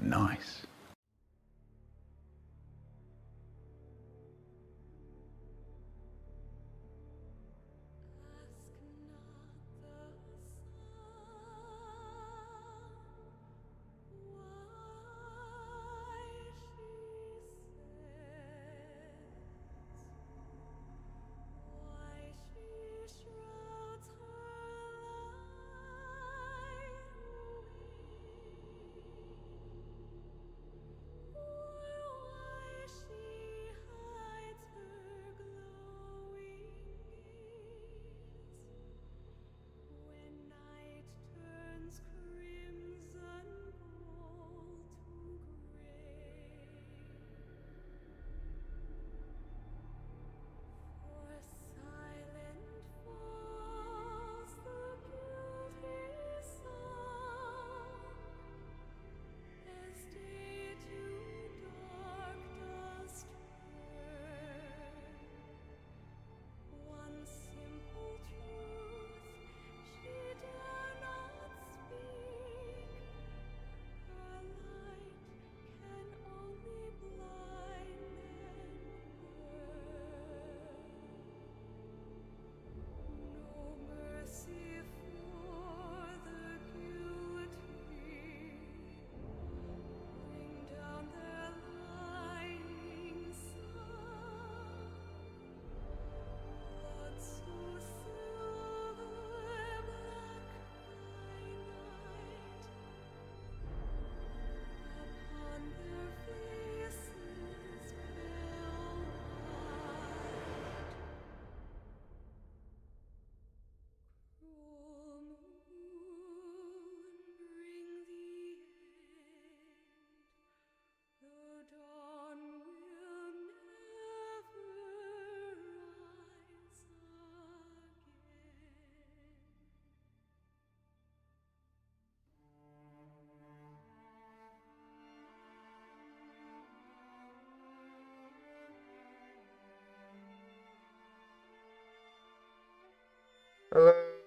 Nice.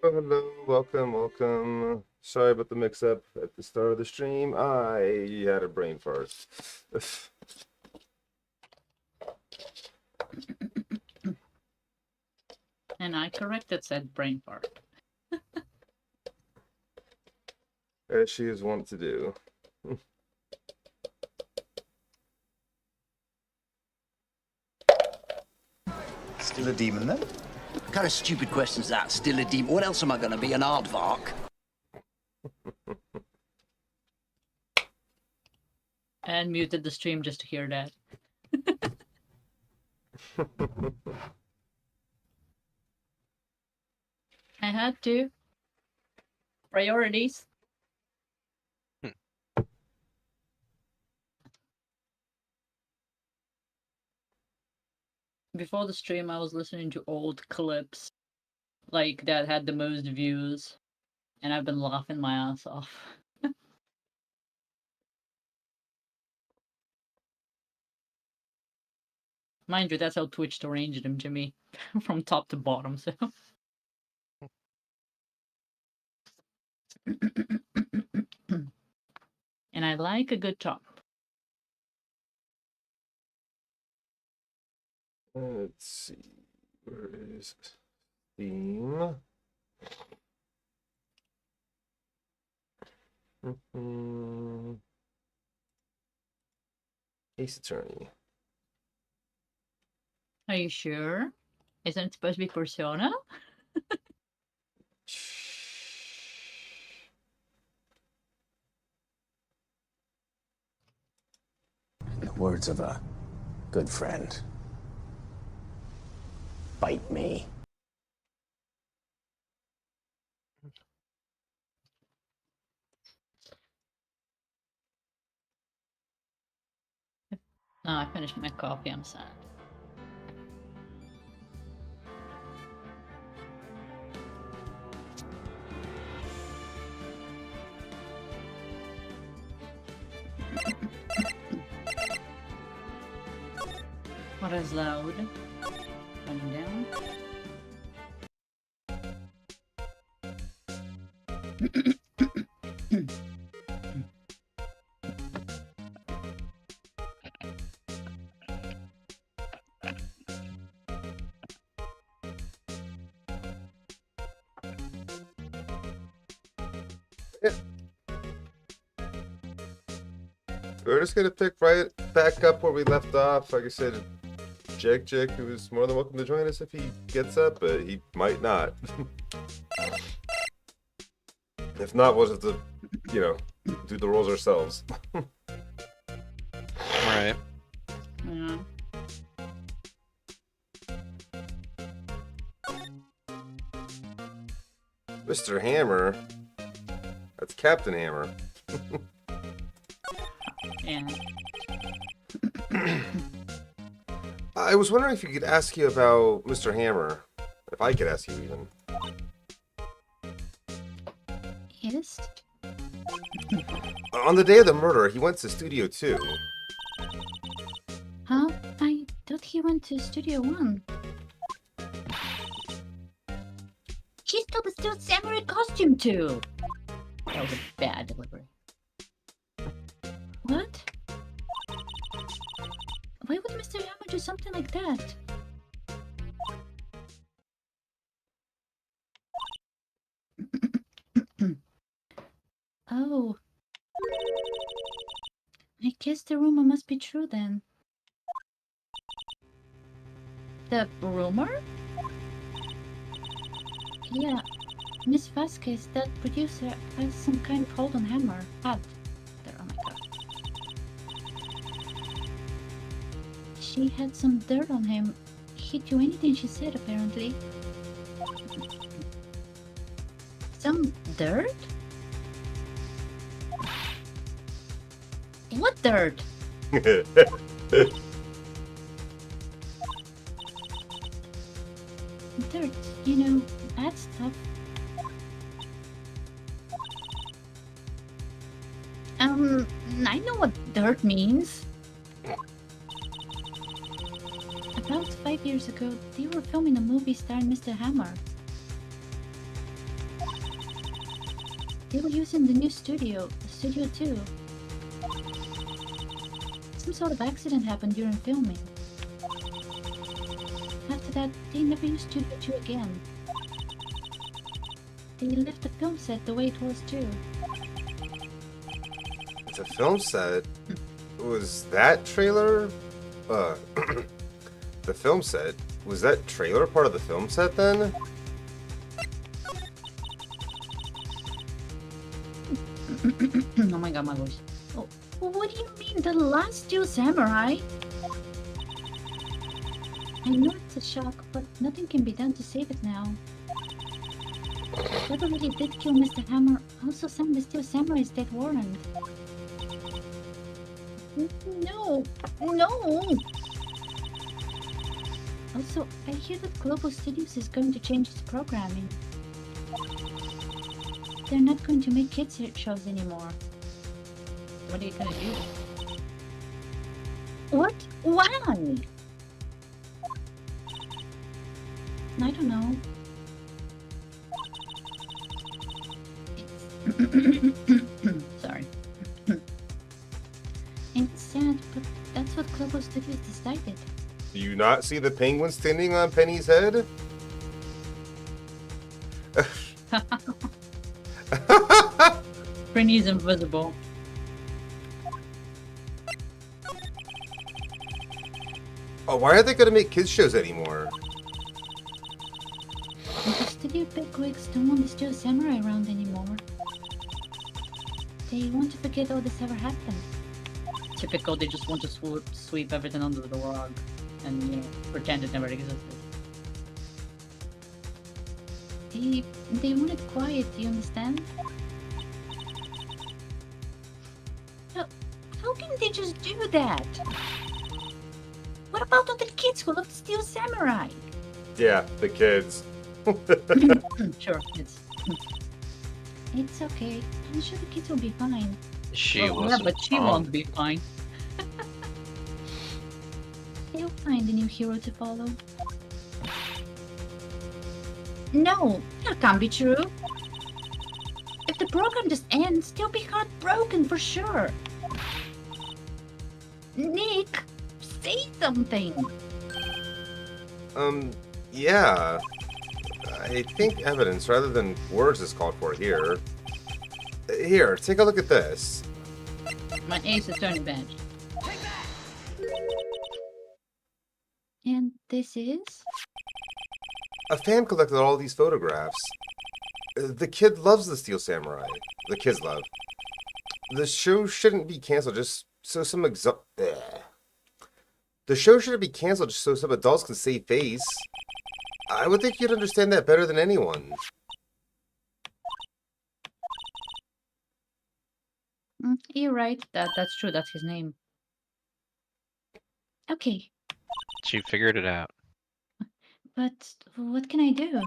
Hello, welcome. Sorry about the mix-up at the start of the stream. I had a brain fart. And I corrected said brain fart. As she is wont to do. Still a demon then? What kind of stupid question's that? Still a demon? What else am I going to be, an aardvark? And muted the stream just to hear that. I had to. Priorities. Before the stream, I was listening to old clips, like that had the most views, and I've been laughing my ass off. Mind you, that's how Twitch arranged them to me, from top to bottom, so. And I like a good top. Let's see. Where is theme? Ace Attorney. Are you sure? Isn't it supposed to be Persona? In the words of a good friend, bite me. No, I finished my coffee, I'm sad. What is loud? Turning down. We're just gonna pick right back up where we left off. Like I said, Jake, who is more than welcome to join us if he gets up, but he might not. If not, we'll have to, do the rolls ourselves. Right. Yeah. Mr. Hammer? That's Captain Hammer. Yeah. I was wondering if you could ask you about Mr. Hammer. If I could ask you even. Yes? On the day of the murder, he went to Studio 2. Huh? I thought he went to Studio 1. She stole the Steel Samurai costume too! That was a bad delivery. What? Why would Mr. Hammer do something like that? Oh. I guess the rumor must be true then. The rumor? Yeah. Miss Vasquez, that producer, has some kind of hold on Hammer. Had. There, oh my god. She had some dirt on him. He'd do anything she said, apparently. Some dirt? What dirt? Dirt, bad stuff. I know what dirt means. About 5 years ago, they were filming a movie starring Mr. Hammer. They were using the new studio, Studio 2. Some sort of accident happened during filming. After that, they never used Studio 2 again. They left the film set the way it was too. The film set? Was that trailer? The film set? Was that trailer part of the film set then? Oh my god, my voice. Oh, what do you mean, the last Steel Samurai? I know it's a shock, but nothing can be done to save it now. Whoever really did kill Mr. Hammer also signed the Steel Samurai's death warrant. No! Also, I hear that Global Studios is going to change its programming. They're not going to make kids' shows anymore. What are you gonna do? What? Why? I don't know. Sorry. It's sad, but that's what Global Studios decided. Do you not see the penguin standing on Penny's head? Penny's invisible. Oh, why aren't they gonna make kids shows anymore? The studio bigwigs don't want the Steel Samurai around anymore. They want to forget all this ever happened. Typical, they just want to sweep everything under the rug and, pretend it never existed. They want it quiet, do you understand? How can they just do that? What about all the kids who love the Steel Samurai? Yeah, the kids. Sure, it's okay. I'm sure the kids will be fine. She Well, was. yeah, but she won't be fine. They'll find a new hero to follow. No, that can't be true. If the program just ends, they'll be heartbroken for sure. Nick, say something. Yeah. I think evidence rather than words is called for here. Here, take a look at this. My ace attorney badge. And this is? A fan collected all these photographs. The kid loves the Steel Samurai. The kids love. The show shouldn't be canceled just so some The show shouldn't be canceled just so some adults can save face. I would think you'd understand that better than anyone. You're right. That's true. That's his name. Okay, She figured it out. but what can I do?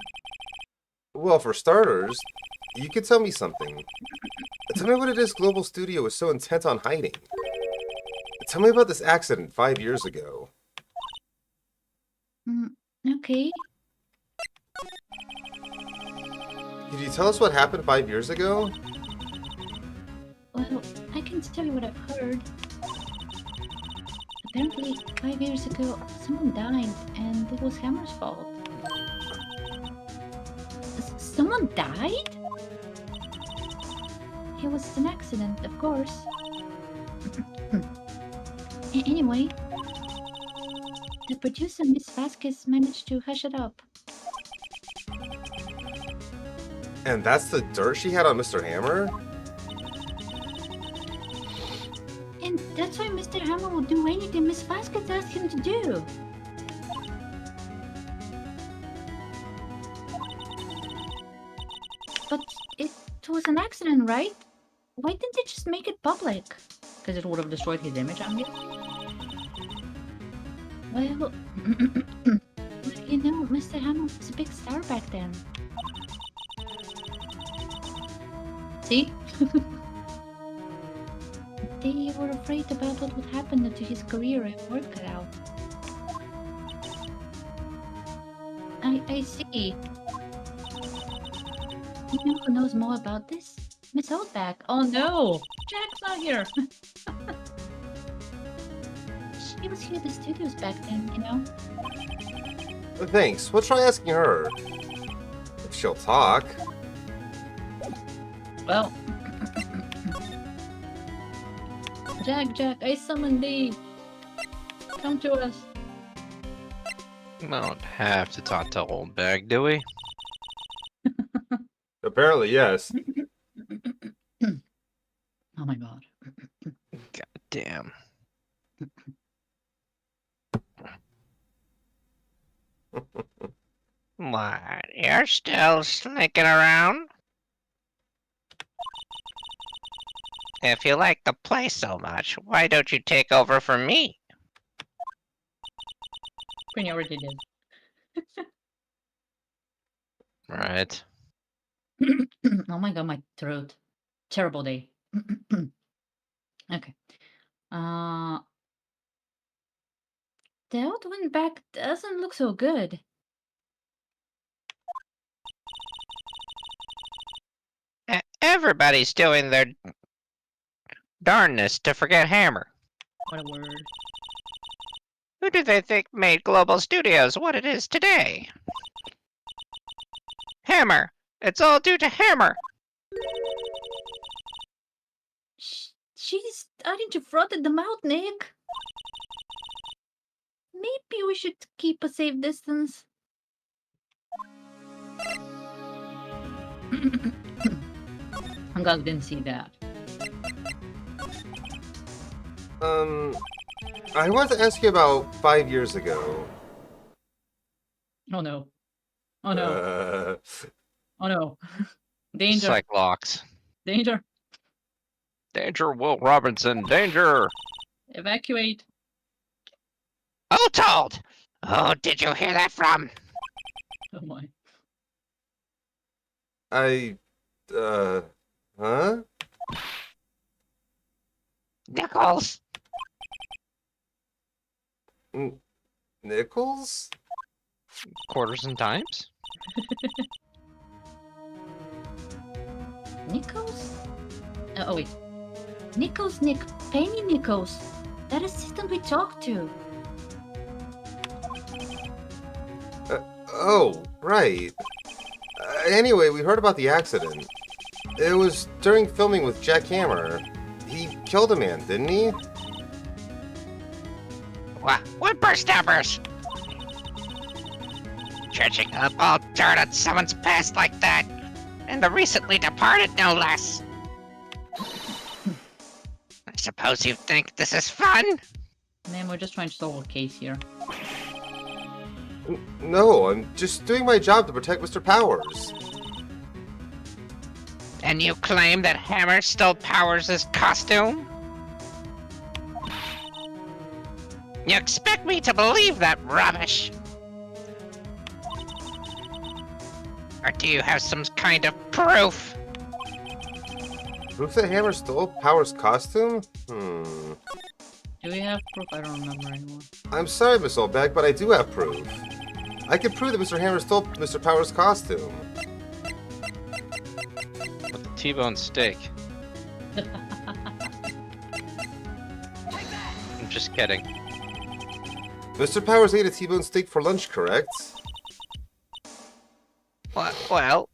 Well, for starters, you could tell me something. Tell me what it is Global Studio is so intent on hiding. Tell me about this accident 5 years ago. Okay. Could you tell us what happened 5 years ago? Well, I can tell you what I've heard. Apparently, 5 years ago, someone died, and it was Hammer's fault. Someone died? It was an accident, of course. Anyway, the producer, Miss Vasquez, managed to hush it up. And that's the dirt she had on Mr. Hammer? And that's why Mr. Hammer will do anything Miss Vasquez asks him to do. But it was an accident, right? Why didn't they just make it public? Because it would have destroyed his image, I'm guessing. Well, you know, Mr. Hammer was a big star back then. See? They were afraid about what would happen to his career if word got out. I see. You know who knows more about this? Miss Oldback. Oh no! Jack's not here! She was here at the studios back then, you know? Thanks. We'll try asking her. If she'll talk. Well... Jack, I summoned thee! Come to us! We don't have to talk to Old Bag, do we? Apparently, yes. Oh my god. God damn. What? You're still sneaking around? If you like the place so much, why don't you take over for me? Queen already did. Right. Oh my god, my throat. Terrible day. Okay. The old one back doesn't look so good. Everybody's doing their darnness to forget Hammer. What a word. Who do they think made Global Studios what it is today? Hammer! It's all due to Hammer! She's starting to frotten them out, Nick. Maybe we should keep a safe distance. I'm glad I didn't see that. I wanted to ask you about 5 years ago. Oh no. Oh no. Oh no. Danger. Cyclops. Danger. Danger, Will Robinson, danger! Evacuate. Who told? Oh, did you hear that from? Oh my. Huh? Nichols? Nichols? Quarters and dimes? Nichols? Oh wait. Nichols, Nick. Penny Nichols. That assistant we talked to. Oh, right. Anyway, we heard about the accident. It was during filming with Jack Hammer. He killed a man, didn't he? What burst numbers? Dredging up all dirt on someone's past like that. And the recently departed, no less. I suppose you think this is fun? Man, we're just trying to solve a case here. No, I'm just doing my job to protect Mr. Powers. And you claim that Hammer still powers his costume? You expect me to believe that rubbish? Or do you have some kind of proof? Proof that Hammer stole Powers' costume? Do we have proof? I don't remember anymore. I'm sorry, Miss Oldbag, but I do have proof. I can prove that Mr. Hammer stole Mr. Powers' costume. With the T-bone steak. I'm just kidding. Mr. Powers ate a T-bone steak for lunch, correct? Well,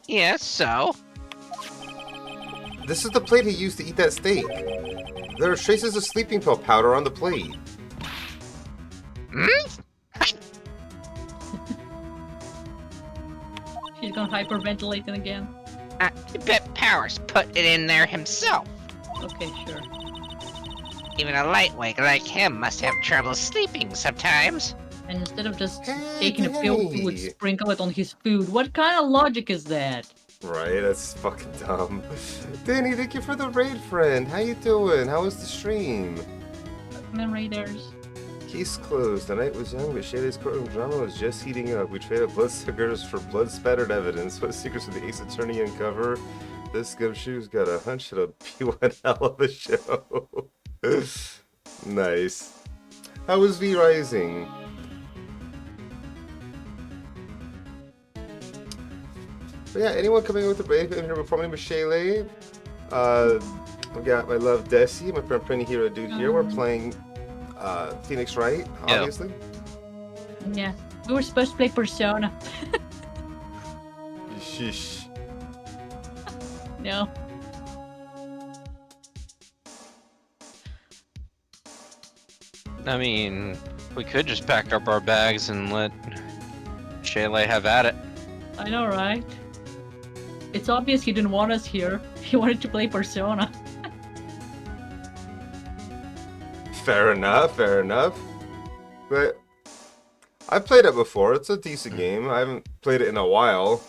yes, so? This is the plate he used to eat that steak. There are traces of sleeping pill powder on the plate. She's gonna hyperventilate it again. I bet Powers put it in there himself. Okay, sure. Even a lightweight like him must have trouble sleeping sometimes. And instead of just Hey, taking a pill, he would Danny. sprinkle it on his food. What kind of logic is that? Right, that's fucking dumb. Danny, thank you for the raid, friend. How you doing? How was the stream? Men Raiders. Case closed. The night was young, but Shayla's courtroom drama was just heating up. We traded bloodsuckers for blood-spattered evidence. What secrets did the Ace Attorney uncover? This gumshoe's got a hunch it'll be one hell of a show. Nice. How was V Rising? But yeah, anyone coming in with a break in here before my name is Shayla? I've got my love Desi, my friend Prinny Hero Dude here. We're playing Phoenix Wright, obviously. Yeah, we were supposed to play Persona. Sheesh. No. I mean, we could just pack up our bags and let Shayla have at it. I know, right? It's obvious he didn't want us here. He wanted to play Persona. Fair enough, fair enough. But I've played it before. It's a decent game. I haven't played it in a while.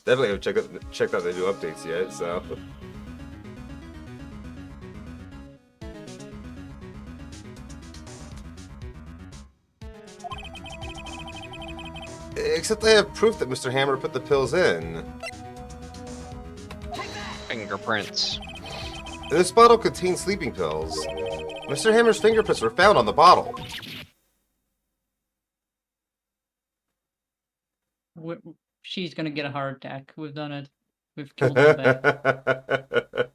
Definitely haven't checked out the new updates yet, so. Except I have proof that Mr. Hammer put the pills in. Fingerprints. This bottle contains sleeping pills. Mr. Hammer's fingerprints were found on the bottle. She's gonna get a heart attack. We've done it. We've killed her back.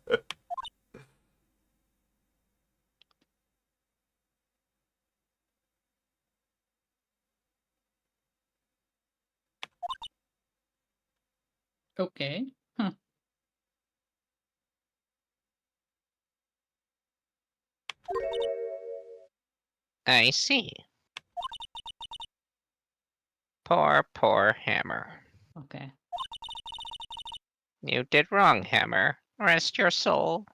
Okay. Huh. I see. Poor Hammer. Okay. You did wrong, Hammer. Rest your soul.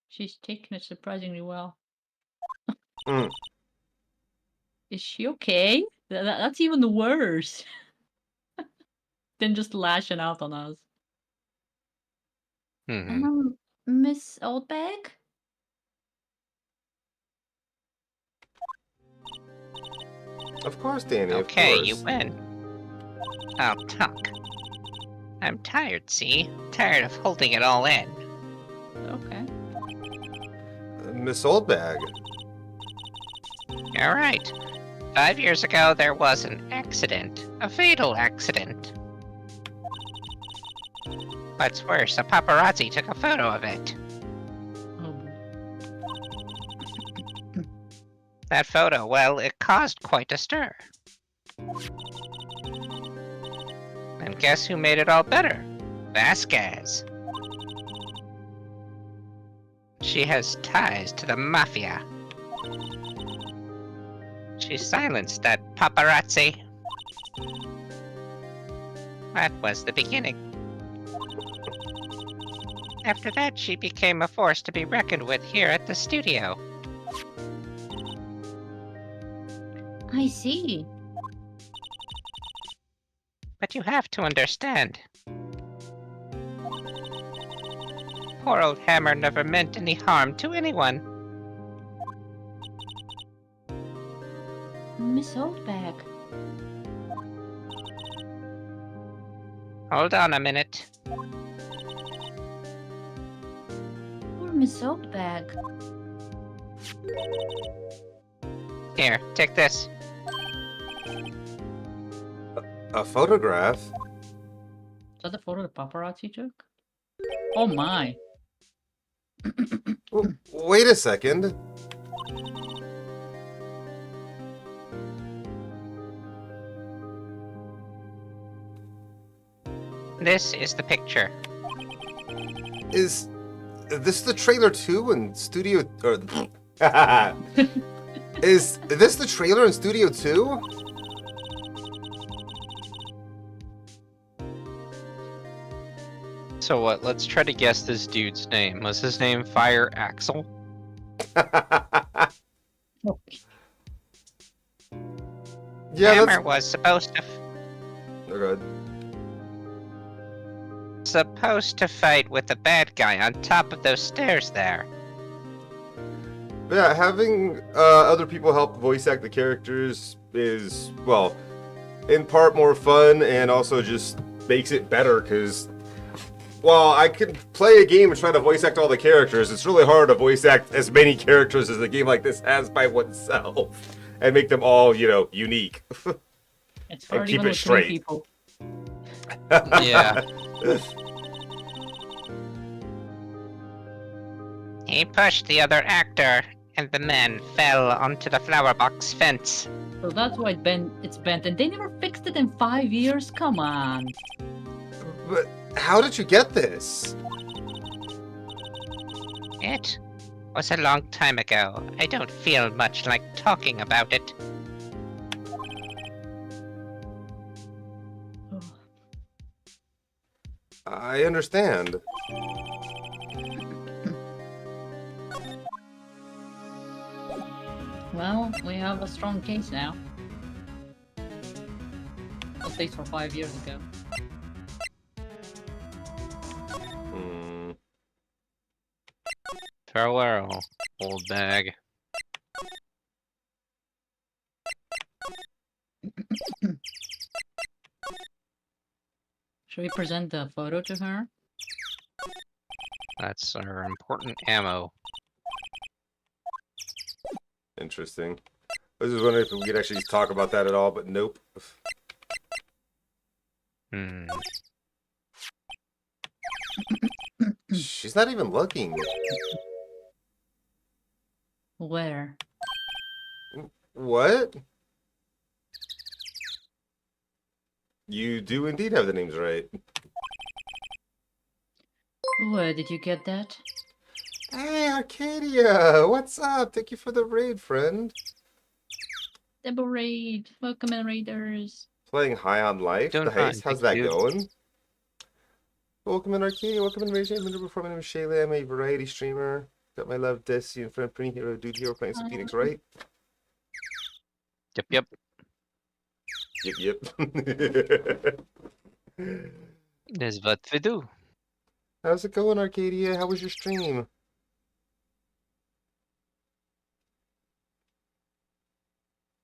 She's taking it surprisingly well. Mm. Is she okay? That's even worse than just lashing out on us. Miss Oldbag? Of course, Danny. Okay, of course. you win. I'll talk. I'm tired, see? Tired of holding it all in. Okay. Miss Oldbag. You're right. 5 years ago, there was an accident. A fatal accident. What's worse, a paparazzi took a photo of it. Oh. That photo, well, it caused quite a stir. And guess who made it all better? Vasquez. She has ties to the mafia. She silenced that paparazzi. That was the beginning. After that, she became a force to be reckoned with here at the studio. I see. But you have to understand. Poor old Hammer never meant any harm to anyone. Miss Oldback. Hold on a minute. Poor Miss Oldback. Here, take this. A photograph? Is that the photo the paparazzi took? Oh my. Wait a second. This is the picture. Is this the trailer 2 in Studio... Or, is this the trailer in Studio 2? So what? Let's try to guess this dude's name. Was his name Fire Axel? Yeah, Hammer that's... was supposed to Oh, God. fight with the bad guy on top of those stairs there. Yeah, having other people help voice act the characters is, well, in part more fun and also just makes it better because, while I can play a game and try to voice act all the characters, it's really hard to voice act as many characters as a game like this has by oneself and make them all, you know, unique. It's And hard keep even it with straight. 3 people. Yeah. He pushed the other actor, and the man fell onto the flower box fence. So that's why it's bent, and they never fixed it in 5 years? Come on. But how did you get this? It was a long time ago. I don't feel much like talking about it. I understand. Well, we have a strong case now. At least for 5 years ago. Hmm. Farewell, old bag. Should we present the photo to her? That's our important ammo. Interesting. I was just wondering if we could actually talk about that at all, but nope. Hmm. She's not even looking. Where? What? You do indeed have the names right. Where did you get that? Hey, Arcadia! What's up? Thank you for the raid, friend. Double raid. Welcome in, raiders. Playing High on Life. Doing Nice. fine, How's thank that you. going? Welcome in, Arcadia. Welcome in, Rage. Before my name is Shayla. I'm a variety streamer. Got my love, Desi, and friend Pretty Hero, Dude Hero playing some Phoenix, right? Yep, yep. Yep. That's what we do. How's it going, Arcadia? How was your stream?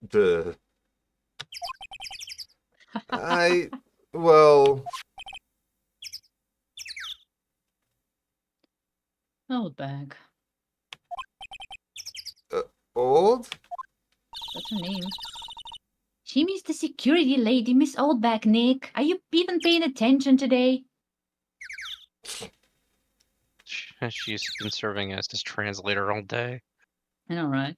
Duh. Well, Old bag. old? That's her name. She means the security lady, Miss Oldback, Nick. Are you even paying attention today? She's been serving as this translator all day. I know, right?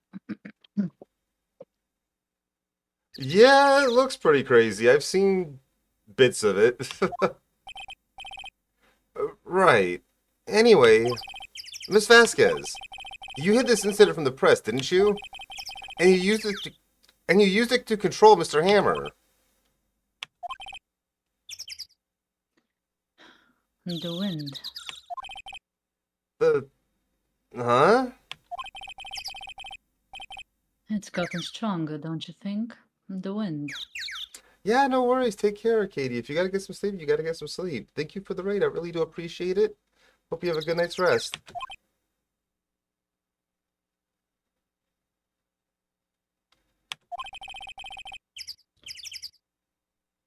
Yeah, it looks pretty crazy. I've seen bits of it. Right. Anyway, Miss Vasquez, you hid this incident from the press, didn't you? And you used it to control Mr. Hammer. The wind. Huh? It's gotten stronger, don't you think? The wind. Yeah, no worries. Take care, Katie. If you gotta get some sleep, you gotta get some sleep. Thank you for the raid. I really do appreciate it. Hope you have a good night's rest.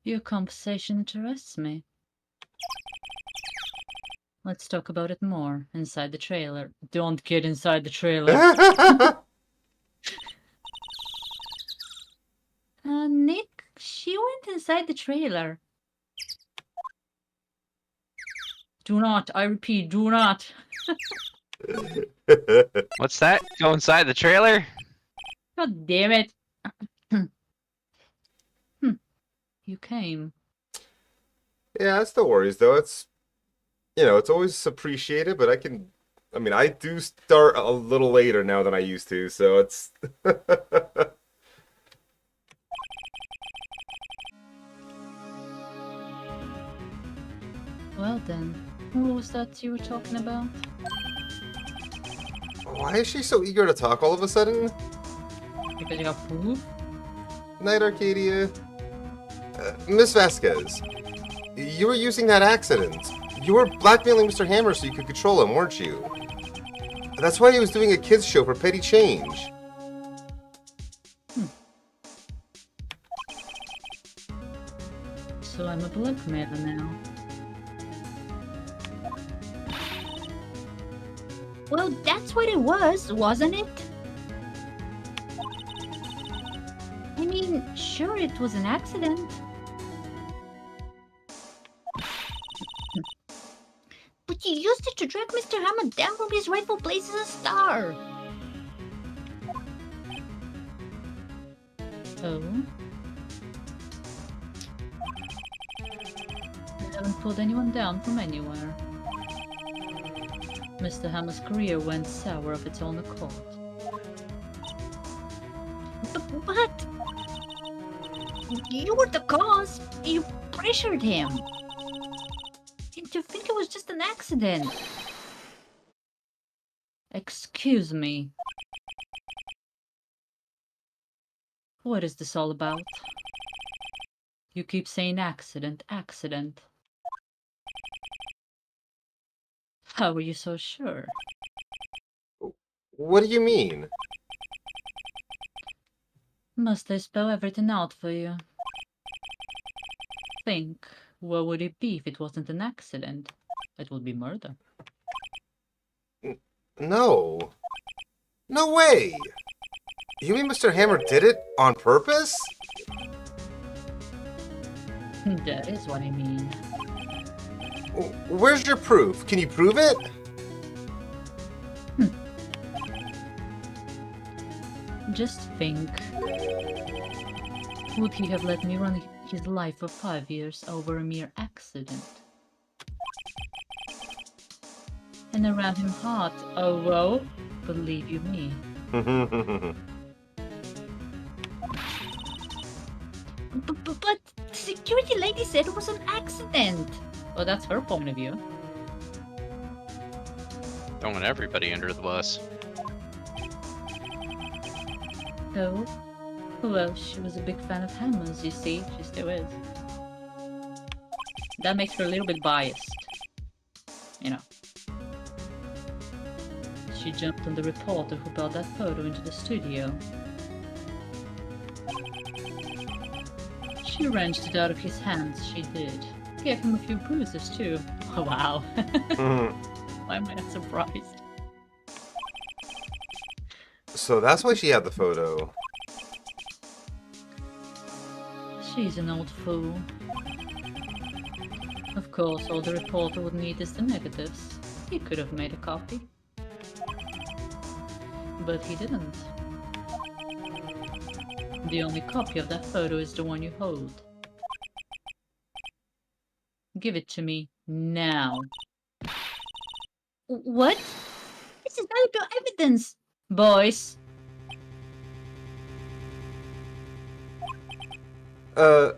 Your conversation interests me. Let's talk about it more inside the trailer. Don't get inside the trailer. Nick, she went inside the trailer. Do not, I repeat, do not. What's that? Go inside the trailer? God damn it. You came. Yeah, it's no worries though. It's it's always appreciated, but I do start a little later now than I used to, so it's Well then, who was that you were talking about? Why is she so eager to talk all of a sudden? Because you got proof? Night, Arcadia. Miss Vasquez, you were using that accident. You were blackmailing Mr. Hammer so you could control him, weren't you? That's why he was doing a kids show for petty change. So I'm a blackmailer now. Well, that's what it was, wasn't it? I mean, sure, it was an accident. But you used it to drag Mr. Hammer down from his rightful place as a star. Oh? I haven't pulled anyone down from anywhere. Mr. Hammer's career went sour of its own accord. But you were the cause. You pressured him. And to think it was just an accident. Excuse me. What is this all about? You keep saying accident, accident. How are you so sure? What do you mean? Must I spell everything out for you? Think, what would it be if it wasn't an accident? It would be murder. No. No way! You mean Mr. Hammer did it on purpose? That is what I mean. Where's your proof? Can you prove it? Just think. Would he have let me run his life for 5 years over a mere accident? And I ran him hard. Oh, well, believe you me. But the security lady said it was an accident. Well, that's her point of view. Throwing everybody under the bus. Oh? Well, she was a big fan of Hammer's, you see. She still is. That makes her a little bit biased. You know. She jumped on the reporter who brought that photo into the studio. She wrenched it out of his hands, she did. Gave him a few bruises, too. Oh, wow. Why am I not surprised? So that's why she had the photo. She's an old fool. Of course, all the reporter would need is the negatives. He could have made a copy. But he didn't. The only copy of that photo is the one you hold. Give it to me now. What? This is valuable evidence, boys. Who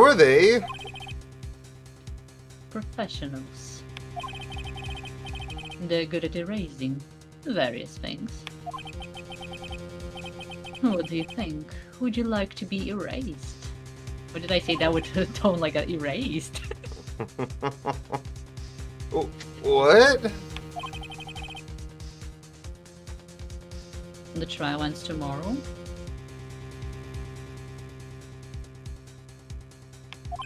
are they? Professionals. They're good at erasing various things. What do you think? Would you like to be erased? What did I say? That would tone like a erased. What? The trial ends tomorrow.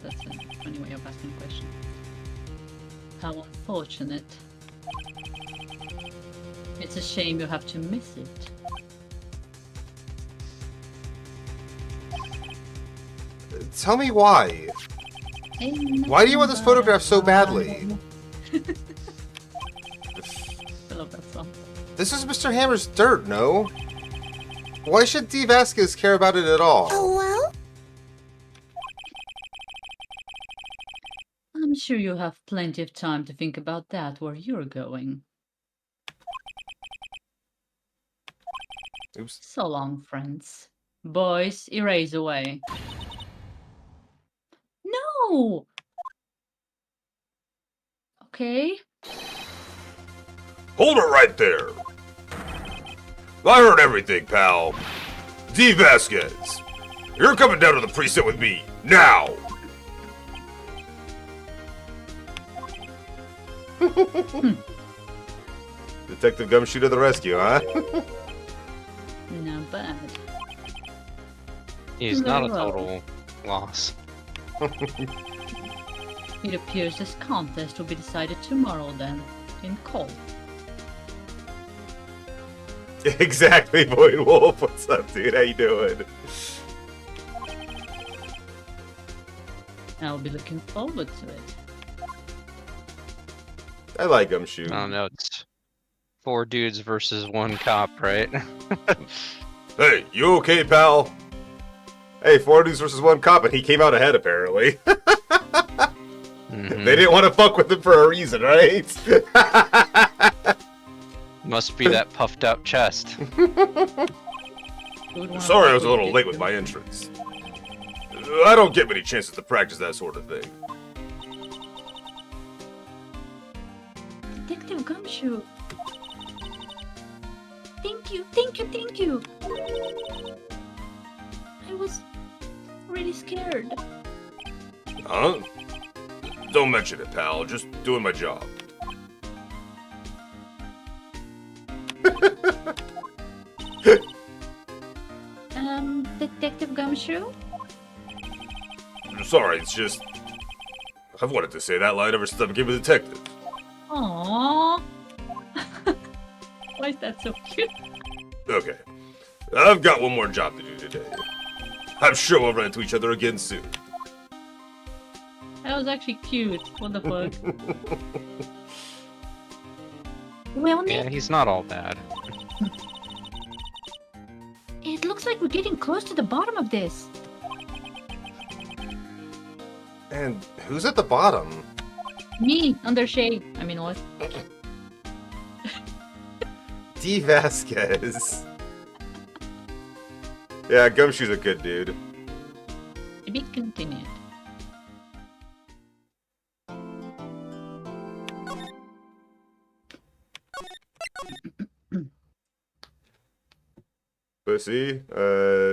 That's a funny way of asking a question. How unfortunate. It's a shame you have to miss it. Tell me why. Why do you want this photograph so badly? I love that song. This is Mr. Hammer's dirt, no? Why should D. Vasquez care about it at all? Oh, well? I'm sure you have plenty of time to think about that where you're going. Oops. So long, friends. Boys, erase away. No! Okay. Hold it right there! I heard everything, pal. D. Vasquez, you're coming down to the precinct with me, now! Detective Gumshoe to the rescue, huh? Not bad. He's not a Very well. total loss. It appears this contest will be decided tomorrow then, in court. Exactly, Void Wolf. What's up, dude? How you doing? I'll be looking forward to it. I like Gumshoe. I don't know, it's 4 dudes versus 1 cop, right? Hey, you okay, pal? Hey, 4 dudes versus 1 cop, and he came out ahead, apparently. Mhm. They didn't want to fuck with him for a reason, right? Must be that puffed out chest. Sorry I was a little late with my entrance. I don't get many chances to practice that sort of thing. Detective Gumshoe. Thank you, thank you, thank you. I was really scared. Huh? Don't mention it, pal. Just doing my job. Detective Gumshoe? Sorry, it's just... I've wanted to say that line ever since I became a detective. Aww. Why is that so cute? Okay. I've got one more job to do today. I'm sure we'll run into each other again soon. That was actually cute. What the fuck? Well, Nick, Yeah, he's not all bad. it looks like we're getting close to the bottom of this. And who's at the bottom? Me, under shade. I mean, what? D. Vasquez. Yeah, Gumshoe's a good dude. To be continued. But see,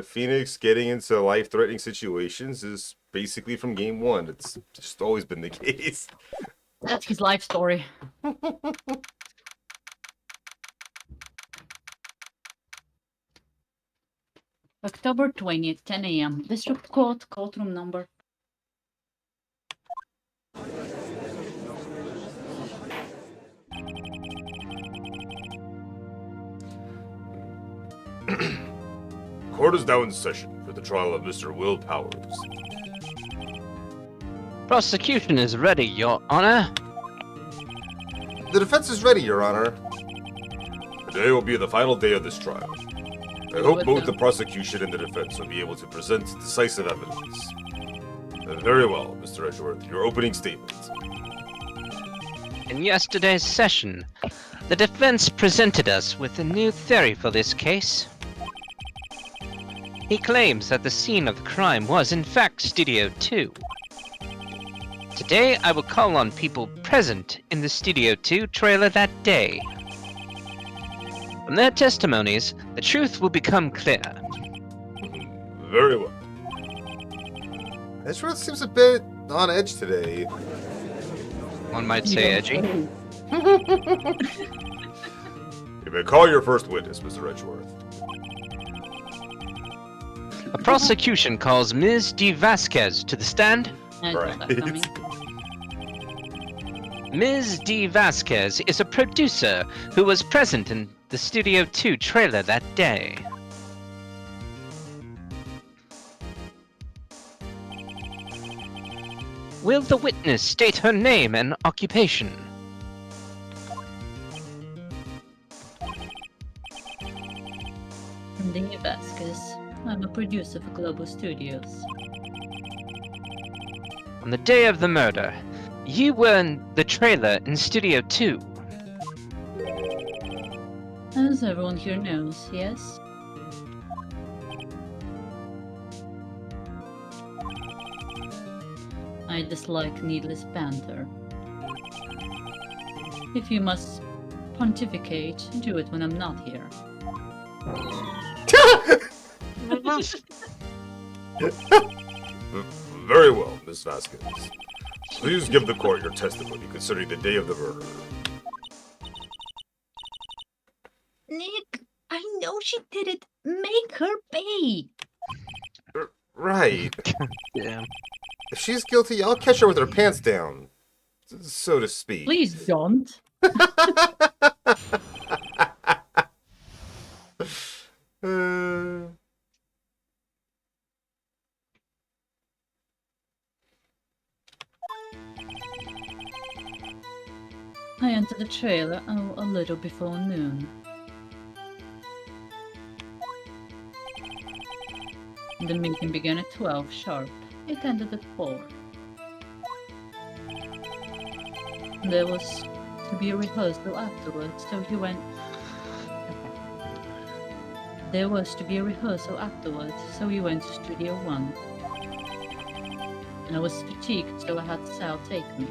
Phoenix getting into life-threatening situations is basically from game 1. It's just always been the case. That's his life story. October 20th, 10 a.m. District Court, courtroom number. Court is now in session for the trial of Mr. Will Powers. Prosecution is ready, Your Honor. The defense is ready, Your Honor. Today will be the final day of this trial. I hope both the prosecution and the defense will be able to present decisive evidence. Very well, Mr. Edgeworth, your opening statement. In yesterday's session, the defense presented us with a new theory for this case. He claims that the scene of the crime was in fact Studio 2. Today, I will call on people present in the Studio 2 trailer that day. From their testimonies, the truth will become clear. Very well. This road seems a bit on edge today. One might say edgy. You may call your first witness, Mr. Edgeworth. A prosecution calls Ms. D. Vasquez to the stand. I saw that coming. Ms. D. Vasquez is a producer who was present in the Studio 2 trailer that day. Will the witness state her name and occupation? Dee Vasquez. I'm a producer for Global Studios. On the day of the murder, you were in the trailer in Studio 2. As everyone here knows, yes? I dislike needless banter. If you must pontificate, do it when I'm not here. Very well, Miss Vasquez. Please give the court your testimony concerning the day of the murder. Nick, I know she did it. Make her pay. Right. Damn. If she's guilty, I'll catch her with her pants down, so to speak. Please don't. I entered the trailer a little before noon. The meeting began at 12 sharp. It ended at 4. There was to be a rehearsal afterwards, so he went... There was to be a rehearsal afterwards, so we went to Studio 1. I was fatigued, so I had Sal take me.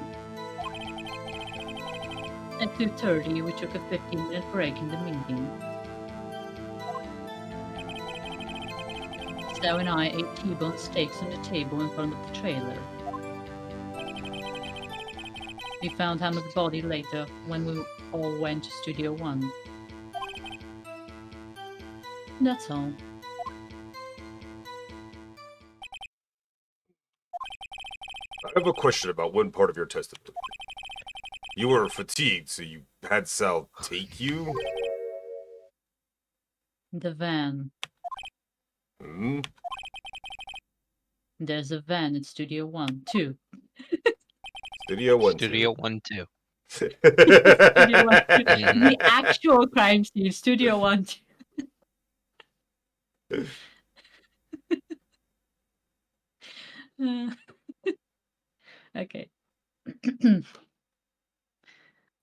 At 2:30, we took a 15-minute break in the meeting. Sal and I ate T-bone steaks on the table in front of the trailer. We found Hammer's body later when we all went to Studio 1. That's all. I have a question about one part of your testimony. You were fatigued, so you had Sal take you? The van. Hmm? There's a van at Studio 1, too. Studio 1. Studio 1 2. Studio 1, 2. The actual crime scene, Studio 1, 2. Okay.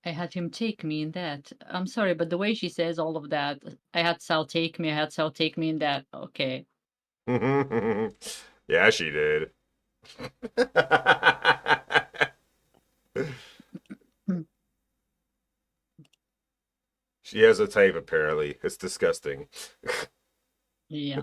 I had him take me in that. I'm sorry, but the way she says all of that, I had Sal take me, I had Sal take me in that. Okay. Yeah, she did. She has a type, apparently. It's disgusting. Yeah.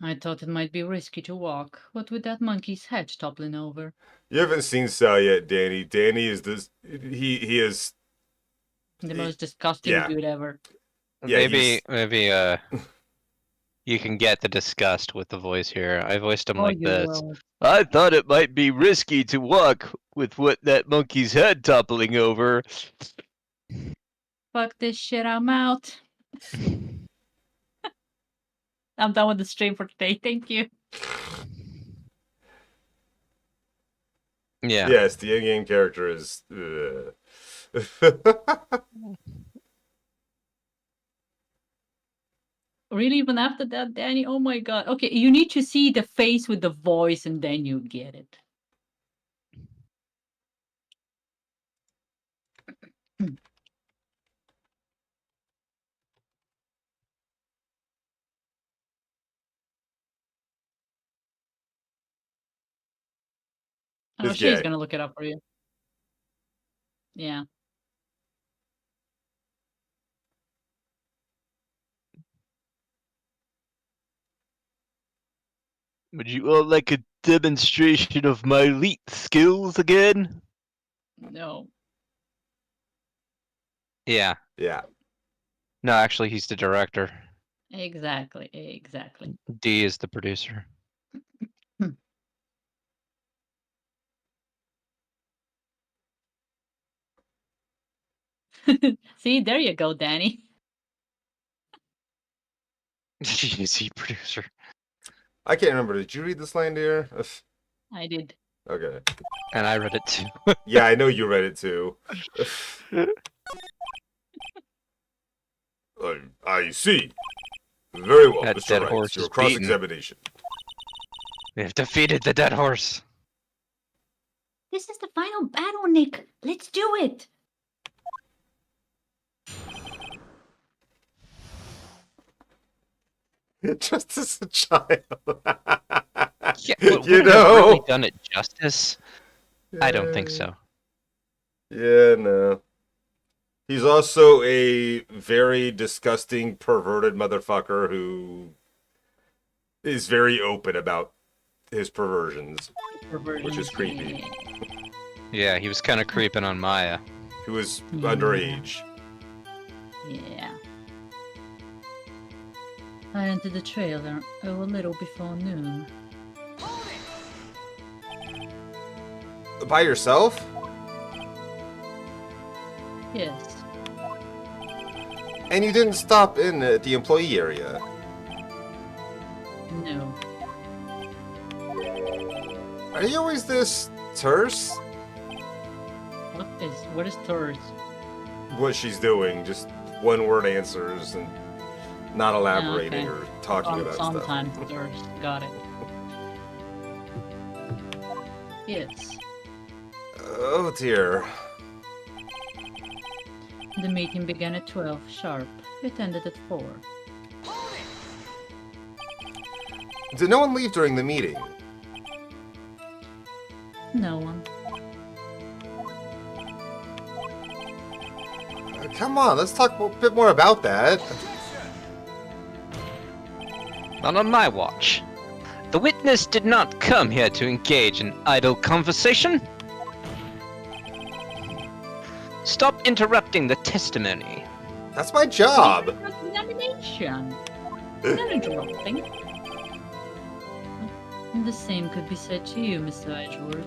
I thought it might be risky to walk. What with that monkey's head toppling over? You haven't seen Sal yet, Danny. Danny is this. He is. The most disgusting yeah. dude ever. Yeah, Maybe you can get the disgust with the voice here. I voiced him like you this. will. I thought it might be risky to walk with what that monkey's head toppling over. Fuck this shit, I'm out. I'm done with the stream for today. Thank you. Yeah. Yes, the in-game character is. Really, even after that, Danny? Oh my god. Okay, you need to see the face with the voice and then you get it. Oh, This Shay's guy. gonna look it up for you. Yeah. Would you all like a demonstration of my elite skills again? No. Yeah. Yeah. No, actually, he's the director. Exactly. Exactly. D is the producer. See, there you go, Danny. Is he producer? I can't remember. Did you read this line, dear? I did. Okay. And I read it too. Yeah, I know you read it too. I see. Very well, That Mr. dead Wright. horse Your is beaten. cross-examination. We have defeated the dead horse. This is the final battle, Nick. Let's do it. Just as a child. Yeah, You would it have know. really done it justice? I don't think so. Yeah, no. He's also a very disgusting, perverted motherfucker who is very open about his perversions, which is creepy. Yeah, he was kind of creeping on Maya. Who is Yeah. underage. Yeah. I entered the trailer a little before noon. By yourself? Yes. And you didn't stop in the employee area? No. Are you always this terse? What is Thurs? What she's doing, just one-word answers and not elaborating okay. or talking about stuff. Sometimes Thurs. Got it. Yes. Oh dear. The meeting began at 12 sharp. It ended at 4. Did no one leave during the meeting? No one. Come on, let's talk a bit more about that. Not on my watch. The witness did not come here to engage in idle conversation. Stop interrupting the testimony. That's my job. Examination. Not interrupting. The same could be said to you, Mr. Edgeworth.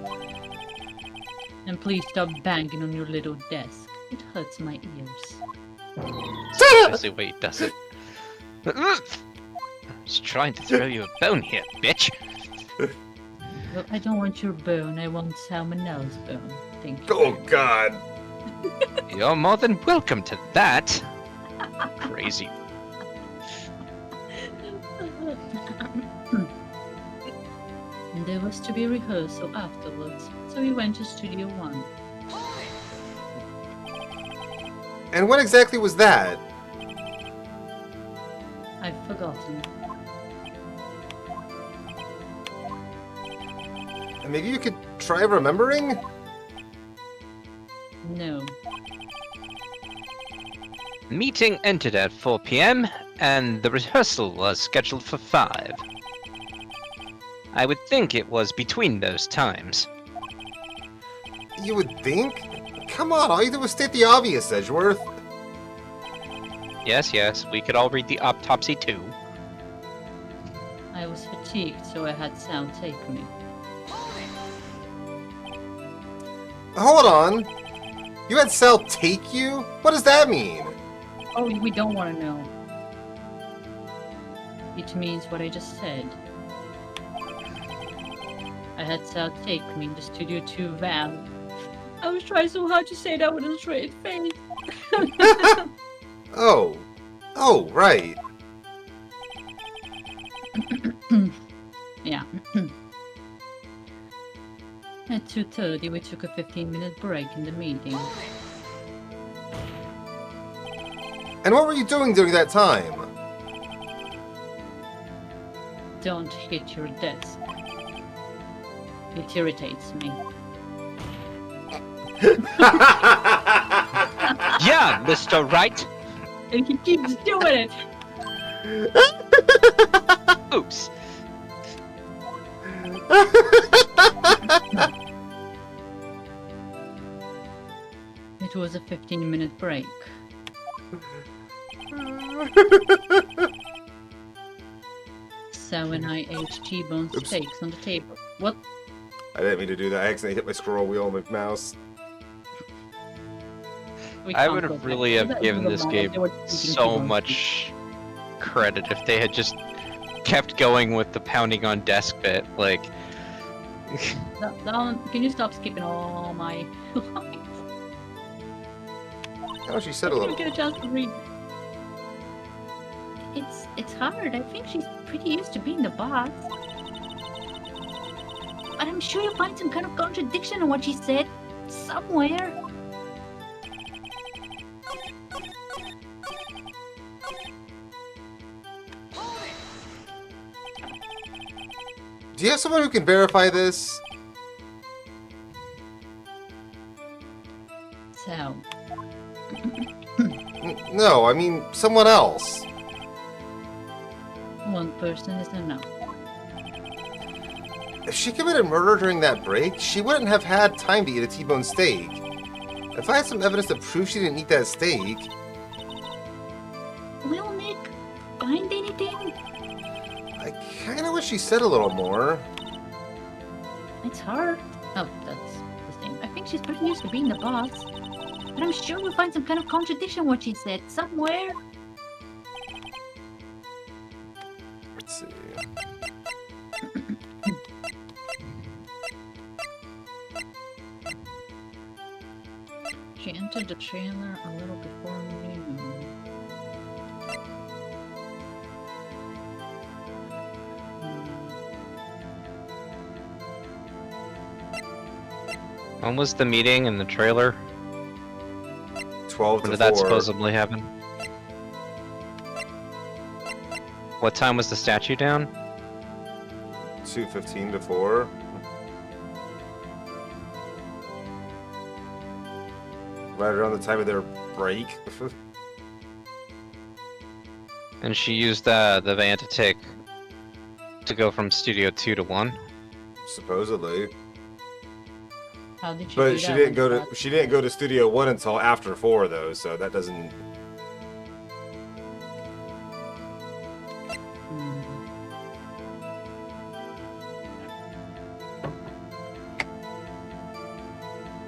And please stop banging on your little desk. It hurts my ears. Precisely why he does it. I'm just trying to throw you a bone here, bitch. Well, I don't want your bone. I want Salmonella's bone. Thank you. Oh god. You're more than welcome to that. Crazy. There was to be a rehearsal afterwards, so we went to Studio 1. And what exactly was that? I've forgotten. And maybe you could try remembering? No. Meeting ended at 4 p.m. and the rehearsal was scheduled for 5. I would think it was between those times. You would think? Come on, all you did was state the obvious, Edgeworth. Yes, we could all read the autopsy too. I was fatigued, so I had Sal take me. Hold on. You had Sal take you? What does that mean? Oh, we don't want to know. It means what I just said. I had Sal take me in the Studio 2 van. I was trying so hard to say that with a straight face. Oh, right. Yeah. At 2:30, we took a 15-minute break in the meeting. And what were you doing during that time? Don't hit your desk. It irritates me. Yeah, Mr. Wright. And he keeps doing it! Oops. It was a 15-minute break. So when I ate T-bone Oops. steaks on the table. What? I didn't mean to do that. I accidentally hit my scroll wheel on my mouse. We I can't would go have back really to have that. given Never this mind, game they were eating so T-bone much credit if they had just kept going with the pounding on desk bit. Like, steaks. Can you stop skipping all my lines? Oh, she said a I little. didn't get a chance to read. It's hard. I think she's pretty used to being the boss. But I'm sure you'll find some kind of contradiction in what she said somewhere. Do you have someone who can verify this? So, No, I mean someone else. one person is enough. If she committed murder during that break, she wouldn't have had time to eat a T-bone steak. If I had some evidence to prove she didn't eat that steak, Will Nick find anything? I kind of wish she said a little more. It's hard. Oh, that's the thing. I think she's pretty used to being the boss. But I'm sure you'll find some kind of contradiction in what she said somewhere. Let's see. She entered the trailer a little before noon. when was the meeting in the trailer? 12 When to did that 4. supposedly happen? What time was the statue down? 2:15 to 4. Right around the time of their break. And she used the van to go from Studio 2 to 1. Supposedly. How did she do But she that didn't when go to got- she didn't go to Studio 1 until after 4 though, so that doesn't. Hmm.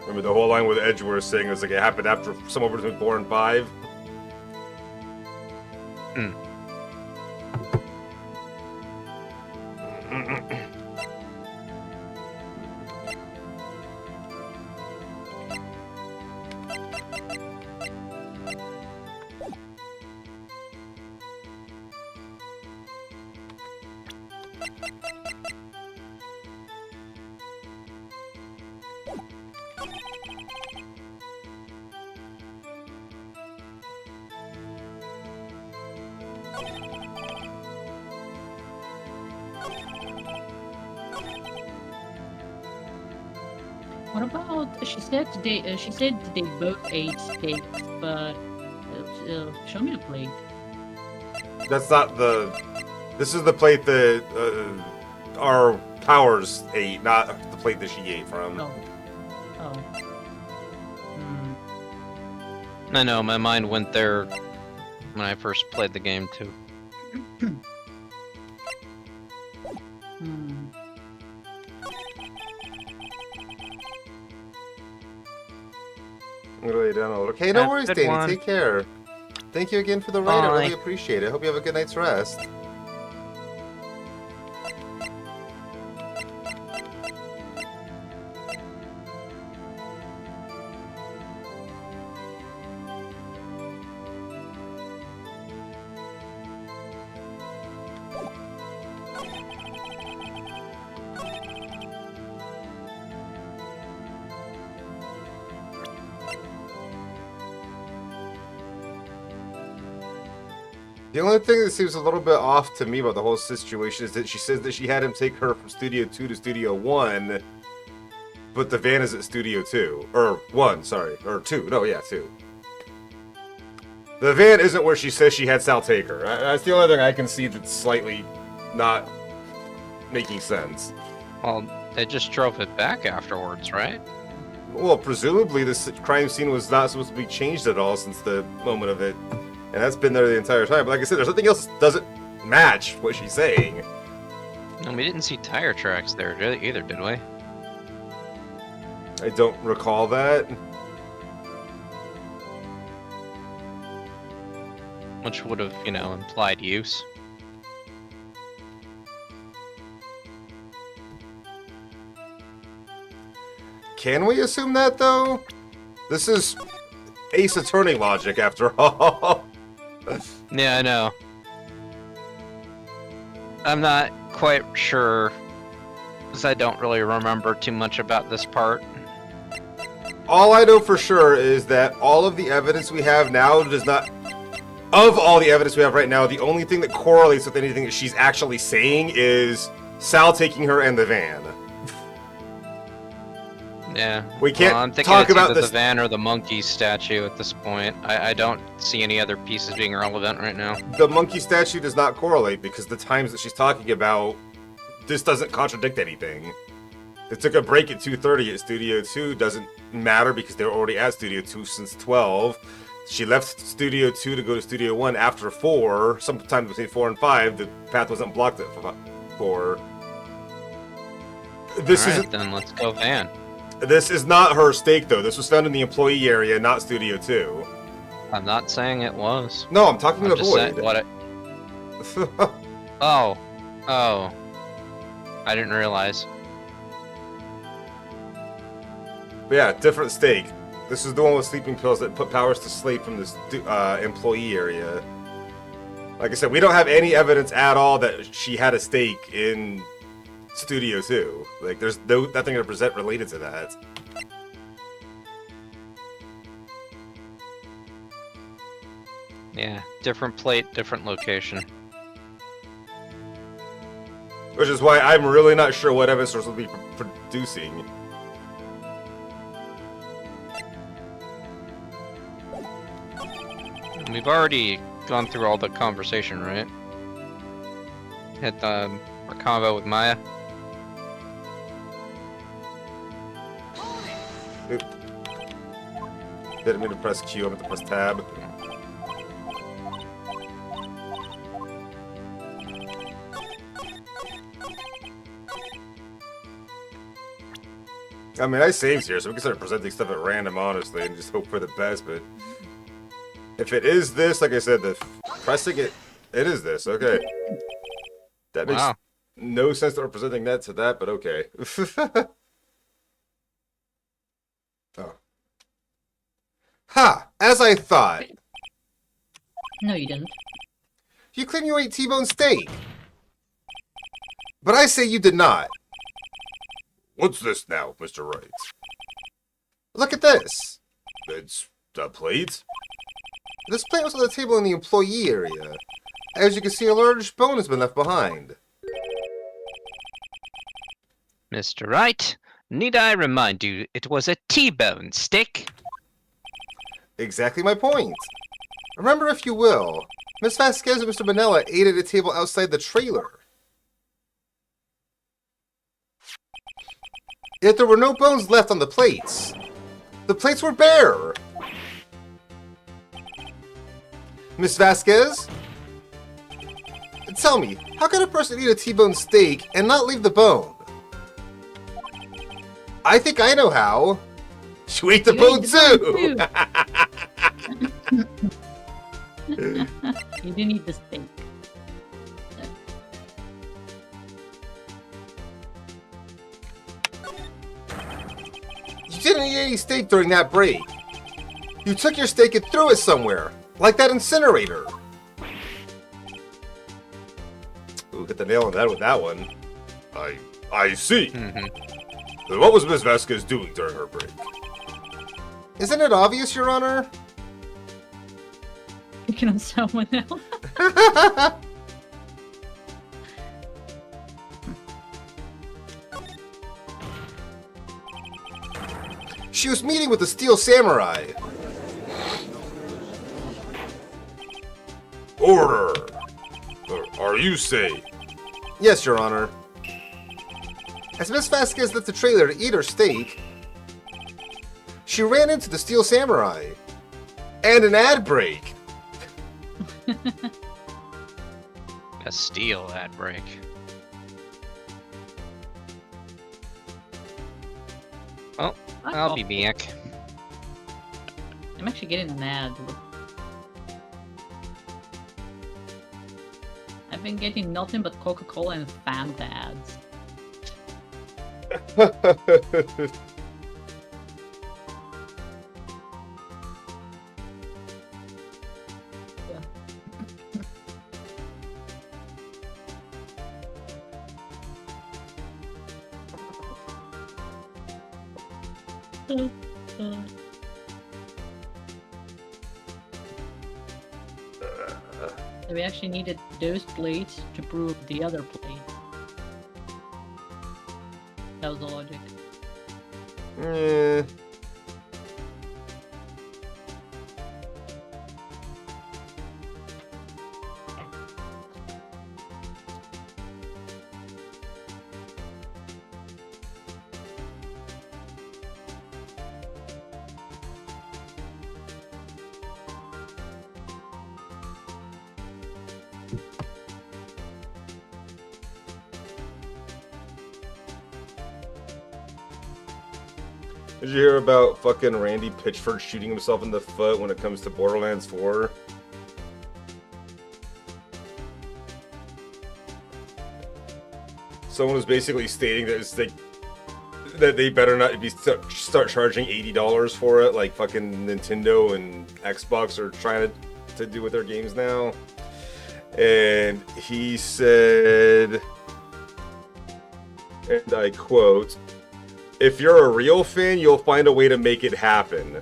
Remember the whole line with Edgeworth saying it was like it happened after somewhere between 4 and 5? What about? She said they both ate steaks, but show me the plate. That's not the. This is the plate that our Powers ate, not the plate that she ate from. Oh. Oh. Hmm. I know, my mind went there when I first played the game too. Hmm. I'm gonna lay down a little. Okay, no Have a worries, good Danny. one. Take care. Thank you again for the raid. I really Bye. appreciate it. Hope you have a good night's rest. The only thing that seems a little bit off to me about the whole situation is that she says that she had him take her from Studio 2 to Studio 1, but the van is at Studio 2. Or 1, sorry. Or 2. No, yeah, 2. The van isn't where she says she had Sal take her. That's the only thing I can see that's slightly not making sense. Well, they just drove it back afterwards, right? Well, presumably this crime scene was not supposed to be changed at all since the moment of it. And that's been there the entire time. But like I said, there's nothing else that doesn't match what she's saying. And we didn't see tire tracks there either, did we? I don't recall that. Which would have, implied use. Can we assume that, though? This is Ace Attorney logic, after all. Yeah, I know. I'm not quite sure, because I don't really remember too much about this part. All I know for sure is that all of the evidence we have now does not... Of all the evidence we have right now, the only thing that correlates with anything that she's actually saying is Sal taking her and the van. Yeah. We can't I'm thinking talk it's about either this... the van or the monkey statue at this point. I don't see any other pieces being relevant right now. The monkey statue does not correlate because the times that she's talking about, this doesn't contradict anything. They took a break at 2:30 at Studio 2, doesn't matter because they were already at Studio 2 since 12. She left Studio 2 to go to Studio 1 after 4, sometime between 4 and 5. The path wasn't blocked at 4. This All right, isn't... then let's go van. This is not her stake, though. This was found in the employee area, not Studio 2. I'm not saying it was. No, I'm talking I'm about just saying Void. what it... Oh. Oh. I didn't realize. But yeah, different stake. This is the one with sleeping pills that put Powers to sleep from this employee area. Like I said, we don't have any evidence at all that she had a stake in Studio 2. Like, there's nothing to present related to that. Yeah, different plate, different location. Which is why I'm really not sure what evidence we're supposed to be producing. We've already gone through all the conversation, right? Had our convo with Maya. Oop. Didn't mean to press Q, I meant to press tab. I mean, I saved here, so we can start presenting stuff at random, honestly, and just hope for the best, but... If it is this, like I said, the pressing it is this, okay. That makes no sense that we're presenting that to that, but okay. Oh. Ha! As I thought! No, you didn't. You claim you ate T-bone steak! But I say you did not! What's this now, Mr. Wright? Look at this! It's a plate? This plate was on the table in the employee area. As you can see, a large bone has been left behind. Mr. Wright, need I remind you it was a T-bone steak? Exactly my point. Remember, if you will, Miss Vasquez and Mr. Manella ate at a table outside the trailer. Yet there were no bones left on the plates. The plates were bare. Miss Vasquez? Tell me, how can a person eat a T-bone steak and not leave the bone? I think I know how. You ate the bone too! You didn't eat the steak. You didn't eat any steak during that break. You took your steak and threw it somewhere. Like that incinerator. Ooh, hit the nail on the head with that one. I see. Then what was Miss Vasquez doing during her break? Isn't it obvious, Your Honor? You can someone else. She was meeting with the Steel Samurai. Order! Are you say? Yes, Your Honor. As Miss Vasquez left the trailer to eat her steak, she ran into the Steel Samurai. And an ad break. A steel ad break. Oh, I'll be back. I'm actually getting an ad. I've been getting nothing but Coca-Cola and Fanta ads. So we actually needed those plates to prove the other plate. That was the logic. Did you hear about fucking Randy Pitchford shooting himself in the foot when it comes to Borderlands 4? Someone was basically stating that it's like that they better not be start charging $80 for it, like fucking Nintendo and Xbox are trying to do with their games now. And he said, and I quote, "If you're a real fan, you'll find a way to make it happen."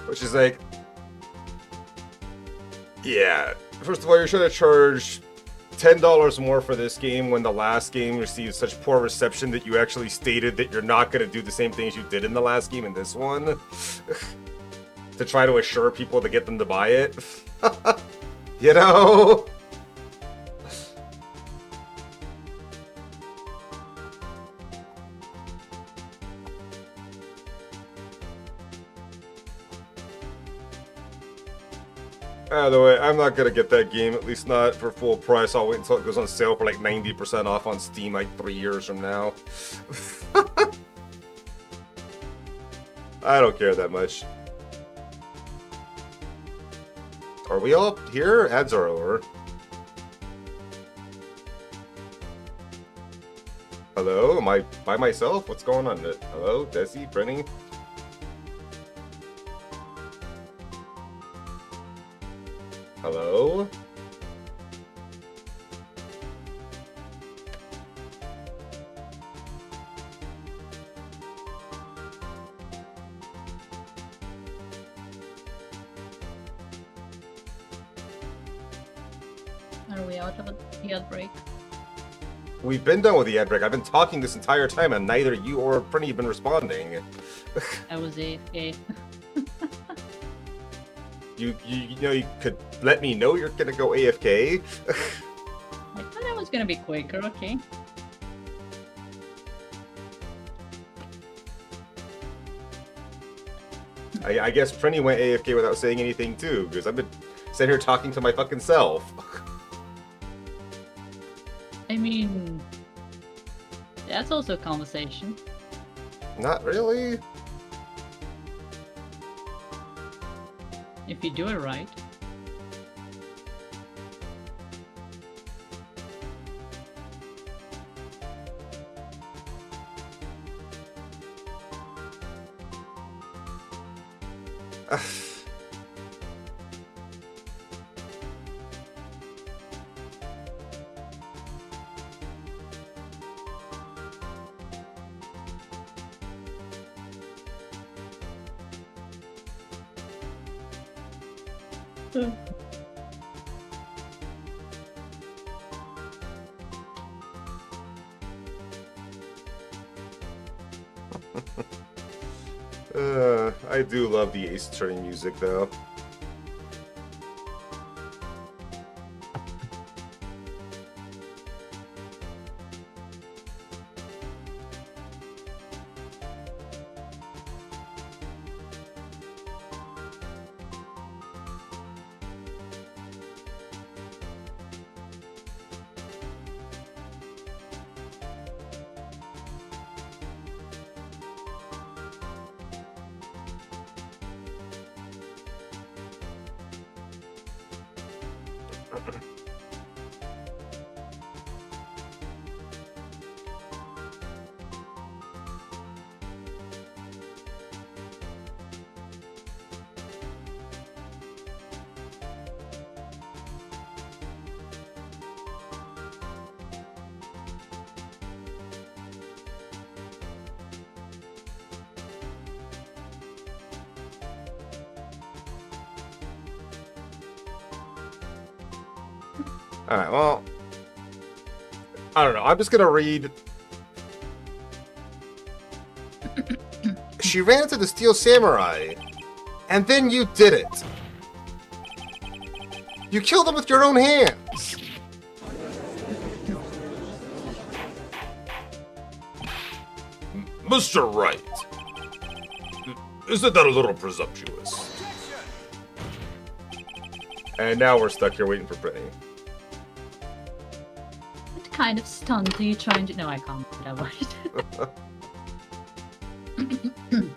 Which is like, yeah, first of all, you're trying to charge $10 more for this game when the last game received such poor reception that you actually stated that you're not going to do the same things you did in the last game in this one to try to assure people to get them to buy it. You know? By the way, I'm not gonna get that game, at least not for full price. I'll wait until it goes on sale for like 90% off on Steam like 3 years from now. I don't care that much. Are we all here? Ads are over. Hello? Am I by myself? What's going on? Hello? Desi? Brenny? Hello? Are we out of the ad break? We've been done with the ad break. I've been talking this entire time and neither you or Brenny have been responding. I was AFK. You know, you could let me know you're gonna go AFK. I thought I was gonna be quicker, okay? I guess Prenny went AFK without saying anything too, because I've been sitting here talking to my fucking self. I mean, that's also a conversation. Not really. If you do it right. I do love the Ace Attorney music, though. Alright, well, I don't know. I'm just gonna read. She ran into the Steel Samurai, and then you did it. You killed him with your own hands. Mr. Wright, isn't that a little presumptuous? And now we're stuck here waiting for Brittany. What kind of stunt are you trying to... No, I can't do that voice.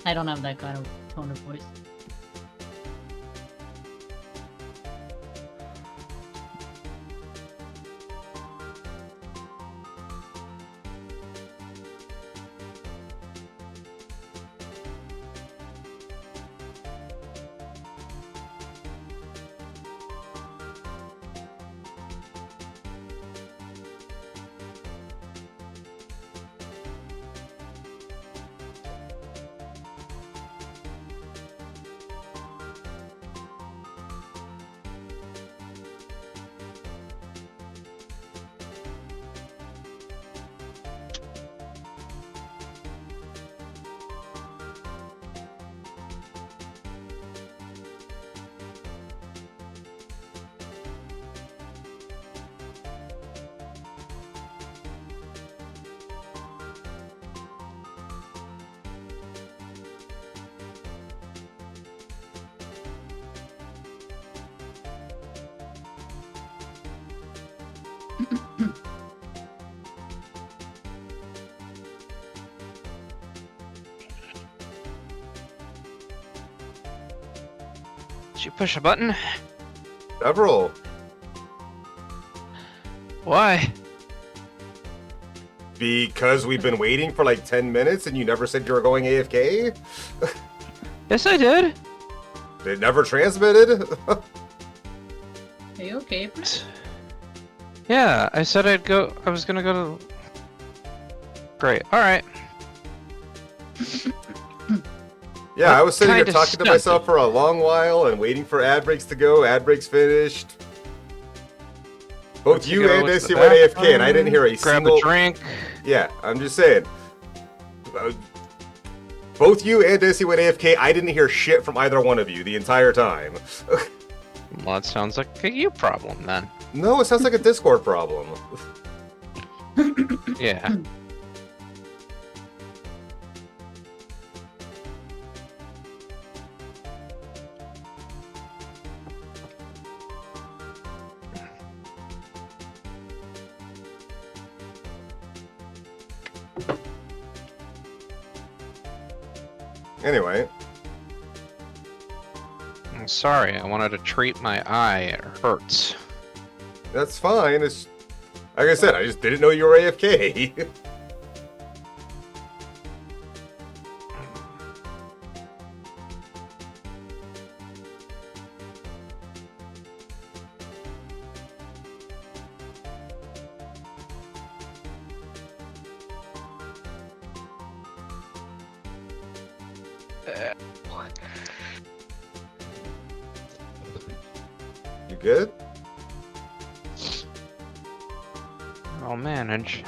I don't have that kind of tone of voice. Did you push a button? Several. Why? Because we've been waiting for like 10 minutes and you never said you were going AFK? Yes, I did. It never transmitted? Are you okay, Bruce? Yeah, I said I'd go. I was gonna go to. Great. All right. Yeah, I was sitting here Kinda talking to myself stunted. for a long while and waiting for ad breaks to go. Ad breaks finished. Both Let's you go and to the Dicey went AFK, and I didn't hear a Grab single. a drink. Yeah, I'm just saying. Both you and Dicey went AFK. I didn't hear shit from either one of you the entire time. Well, that sounds like a you problem then. No, it sounds like a Discord problem. Yeah. Anyway, I'm sorry. I wanted to treat my eye. It hurts. that's fine. It's like I said, I just didn't know you were AFK. Good? I'll manage.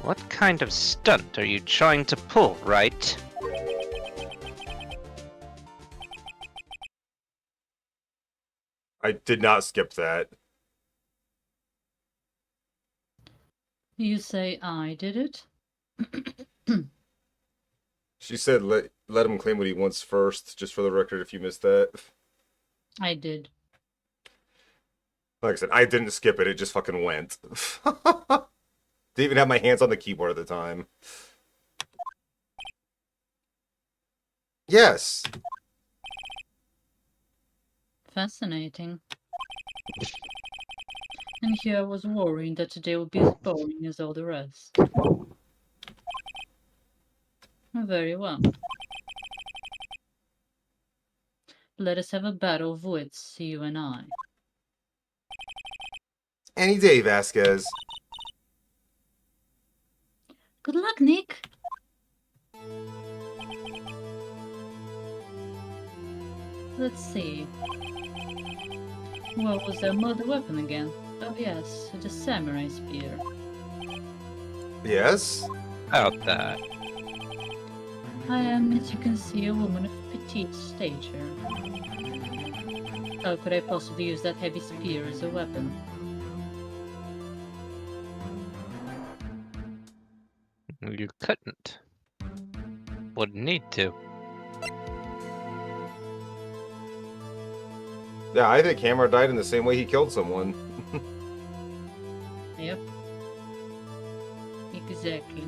What kind of stunt are you trying to pull, Wright? I did not skip that. You say I did it? She said let him claim what he wants first, just for the record if you missed that. I did. Like I said, I didn't skip it, it just fucking went. Didn't even have my hands on the keyboard at the time. Yes. Fascinating. And here I was worrying that today would be as boring as all the rest. Very well. Let us have a battle of wits, you and I. Any day, Vasquez. Good luck, Nick. Let's see. What was their mother weapon again? Oh yes, the samurai spear. Yes? About that. I am, as you can see, a woman of petite stature. How could I possibly use that heavy spear as a weapon? You couldn't. Wouldn't need to. Yeah, I think Hammer died in the same way he killed someone. Yep. Exactly.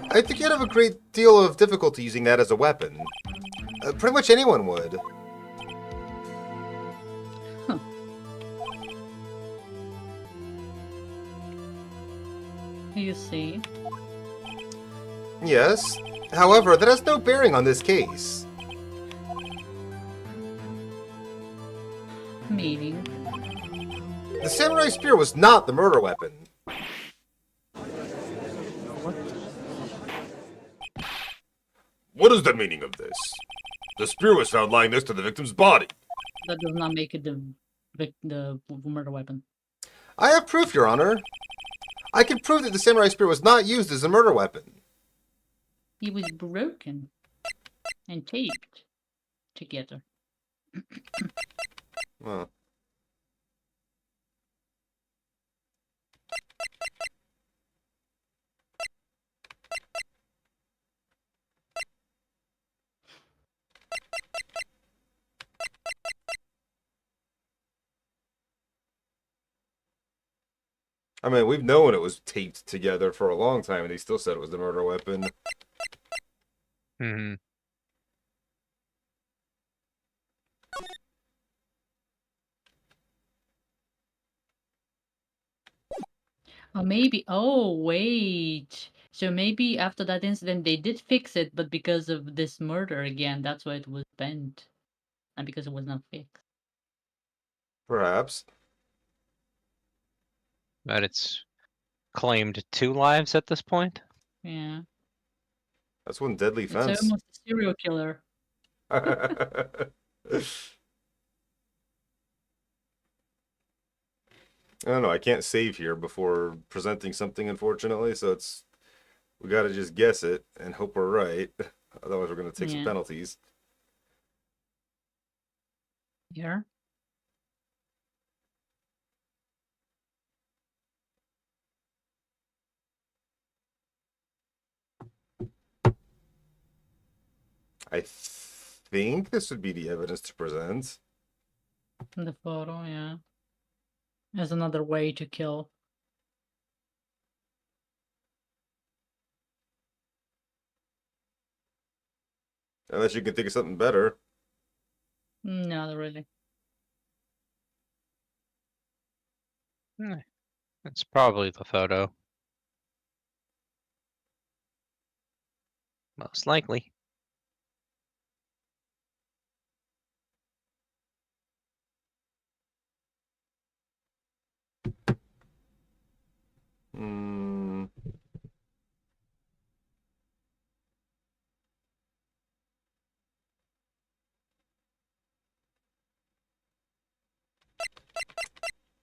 I think you'd have a great deal of difficulty using that as a weapon. Pretty much anyone would. Huh. You see? Yes. However, that has no bearing on this case. Meaning? The samurai spear was not the murder weapon. What is the meaning of this? The spear was found lying next to the victim's body. That does not make it the murder weapon. I have proof, Your Honor. I can prove that the samurai spear was not used as a murder weapon. It was broken and taped together. Well. I mean, we've known it was taped together for a long time, and they still said it was the murder weapon. Hmm. Or maybe, oh, wait. So maybe after that incident, they did fix it, but because of this murder again, that's why it was bent. And because it was not fixed. Perhaps. But it's claimed 2 lives at this point. Yeah. That's one deadly It's fence. almost a serial killer. I don't know, I can't save here before presenting something, unfortunately, so it's... We gotta just guess it and hope we're right. Otherwise we're gonna take some Yeah. penalties. Here. I think this would be the evidence to present. The photo, yeah. As another way to kill. Unless you can think of something better. No, not really. It's probably the photo. Most likely.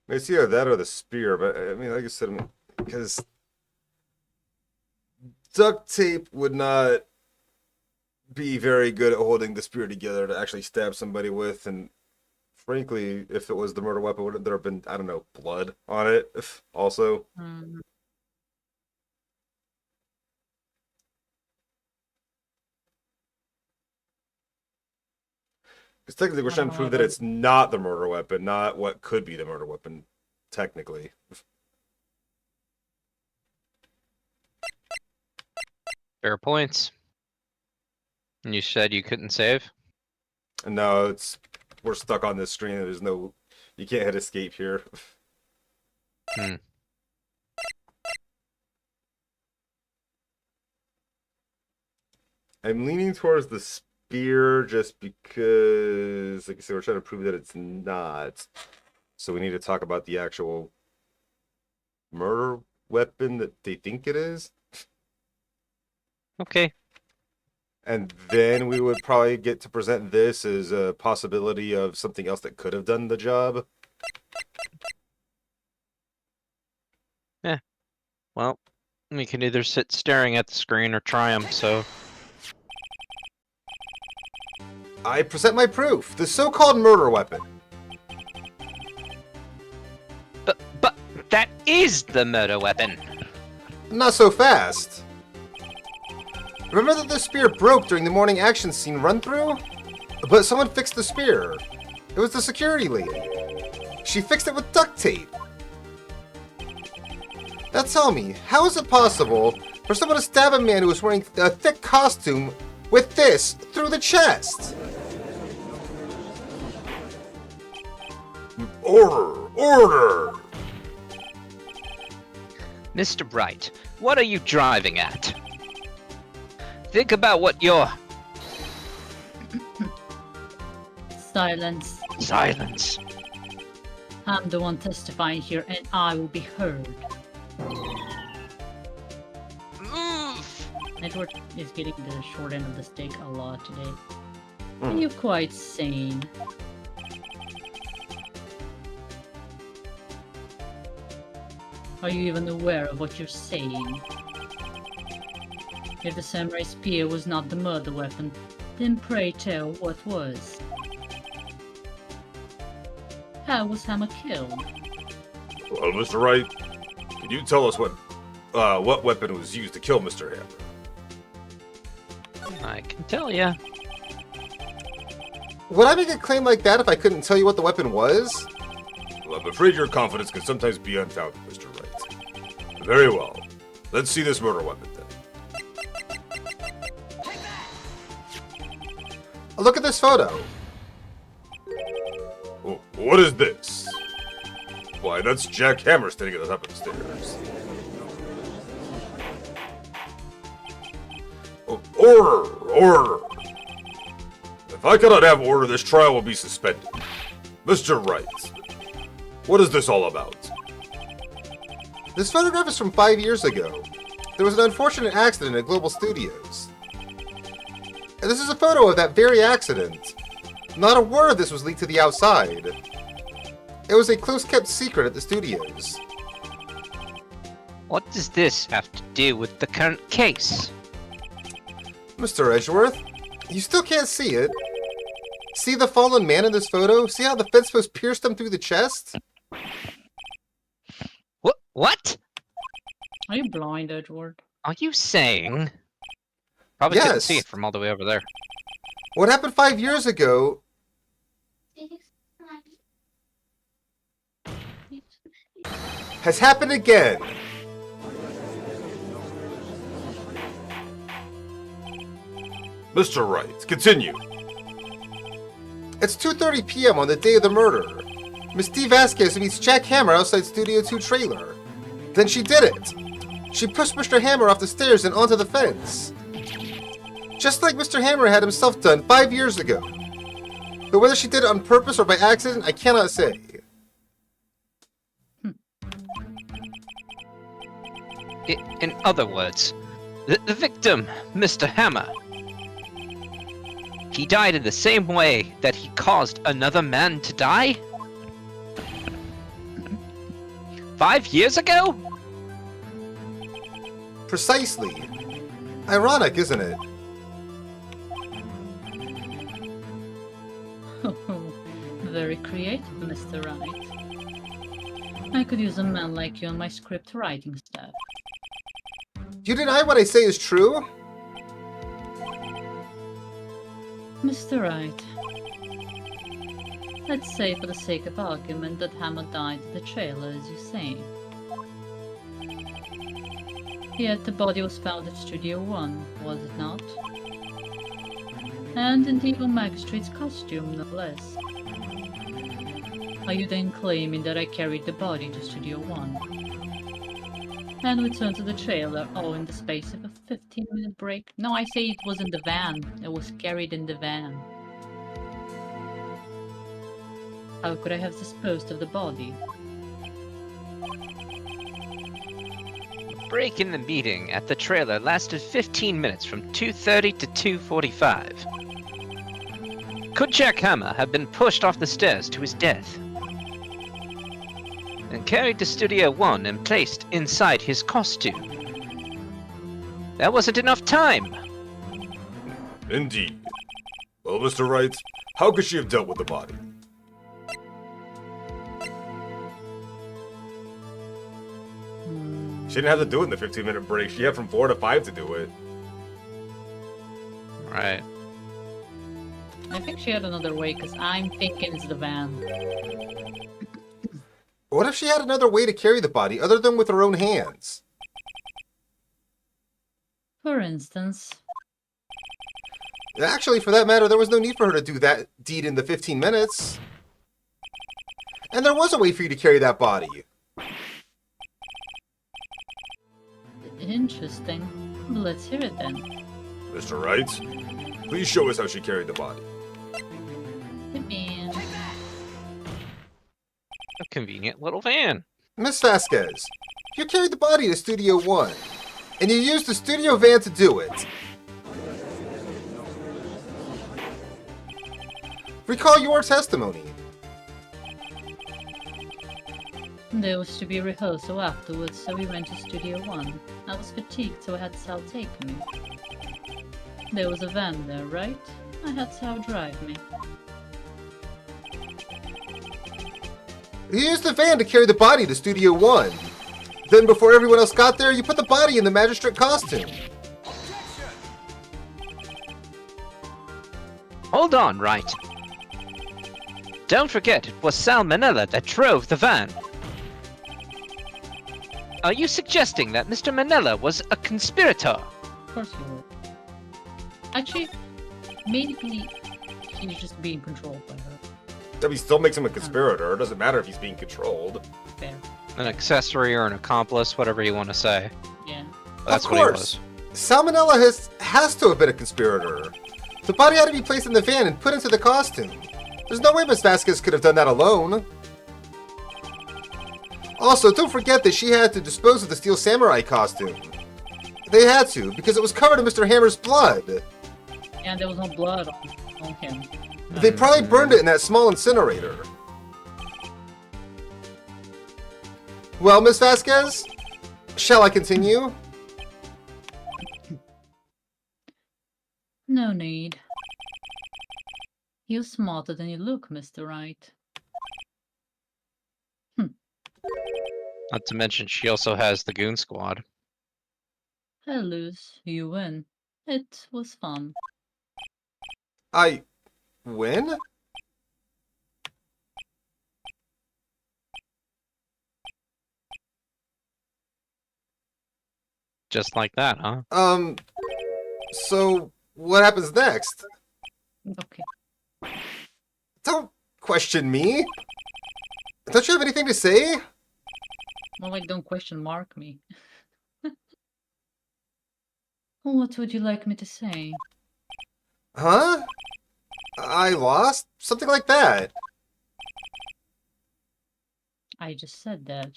It's either that or the spear, but I mean, like I said, because duct tape would not be very good at holding the spear together to actually stab somebody with, and frankly, if it was the murder weapon, would there have been, I don't know, blood on it also? Mm. Because technically we're trying to prove that it's not the murder weapon, not what could be the murder weapon, technically. Fair points. And you said you couldn't save? No, we're stuck on this screen. There's no, you can't hit escape here. Hmm. I'm leaning towards the spear just because, like I said, we're trying to prove that it's not. So we need to talk about the actual murder weapon that they think it is. Okay. And then we would probably get to present this as a possibility of something else that could have done the job. Well, we can either sit staring at the screen or try them, so... I present my proof. The so-called murder weapon. But that is the murder weapon! Not so fast. Remember that the spear broke during the morning action scene run-through? But someone fixed the spear. It was the security lady. She fixed it with duct tape. Now tell me, how is it possible for someone to stab a man who was wearing a thick costume with this through the chest? Order! Order! Mr. Wright, what are you driving at? Think about what you're... Silence. Silence. I'm the one testifying here, and I will be heard. Move! Edward is getting the short end of the stick a lot today. Are you quite sane? Are you even aware of what you're saying? If the samurai spear was not the murder weapon, then pray tell what was. How was Hammer killed? Well, Mr. Wright, can you tell us what weapon was used to kill Mr. Hammer? I can tell ya. Would I make a claim like that if I couldn't tell you what the weapon was? Well, I'm afraid your confidence can sometimes be unfounded, Mr. Wright. Very well. Let's see this murder weapon then. Look at this photo. Oh, what is this? Why, that's Jack Hammer standing at the top of the stairs. Oh, order! Order! If I cannot have order, this trial will be suspended. Mr. Wright, what is this all about? This photograph is from 5 years ago. There was an unfortunate accident at Global Studios. And this is a photo of that very accident. Not a word of this was leaked to the outside. It was a close-kept secret at the studios. What does this have to do with the current case? Mr. Edgeworth, you still can't see it. See the fallen man in this photo? See how the fence post pierced him through the chest? What? Are you blind, Edward? Are you saying? Probably couldn't see Yes. it from all the way over there. What happened 5 years ago has happened again. Mr. Wright, continue. It's 2:30 p.m. on the day of the murder. Miss D. Vasquez meets Jack Hammer outside Studio 2 trailer. Then she did it. She pushed Mr. Hammer off the stairs and onto the fence. Just like Mr. Hammer had himself done 5 years ago. But whether she did it on purpose or by accident, I cannot say. In other words, the victim, Mr. Hammer, he died in the same way that he caused another man to die? 5 years ago? Precisely. Ironic, isn't it? Very creative, Mr. Wright. I could use a man like you on my script writing staff. You deny what I say is true? Mr. Wright, let's say for the sake of argument that Hammer died in the trailer, as you say. Yet the body was found at Studio One, was it not? And in the evil magistrate's costume, no less. Are you then claiming that I carried the body to Studio One? And returned to the trailer, all in the space of a 15-minute break? No, I say it was in the van. It was carried in the van. How could I have disposed of the body? The break in the meeting at the trailer lasted 15 minutes from 2:30 to 2:45. Could Jack Hammer have been pushed off the stairs to his death? And carried to Studio One and placed inside his costume? That wasn't enough time! Indeed. Well, Mr. Wright, how could she have dealt with the body? She didn't have to do it in the 15-minute break. She had from 4 to 5 to do it. Right. I think she had another way, because I'm thinking it's the van. What if she had another way to carry the body other than with her own hands? For instance. Actually, for that matter, there was no need for her to do that deed in the 15 minutes. And there was a way for you to carry that body. Interesting. Let's hear it then. Mr. Wright, please show us how she carried the body. The van. A convenient little van. Miss Vasquez, you carried the body to Studio One, and you used the studio van to do it. Recall your testimony. There was to be a rehearsal afterwards, so we went to Studio One. I was fatigued, so I had Sal take me. There was a van there, right? I had Sal drive me. You used the van to carry the body to Studio One. Then, before everyone else got there, you put the body in the magistrate costume. Hold on, Wright. Don't forget, it was Sal Manella that drove the van. Are you suggesting that Mr. Manella was a conspirator? Of course you would. Actually, maybe he's just being controlled by her. That still makes him a conspirator. It doesn't matter if he's being controlled. Fair. An accessory or an accomplice, whatever you want to say. Yeah. That's of what he course. was. Salmonella has to have been a conspirator. The body had to be placed in the van and put into the costume. There's no way Miss Vasquez could have done that alone. Also, don't forget that she had to dispose of the Steel Samurai costume. They had to, because it was covered in Mr. Hammer's blood. And there was no blood on him. They probably burned it in that small incinerator. Well, Miss Vasquez, shall I continue? No need. You're smarter than you look, Mr. Wright. Not to mention, she also has the Goon Squad. I lose, you win. It was fun. I win? Just like that, huh? So what happens next? Okay. Don't question me. Don't you have anything to say? Well, like, don't question mark me. What would you like me to say? Huh? I lost? Something like that. I just said that.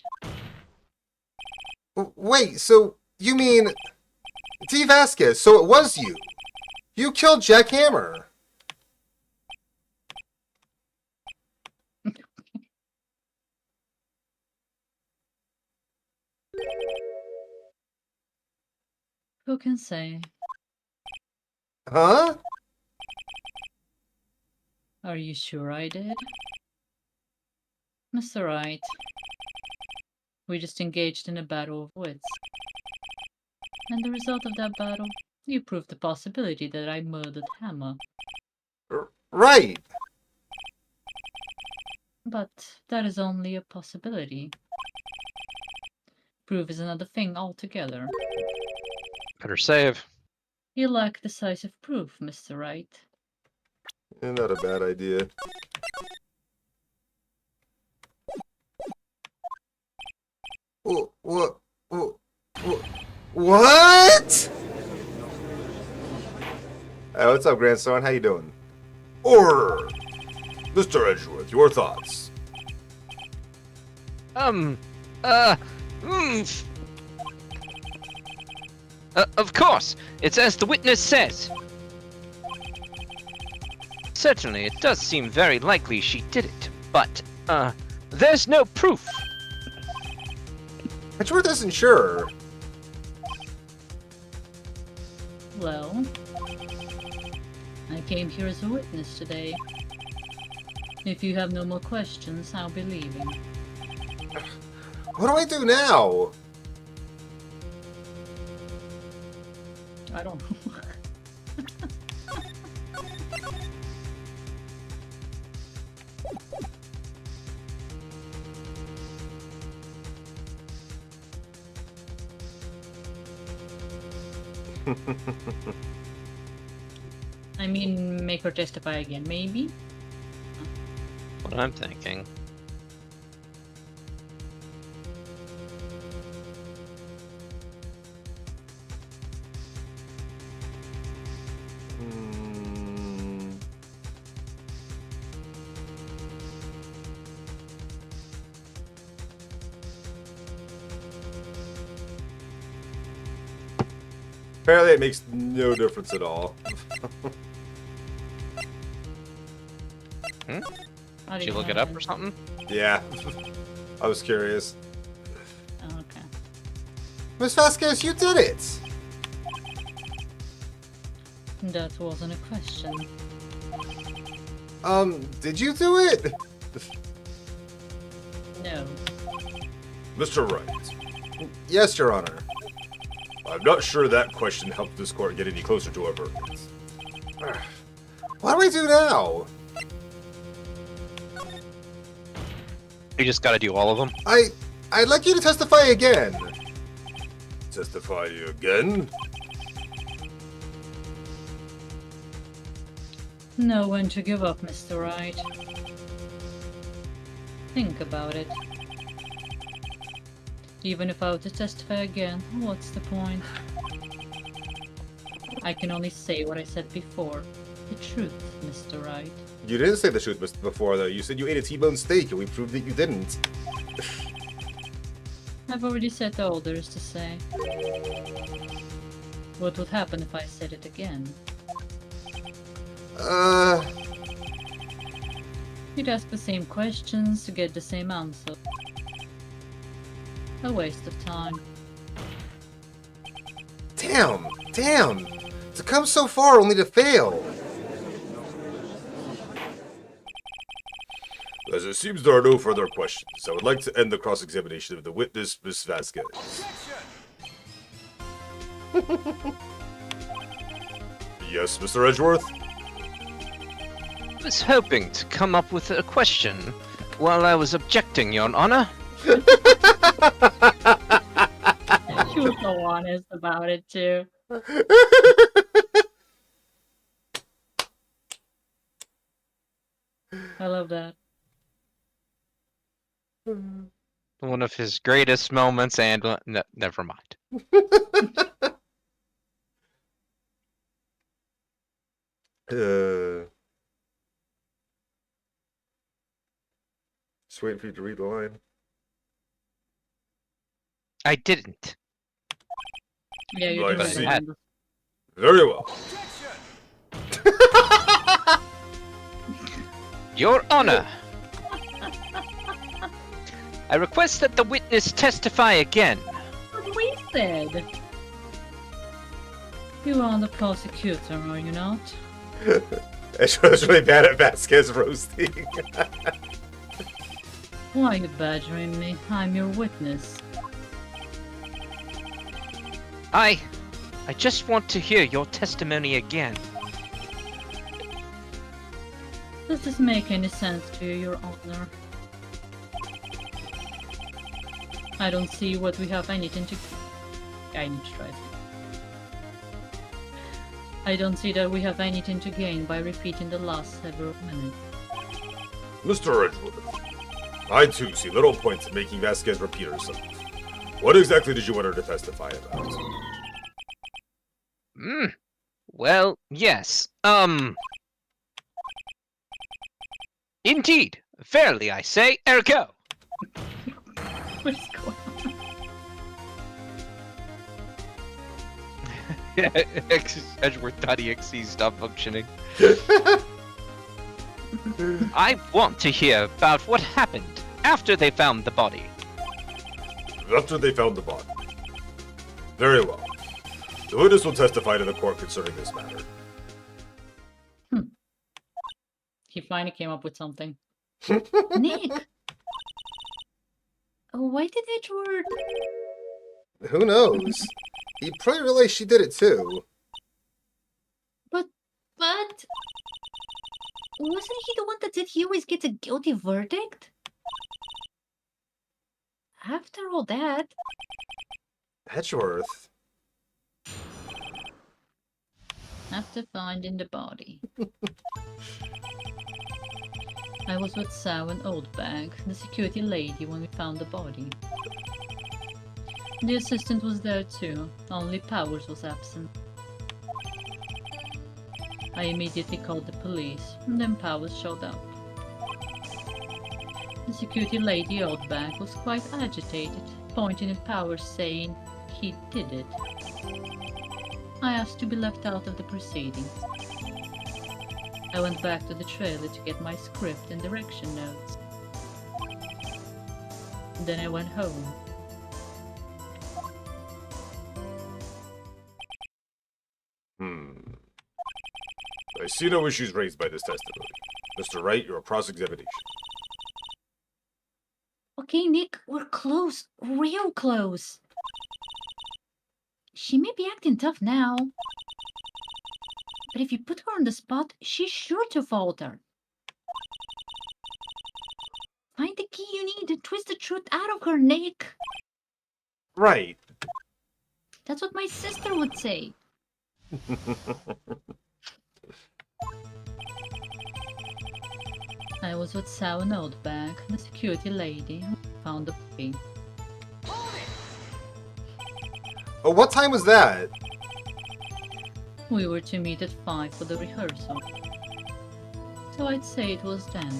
Wait, so you mean... D. Vasquez, so it was you. You killed Jack Hammer. Who can say? Huh? Are you sure I did? Mr. Wright, we just engaged in a battle of wits. And the result of that battle, you proved the possibility that I murdered Hammer. Right. But that is only a possibility. Proof is another thing altogether. Better save. You lack decisive proof, Mr. Wright. Not a bad idea. What? What? Hey, what's up, grandson? How you doing? Order! Mr. Edgeworth, your thoughts? Of course, it's as the witness says. Certainly, it does seem very likely she did it, but, there's no proof. Edgeworth isn't sure. Well, I came here as a witness today. If you have no more questions, I'll be leaving. What do I do now? I don't know. I mean, make her testify again, maybe? What I'm thinking. Apparently it makes no difference at all. How do Did you look know it up that? or something? Yeah. I was curious. Oh, okay. Miss Vasquez, you did it! That wasn't a question. Did you do it? No. Mr. Wright. Yes, Your Honor. I'm not sure that question helped this court get any closer to our verdict. What do I do now? You just gotta do all of them? I'd like you to testify again. Testify again? Know when to give up, Mr. Wright. Think about it. Even if I were to testify again, what's the point? I can only say what I said before. The truth, Mr. Wright. You didn't say the truth before, though. You said you ate a T-bone steak, and we proved that you didn't. I've already said all there is to say. What would happen if I said it again? You'd ask the same questions to get the same answer. A waste of time. Damn! To come so far only to fail! As it seems there are no further questions, I would like to end the cross-examination of the witness, Miss Vasquez. Yes, Mr. Edgeworth? I was hoping to come up with a question while I was objecting, Your Honor. She was so honest about it, too. I love that. One of his greatest moments, and never mind. Just waiting for you to read the line. I didn't. Yeah, you I didn't see. remember. Very well. Your Honor, I request that the witness testify again. What we said. You are the prosecutor, are you not? Edgeworth's really bad at Vasquez roasting. Why are you badgering me? I'm your witness. I just want to hear your testimony again. Does this make any sense to you, Your Honor? I don't see what we have anything to... I need to try it. I don't see that we have anything to gain by repeating the last several minutes. Mr. Edgeworth, I too see little point in making Vasquez repeat herself. What exactly did you want her to testify about? Well, yes. Indeed. Fairly, I say. Ergo. What is going Edgeworth.exe stopped functioning. I want to hear about what happened after they found the body. After they found the body. Very well. The witness will testify to the court concerning this matter. He finally came up with something. Nick! Why did Edward... Who knows? He probably realized she did it too. But... Wasn't he the one that said he always gets a guilty verdict? After all that... Edgeworth. After finding the body. I was with Sal and Oldbag, the security lady, when we found the body. The assistant was there too, only Powers was absent. I immediately called the police, and then Powers showed up. The security lady, Oldbag, was quite agitated, pointing at Powers saying he did it. I asked to be left out of the proceedings. I went back to the trailer to get my script and direction notes. Then I went home. I see no issues raised by this testimony. Mr. Wright, your cross-examination. Okay, Nick, we're close. Real close. She may be acting tough now. But if you put her on the spot, she's sure to falter. Find the key you need and twist the truth out of her, Nick. Right. That's what my sister would say. I was with Sal and Oldbag, the security lady, who found the body. Oh, what time was that? We were to meet at 5 for the rehearsal. So I'd say it was then.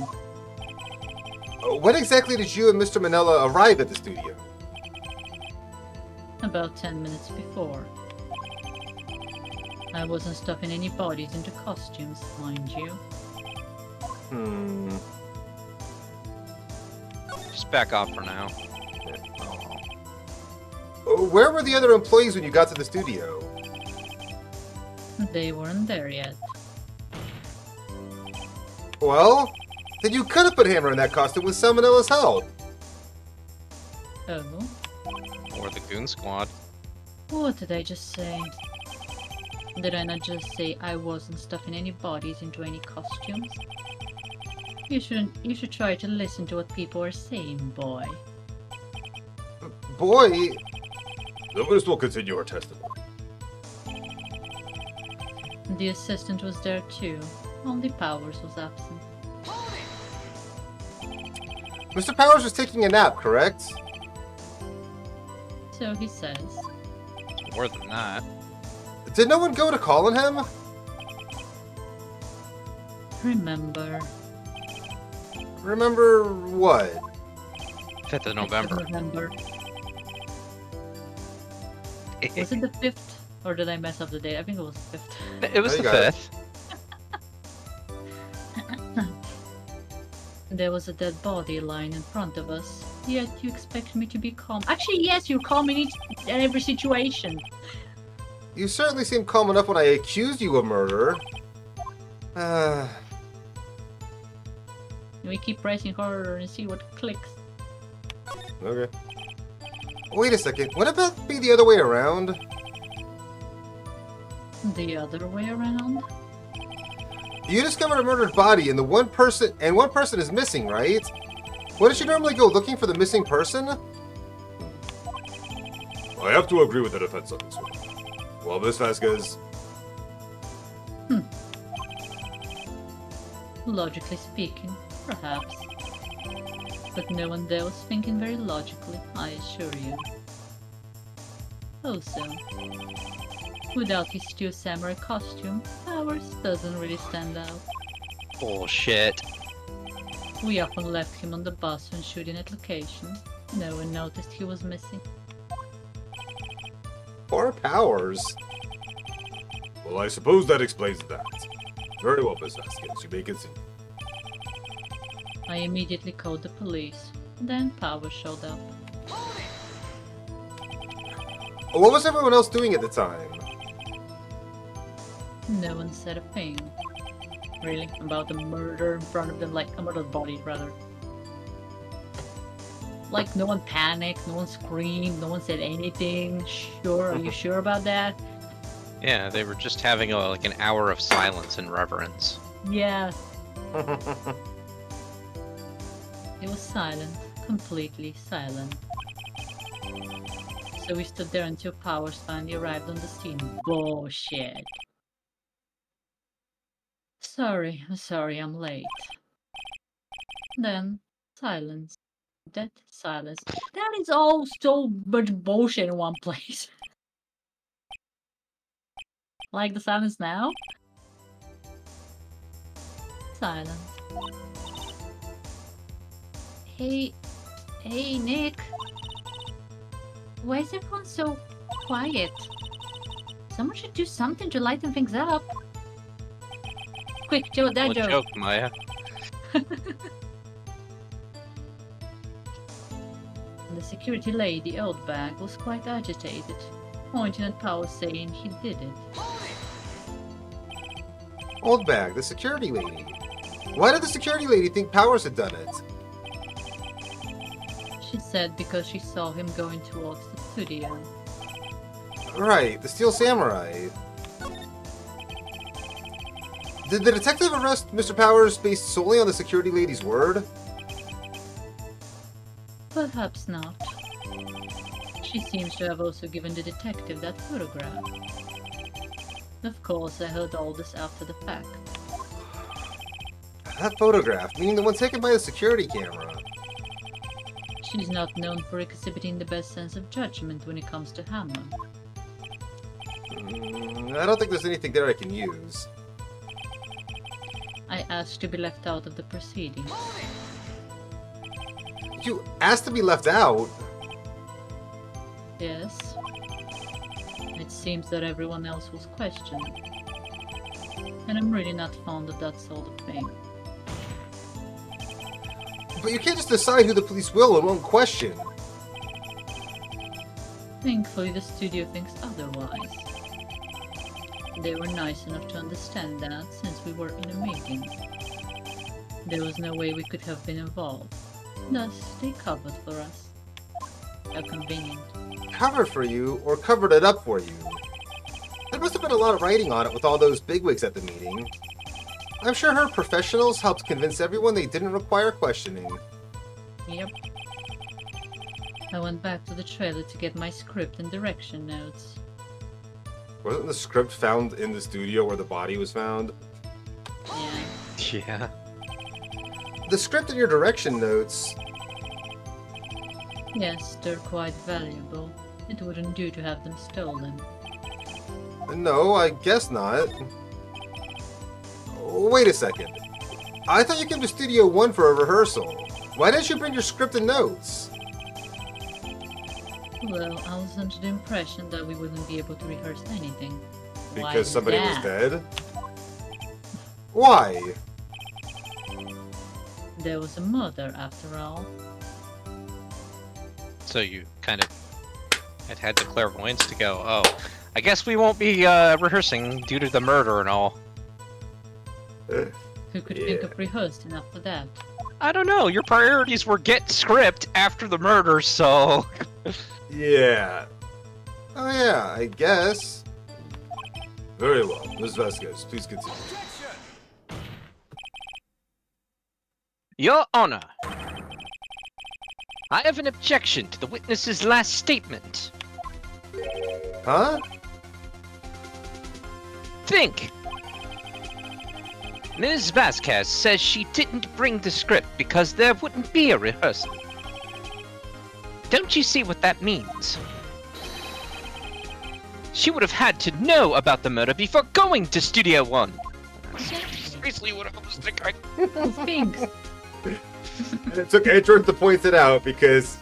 When exactly did you and Mr. Manella arrive at the studio? About 10 minutes before. I wasn't stuffing any bodies into costumes, mind you. Just back off for now. Where were the other employees when you got to the studio? They weren't there yet. Well, then you could have put Hammer in that costume with Salmonella's help. Oh? Or the Goon Squad. What did I just say? Did I not just say I wasn't stuffing any bodies into any costumes? You should try to listen to what people are saying, boy. Boy, the witness will continue her testimony. The assistant was there too. Only Powers was absent. Mr. Powers was taking a nap, correct? So he says. More than that. Did no one go to call on him? Remember. Remember what? 5th of November. November. Was it the 5th? Or did I mess up the date? I think it was the 5th. It was I the got it. 5th. There was a dead body lying in front of us. Yet you expect me to be calm. Actually, yes, you're calm in every situation. You certainly seemed calm enough when I accused you of murder. We keep pressing harder and see what clicks. Okay. Wait a second. What about be the other way around? The other way around? You discovered a murdered body, and one person is missing, right? Wouldn't you normally go looking for the missing person? I have to agree with the defense on this one. Well, Miss Vasquez. Logically speaking, perhaps. But no one there was thinking very logically, I assure you. Also, without his steel samurai costume, Powers doesn't really stand out. Bullshit. We often left him on the bus when shooting at location. No one noticed he was missing. Poor Powers. Well, I suppose that explains that. Very well, Miss Vasquez. You may continue. I immediately called the police. Then Powers showed up. What was everyone else doing at the time? No one said a thing. Really? About the murder in front of them, like a murdered body, rather. Like, no one panicked, no one screamed, no one said anything. Sure? Are you sure about that? Yeah, they were just having like an hour of silence and reverence. Yeah. It was silent. Completely silent. So we stood there until Powers finally arrived on the scene. Bullshit. Sorry, I'm late. Then, silence. Dead silence. That is all so much bullshit in one place. Like the silence now? Silence. Hey, Nick. Why is everyone so quiet? Someone should do something to lighten things up. Quick, Joe, that What joke. joke, Maya? The security lady, old bag, was quite agitated, pointing at Powers saying he did it. Old bag, the security lady. Why did the security lady think Powers had done it? She said because she saw him going towards the studio. Right, the Steel Samurai. Did the detective arrest Mr. Powers based solely on the security lady's word? Perhaps not. She seems to have also given the detective that photograph. Of course, I heard all this after the fact. That photograph, meaning the one taken by the security camera. She's not known for exhibiting the best sense of judgment when it comes to Hammer. I don't think there's anything there I can use. I asked to be left out of the proceedings. You asked to be left out? Yes. It seems that everyone else was questioned. And I'm really not fond of that sort of thing. But you can't just decide who the police will and won't question. Thankfully, the studio thinks otherwise. They were nice enough to understand that since we were in a meeting. There was no way we could have been involved. Thus, they covered for us. How convenient. Covered for you, or covered it up for you? There must have been a lot of writing on it with all those bigwigs at the meeting. I'm sure her professionals helped convince everyone they didn't require questioning. Yep. I went back to the trailer to get my script and direction notes. Wasn't the script found in the studio where the body was found? Yeah. Yeah. The script and your direction notes... Yes, they're quite valuable. It wouldn't do to have them stolen. No, I guess not. Wait a second. I thought you came to Studio 1 for a rehearsal. Why didn't you bring your script and notes? Well, I was under the impression that we wouldn't be able to rehearse anything. Why Because is somebody was that? dead? Why? There was a murder, after all. So you kind of had the clairvoyance to go, oh, I guess we won't be rehearsing due to the murder and all. Who could think of rehearsing after that? I don't know. Your priorities were get script after the murder, so. Yeah. Oh yeah, I guess. Very well, Ms. Vasquez, please continue. Your Honor, I have an objection to the witness's last statement. Huh? Think. Ms. Vasquez says she didn't bring the script because there wouldn't be a rehearsal. Don't you see what that means? She would have had to know about the murder before going to Studio One. That's precisely what I was thinking. Who thinks? And it took Edgeworth to point it out because.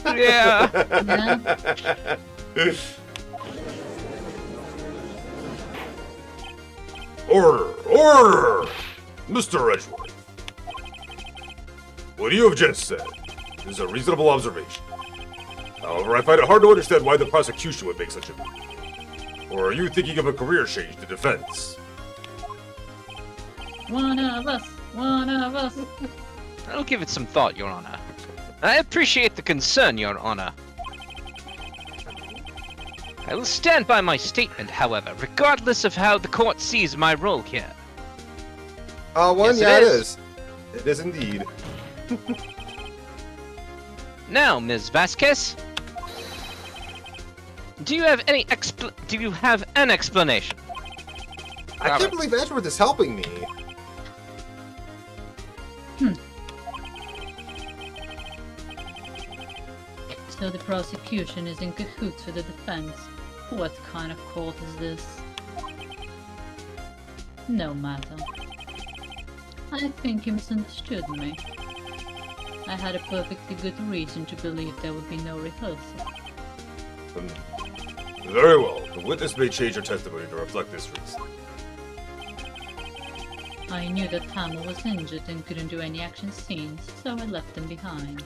Yeah. Order! Order! Mr. Edgeworth. What you have just said is a reasonable observation. However, I find it hard to understand why the prosecution would make such a move. Or are you thinking of a career change to defense? One of us. One of us. I'll give it some thought, Your Honor. I appreciate the concern, Your Honor. I will stand by my statement, however, regardless of how the court sees my role here. One, Yes, yeah, it it is. is. It is indeed. Now, Ms. Vasquez, do you have any do you have an explanation? I can't believe Edgeworth is helping me. So the prosecution is in cahoots with the defense. What kind of court is this? No matter. I think he misunderstood me. I had a perfectly good reason to believe there would be no rehearsal. Very well. The witness may change her testimony to reflect this reason. I knew that Hammer was injured and couldn't do any action scenes, so I left them behind.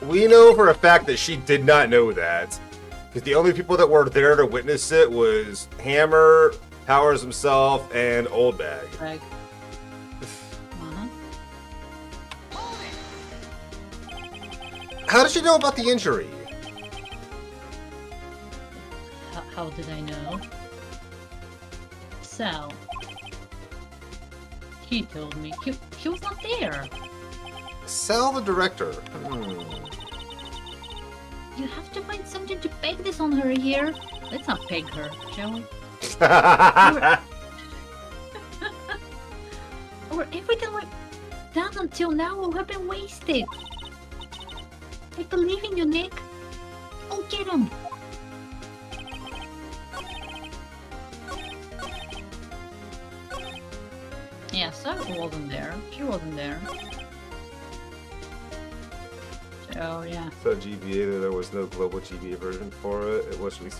We know for a fact that she did not know that. Because the only people that were there to witness it was Hammer, Powers himself, and Oldbag. Like, How did she know about the injury? how did I know? Sal. He told me. He was not there. Sal the director. You have to find something to peg this on her here. Let's not peg her, shall we? Or everything we've done until now will have been wasted. I believe in you, Nick. Go get him. Yeah, Sarah wasn't there. She wasn't there. So, yeah. So GBA, there was no global GBA version for it. It was released.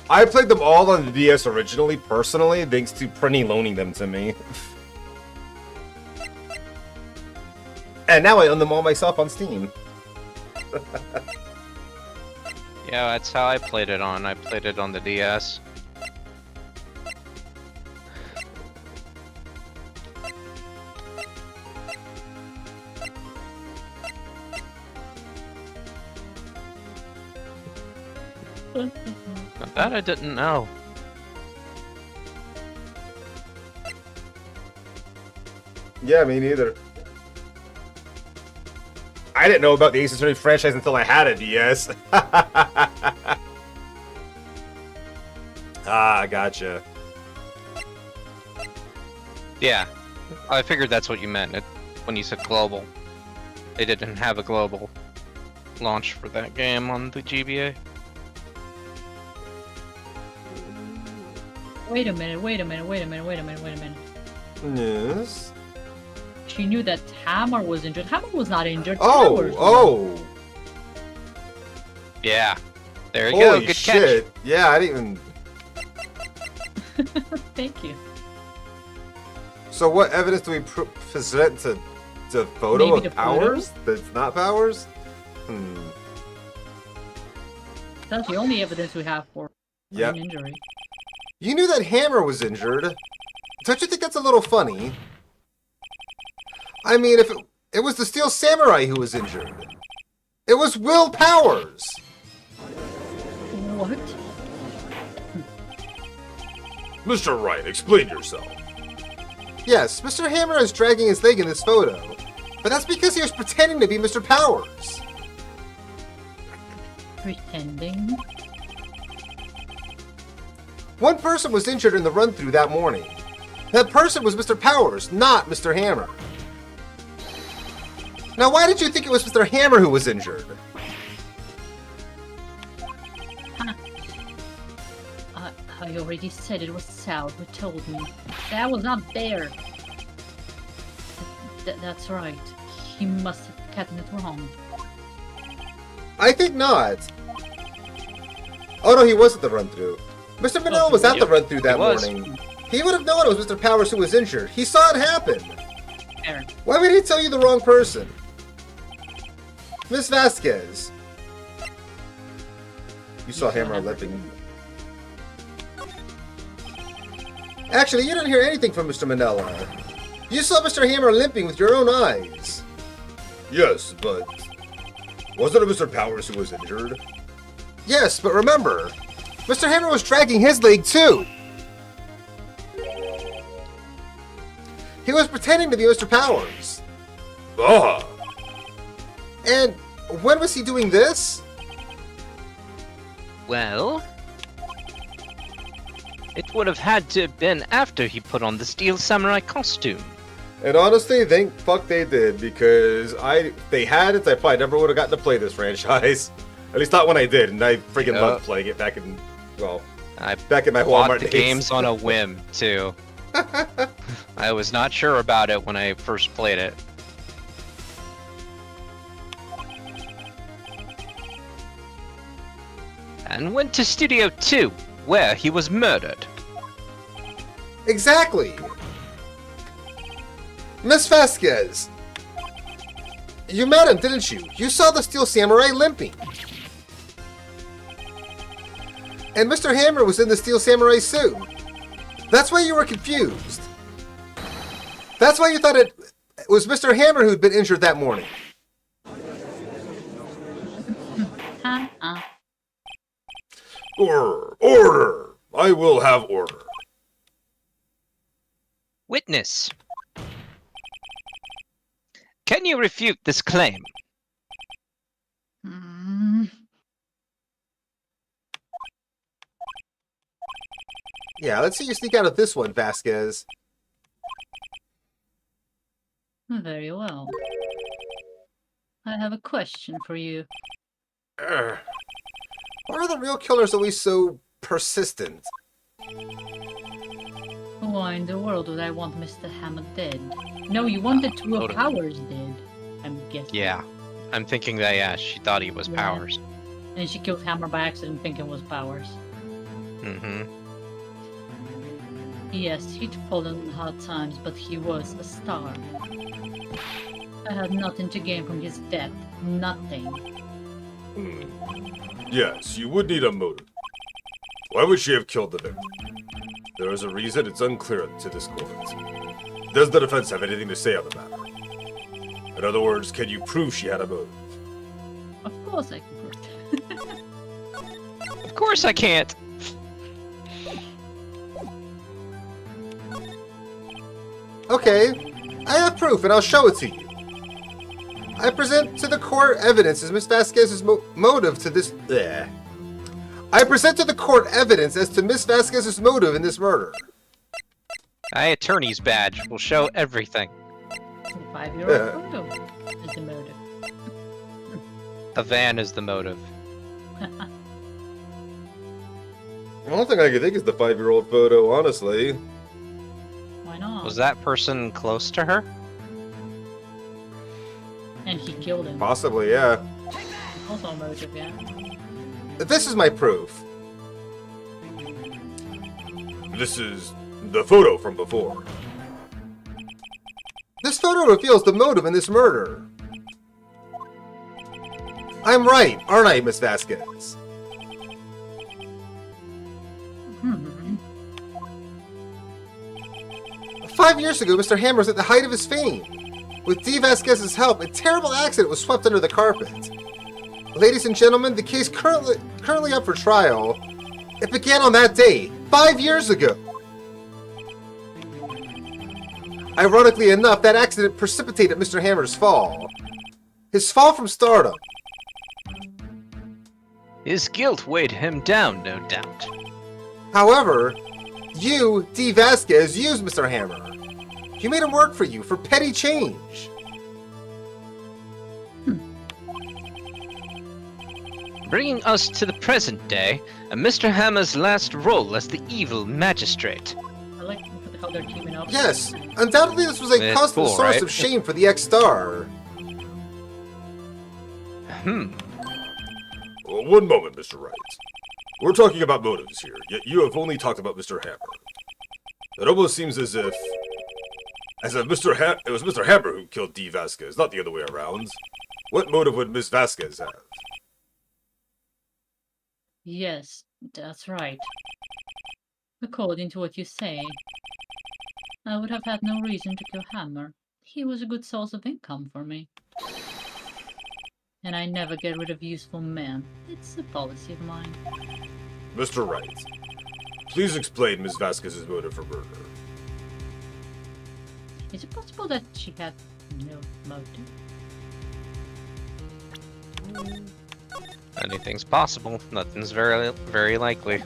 I played them all on the DS originally, personally, thanks to Prenny loaning them to me. And now I own them all myself on Steam. Yeah, that's how I played it on. I played it on the DS. That I didn't know. Yeah, me neither. I didn't know about the Ace Attorney franchise until I had a DS. Ah, gotcha. Yeah, I figured that's what you meant when you said global. They didn't have a global launch for that game on the GBA. Wait a minute. Yes. She knew that Hammer was injured. Hammer was not injured. Oh, Towers was. oh. Yeah, there you go. Holy Good shit. catch. Yeah, I didn't even... Thank you. So what evidence do we present to the photo Maybe of the photo? Powers? That's not Powers? That's the only evidence we have for Yep. an injury. You knew that Hammer was injured. Don't you think that's a little funny? I mean, if it was the Steel Samurai who was injured. It was Will Powers! What? Mr. Wright, explain yourself. Yes, Mr. Hammer is dragging his leg in this photo. But that's because he was pretending to be Mr. Powers. Pretending? One person was injured in the run-through that morning. That person was Mr. Powers, not Mr. Hammer. Now, why did you think it was Mr. Hammer who was injured? I already said it was Sal who told me. Sal was not there. That's right. He must have gotten it wrong. I think not. Oh no, he was at the run-through. Mr. Manila was at the run-through that morning. He would have known it was Mr. Powers who was injured. He saw it happen. There. Why would he tell you the wrong person? Miss Vasquez. You saw Hammer limping. Actually, you didn't hear anything from Mr. Manila. You saw Mr. Hammer limping with your own eyes. Yes, but wasn't it Mr. Powers who was injured? Yes, but remember, Mr. Hammer was dragging his leg too. He was pretending to be Mr. Powers. Ah. And when was he doing this? Well, it would have had to have been after he put on the Steel Samurai costume. And honestly, thank fuck they did, because if they hadn't, I probably never would have gotten to play this franchise. At least not when I did, and I freaking loved playing it back in, well, back in my bought Walmart the days. games on a whim, too. I was not sure about it when I first played it. And went to Studio 2, where he was murdered. Exactly. Miss Vasquez, you met him, didn't you? You saw the Steel Samurai limping. And Mr. Hammer was in the Steel Samurai suit. That's why you were confused. That's why you thought it was Mr. Hammer who'd been injured that morning. Order! Order! I will have order. Witness. Can you refute this claim? Yeah, let's see you sneak out of this one, Vasquez. Very well. I have a question for you. Why are the real killers always so persistent? Why in the world would I want Mr. Hammer dead? No, you wanted Will Powers dead, I'm guessing. Yeah. I'm thinking that, yeah, she thought he was Powers. And she killed Hammer by accident thinking it was Powers. Mm-hmm. Yes, he'd fallen in hard times, but he was a star. I had nothing to gain from his death. Nothing. Yes, you would need a motive. Why would she have killed the victim? There is a reason it's unclear to this court. Does the defense have anything to say on the matter? In other words, can you prove she had a motive? Of course I can prove it. Of course I can't. Okay, I have proof and I'll show it to you. I present to the court evidence as Miss Vasquez's motive to this. Bleh. I present to the court evidence as to Miss Vasquez's motive in this murder. My attorney's badge will show everything. The 5-year-old photo is the motive. The van is the motive. The only thing I can think is the 5-year-old photo, honestly. Why not? Was that person close to her? And he killed him. Possibly, yeah. Also a motive, yeah. This is my proof. This is the photo from before. This photo reveals the motive in this murder. I'm right, aren't I, Miss Vasquez? Hmm. 5 years ago, Mr. Hammer was at the height of his fame. With D. Vasquez's help, a terrible accident was swept under the carpet. Ladies and gentlemen, the case currently up for trial. It began on that day, 5 years ago. Ironically enough, that accident precipitated Mr. Hammer's fall. His fall from stardom. His guilt weighed him down, no doubt. However, you, D. Vasquez, used Mr. Hammer. You made him work for you for petty change. Bringing us to the present day, and Mr. Hammer's last role as the evil magistrate. I like how they're teaming up. Yes, undoubtedly this was a It's constant cool, source right? of shame for the ex-star. Well, one moment, Mr. Wright. We're talking about motives here, yet you have only talked about Mr. Hammer. It almost seems as if it was Mr. Hammer who killed D. Vasquez, not the other way around. What motive would Miss Vasquez have? Yes, that's right. According to what you say, I would have had no reason to kill Hammer. He was a good source of income for me. And I never get rid of useful men. It's a policy of mine. Mr. Wright, please explain Miss Vasquez's motive for murder. Is it possible that she had no motive? Anything's possible. Nothing's very likely.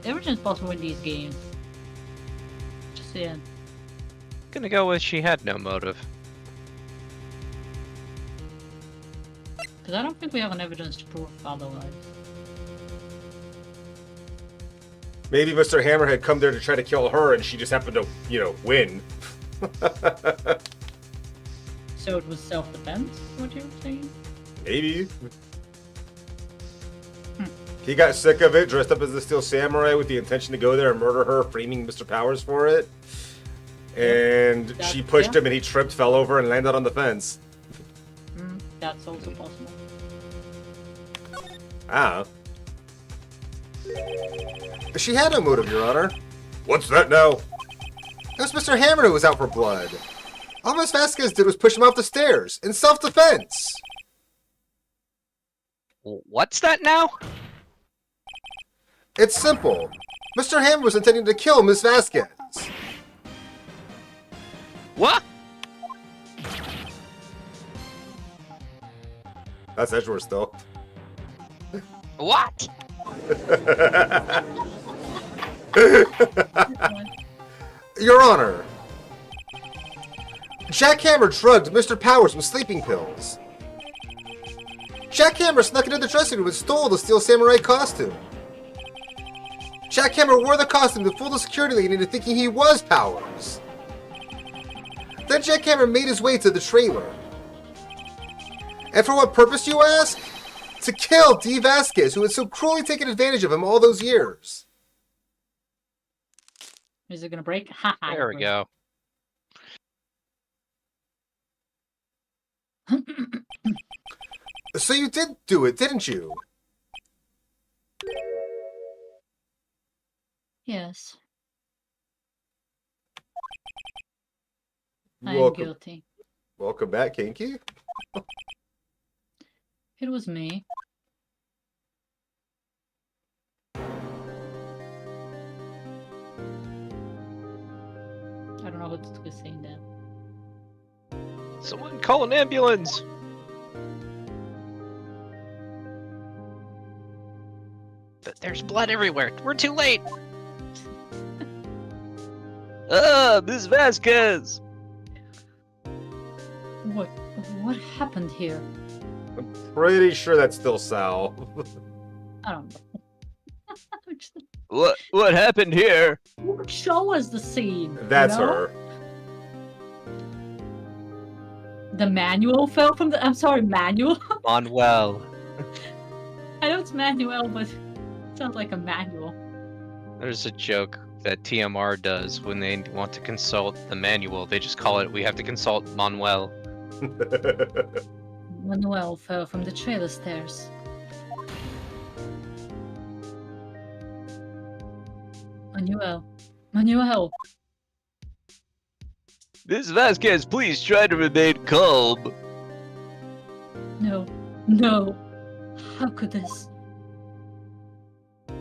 Everything's possible in these games. Just saying. Gonna go with she had no motive. Because I don't think we have an evidence to prove otherwise. Maybe Mr. Hammer had come there to try to kill her and she just happened to, win. So it was self-defense, what you're saying? Maybe. He got sick of it, dressed up as the Steel Samurai with the intention to go there and murder her, framing Mr. Powers for it. And she pushed him and he tripped, fell over, and landed on the fence. That's also possible. Ah. She had no motive, Your Honor. What's that now? It was Mr. Hammer who was out for blood. All Miss Vasquez did was push him off the stairs, in self-defense. What's that now? It's simple. Mr. Hammer was intending to kill Miss Vasquez. What? That's Edgeworth still. What? Your Honor, Jack Hammer drugged Mr. Powers with sleeping pills. Jack Hammer snuck into the dressing room and stole the Steel Samurai costume. Jack Hammer wore the costume to fool the security lady into thinking he was Powers. Then Jack Hammer made his way to the trailer. And for what purpose, you ask? To kill D. Vasquez, who had so cruelly taken advantage of him all those years. Is it gonna break? There we go. So you did do it, didn't you? Yes. I am guilty. Welcome back, Kinky. It was me. I don't know who's saying that. Someone call an ambulance! There's blood everywhere. We're too late. Miss Vasquez! What happened here? I'm pretty sure that's still Sal. I don't know. What happened here? Show us the scene. That's you know? her. The manual fell from the. I'm sorry, manual. Manuel. I know it's manual, but it sounds like a manual. There's a joke that TMR does when they want to consult the manual. They just call it, we have to consult Manuel. Manuel fell from the trailer stairs. Manuel. Miss Vasquez, please try to remain calm. No. How could this?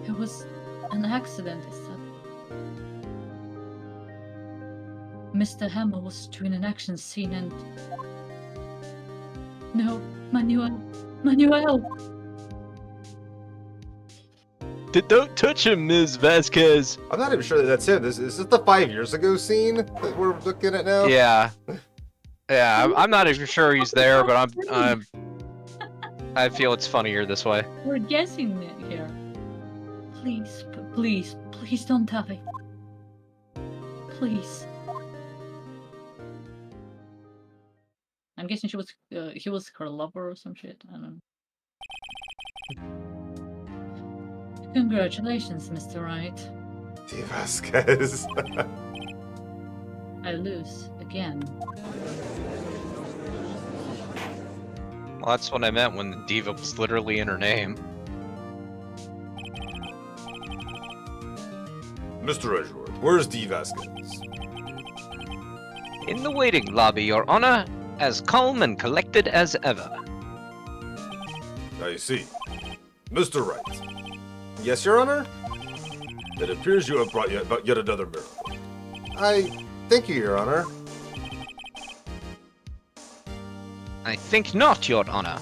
It was an accident, he said. Mr. Hammer was doing an action scene and... No, Manuel! Don't touch him, Ms. Vasquez. I'm not even sure that that's him. Is this the 5 years ago scene that we're looking at now? Yeah. Yeah, I'm not even sure he's there, but I feel it's funnier this way. We're guessing it here. Please don't die. Please. I'm guessing he was her lover or some shit. I don't know. Congratulations, Mr. Wright. D. Vasquez. I lose again. Well, that's what I meant when the diva was literally in her name. Mr. Edgeworth, where's D. Vasquez? In the waiting lobby, Your Honor, as calm and collected as ever. I see. Mr. Wright. Yes, Your Honor? It appears you have brought yet another miracle. Thank you, Your Honor. I think not, Your Honor.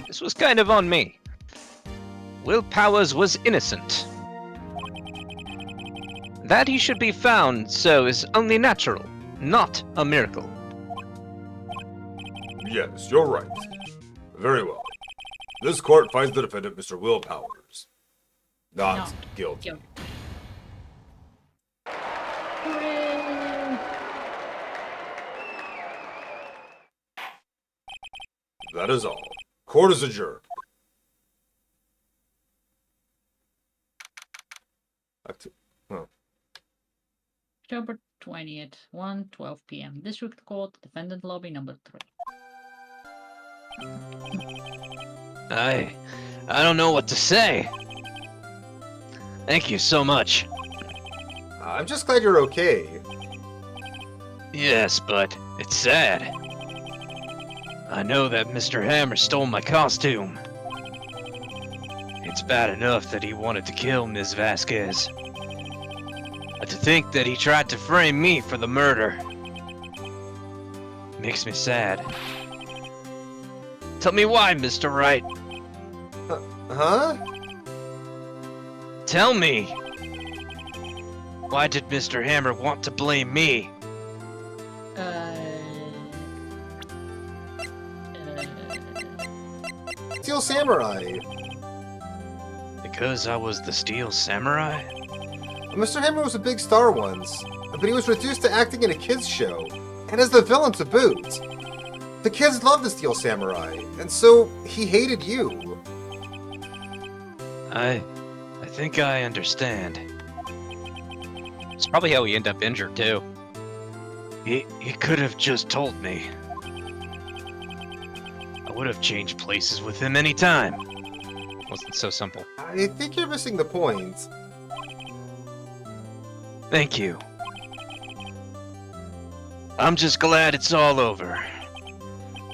This was kind of on me. Will Powers was innocent. That he should be found so is only natural, not a miracle. Yes, you're right. Very well. This court finds the defendant, Mr. Will Powers, not guilty. Hooray! That is all. Court is adjourned. October 20th, 1:12 p.m. District Court, Defendant Lobby number 3. I don't know what to say. Thank you so much. I'm just glad you're okay. Yes, but it's sad. I know that Mr. Hammer stole my costume. It's bad enough that he wanted to kill Ms. Vasquez. But to think that he tried to frame me for the murder makes me sad. Tell me why, Mr. Wright. Huh? Tell me. Why did Mr. Hammer want to blame me? Steel Samurai. Because I was the Steel Samurai? Mr. Hammer was a big star once, but he was reduced to acting in a kids' show, and as the villain to boot. The kids loved the Steel Samurai, and so he hated you. I think I understand. It's probably how he ended up injured, too. He could have just told me. I would have changed places with him any time. Wasn't so simple. I think you're missing the point. Thank you. I'm just glad it's all over.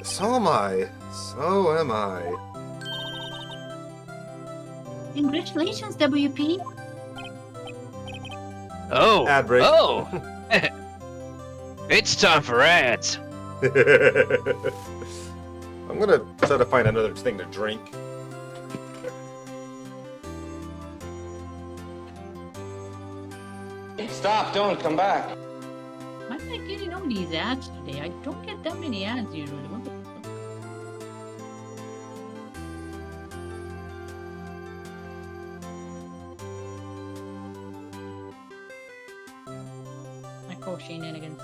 So am I. So am I. Congratulations, WP. Oh! Ad break. Oh! It's time for ads. I'm gonna try to find another thing to drink. Stop, don't come back. Why am I getting all these ads today? I don't get that many ads usually. What the fuck? shenanigans.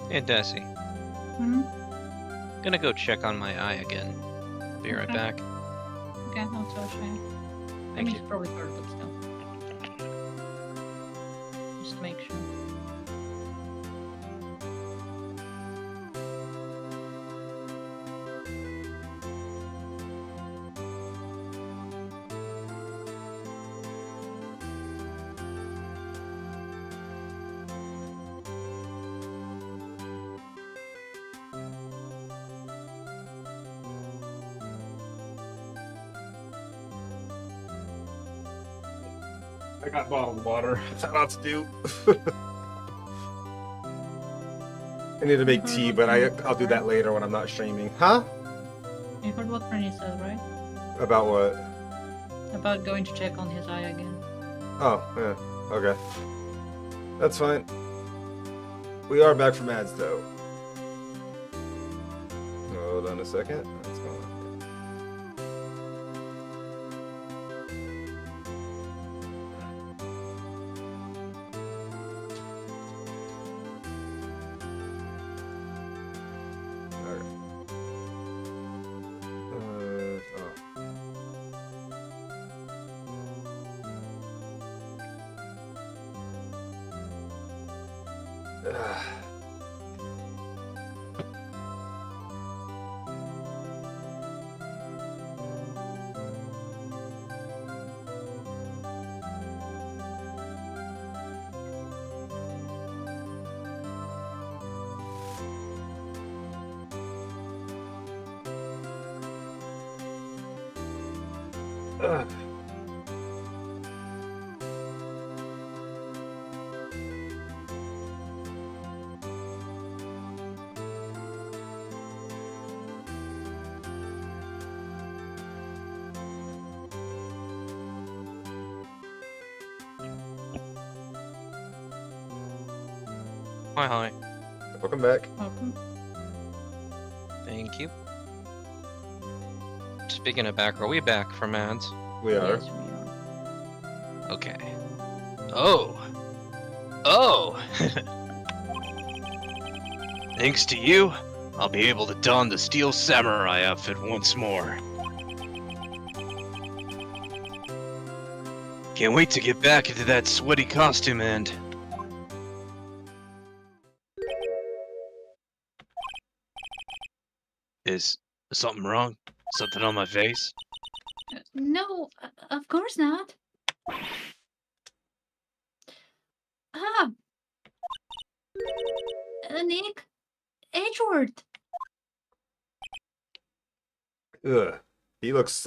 Hey, Desi. Hmm? Gonna go check on my eye again. Be right Okay. back. Okay, I'll tell Shay. I Thank mean, you. it's probably hurt, but still. Just to make sure. I got bottled water. That's not to do. I need to make tea, but I'll do that later when I'm not streaming. Huh? You heard what Rennie said, right? About what? About going to check on his eye again. Oh, yeah. Okay. That's fine. We are back from ads, though. Hold on a second. What's going on? Hi. Welcome back. Welcome. Thank you. Speaking of back, are we back from ads? We are. Yes, we are. Okay. Oh. Oh! Thanks to you, I'll be able to don the Steel Samurai outfit once more. Can't wait to get back into that sweaty costume and... Is something wrong? Something on my face? No, of course not. Ah, Nick, Edward. Ugh. He looks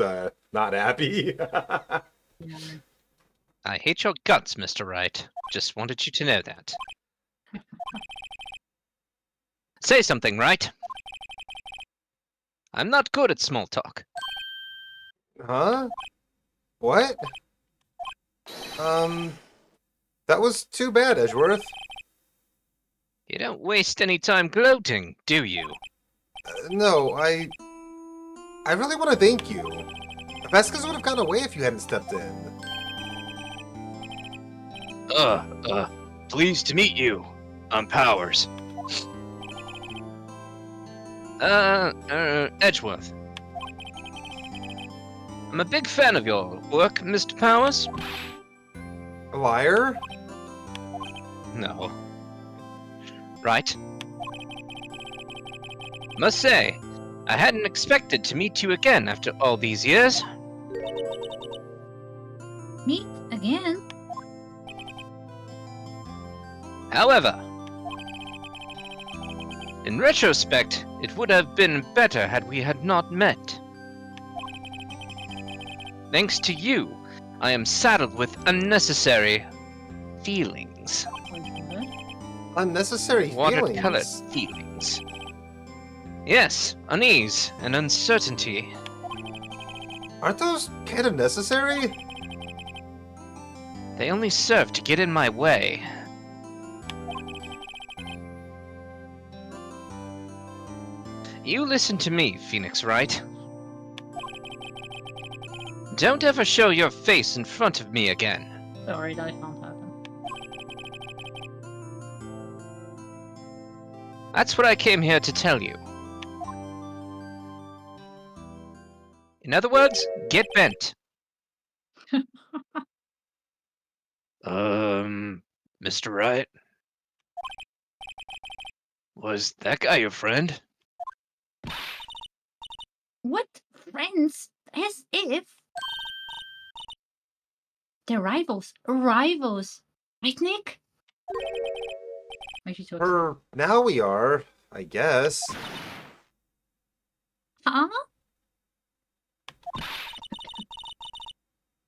not happy. Yeah. I hate your guts, Mr. Wright. Just wanted you to know that. Say something, Wright. I'm not good at small talk. Huh? What? That was too bad, Edgeworth. You don't waste any time gloating, do you? No, I really want to thank you. Vasquez would have gone away if you hadn't stepped in. Pleased to meet you. I'm Powers. Edgeworth. I'm a big fan of your work, Mr. Powers. A liar? No. Right. Must say, I hadn't expected to meet you again after all these years. Meet again? However, in retrospect, it would have been better had we had not met. Thanks to you, I am saddled with unnecessary feelings. Unnecessary Watercolored feelings. feelings. Yes, unease and uncertainty. Aren't those kind of necessary? They only serve to get in my way. You listen to me, Phoenix Wright. Don't ever show your face in front of me again. Sorry, that can't happen. That's what I came here to tell you. In other words, get bent. Mr. Wright? Was that guy your friend? What? Friends? As if? They're rivals. Rivals. Right, Nick? Actually, so For now we are, I guess. huh?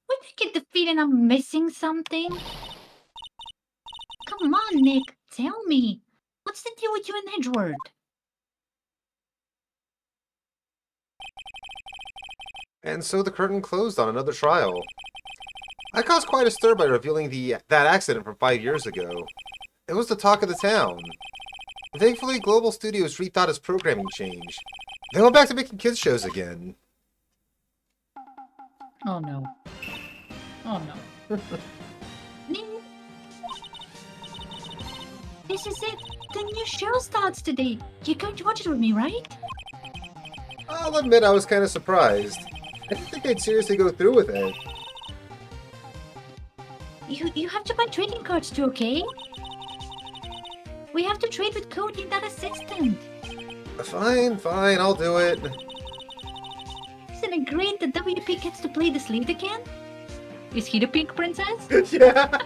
Would I get the feeling I'm missing something? Come on, Nick. Tell me. What's the deal with you and Edgeworth? And so the curtain closed on another trial. I caused quite a stir by revealing that accident from 5 years ago. It was the talk of the town. Thankfully, Global Studios rethought its programming change. They went back to making kids shows again. Oh no. Oh no. Nick. This is it. The new show starts today. You're going to watch it with me, right? I'll admit I was kind of surprised. I didn't think they'd seriously go through with it. You have to buy trading cards too, okay? We have to trade with Cody, that assistant. Fine, I'll do it. Isn't it great that WP gets to play this lead again? Is he the pink princess? Yeah.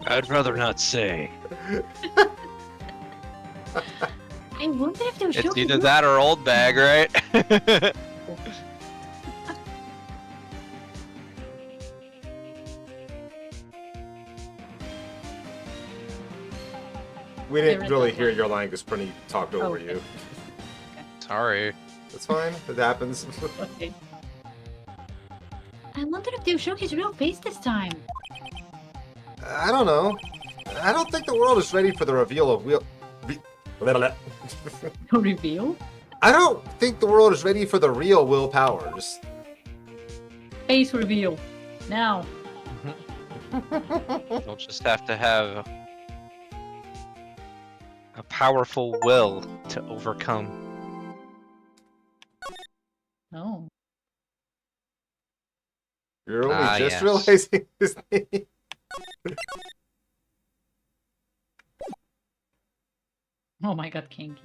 I'd rather not say. I wonder if they'll show It's me either that or old bag, right? We didn't really hear your line because Prinny talked over okay. you. Sorry. That's fine. It happens. Okay. I wonder if they'll show his real face this time. I don't know. I don't think the world is ready for the reveal of Reveal? I don't think the world is ready for the real Will Powers. Face reveal. Now. You'll just have to have a powerful will to overcome. Oh. You're only just yes. realizing his name. Oh my god, Kinky.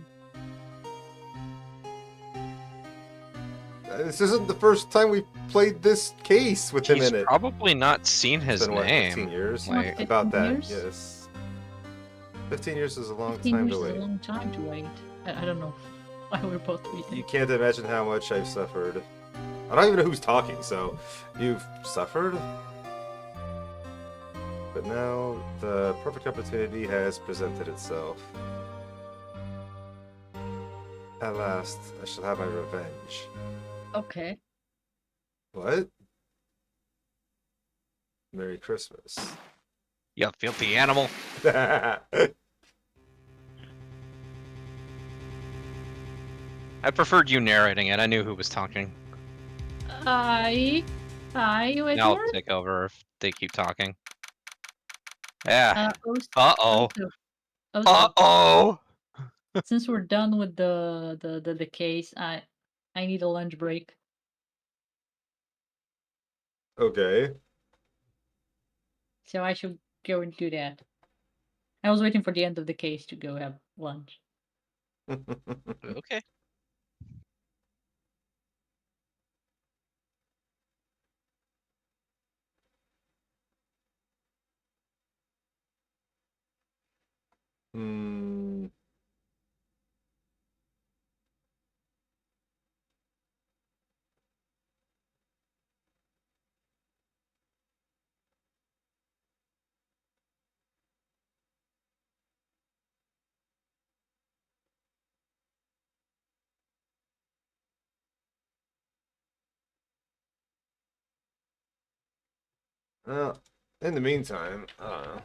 This isn't the first time we played this case with him He's in it. probably not seen his It's been, what, name. 15 years? Like, About that, 15 years? yes. 15 years is a long 15 time years to is wait. a long time to wait. I don't know. Why we're both You breathing. can't imagine how much I've suffered. I don't even know who's talking, so you've suffered? But now the perfect opportunity has presented itself. At last, I shall have my revenge. Okay. What? Merry Christmas. You filthy animal. I preferred you narrating it. I knew who was talking. Hi, wait Now I'll for it. take over if they keep talking. Yeah. Also, Uh-oh. also, Uh-oh! since we're done with the case, I need a lunch break. Okay. So I should go and do that. I was waiting for the end of the case to go have lunch. Okay. Hmm. Well, in the meantime, I don't know.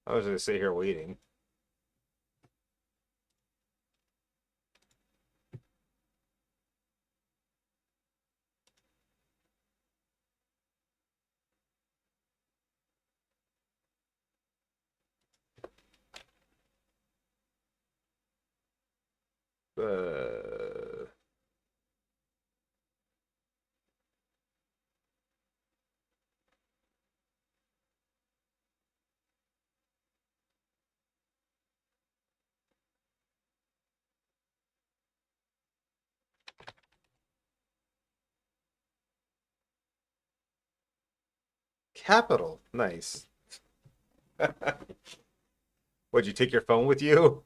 I was gonna sit here waiting. Uh, Capital. Nice. Would you take your phone with you?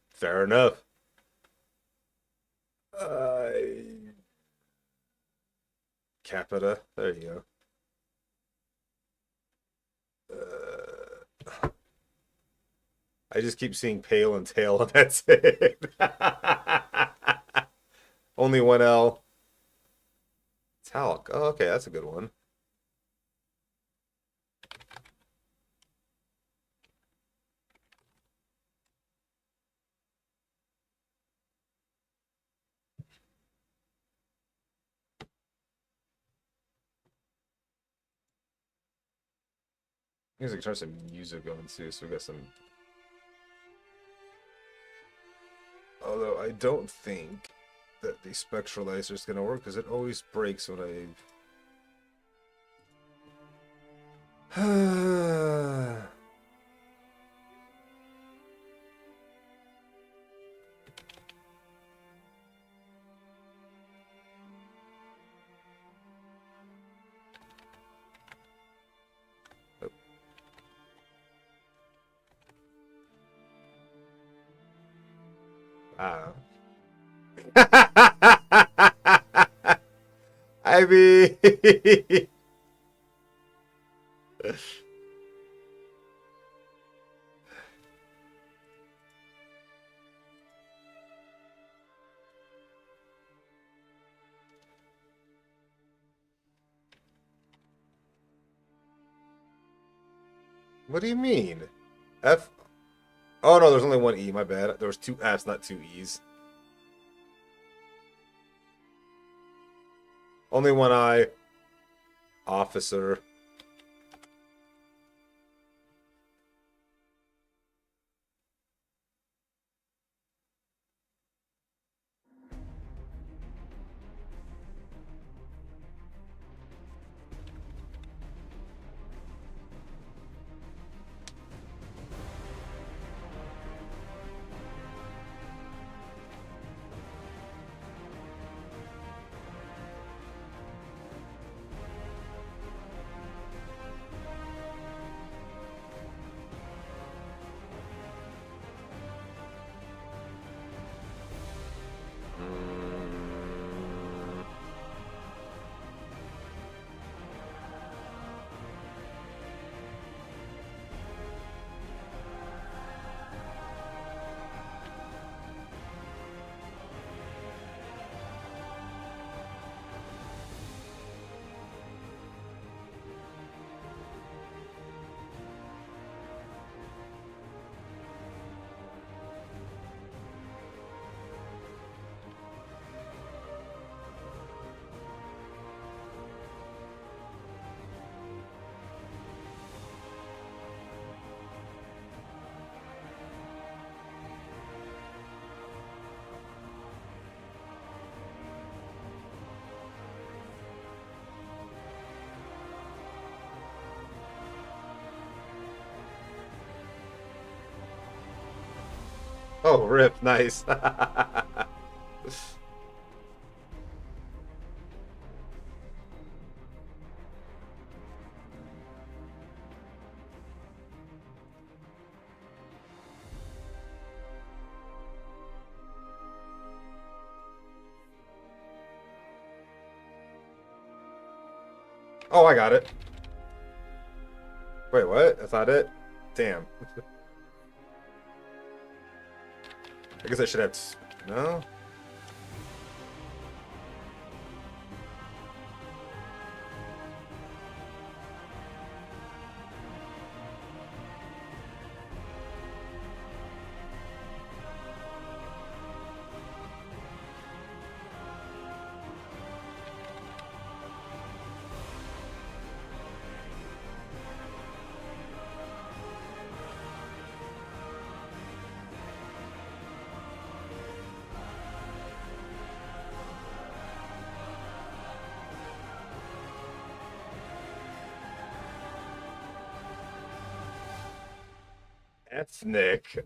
Fair enough. Capita. There you go. I just keep seeing pale and tail, and that's it. Only one L. Talc. Oh, okay, that's a good one. I guess I can try some music going too, so we got some. Although I don't think that the spectralizer is going to work because it always breaks when I. I mean, what do you mean? F? Oh no, there's only one E. My bad. There was two F's, not two E's. Only one I. Officer. Oh, rip, nice. Oh, I got it. Wait, what? That's not it? Damn. I guess I should have... No? Ethnic.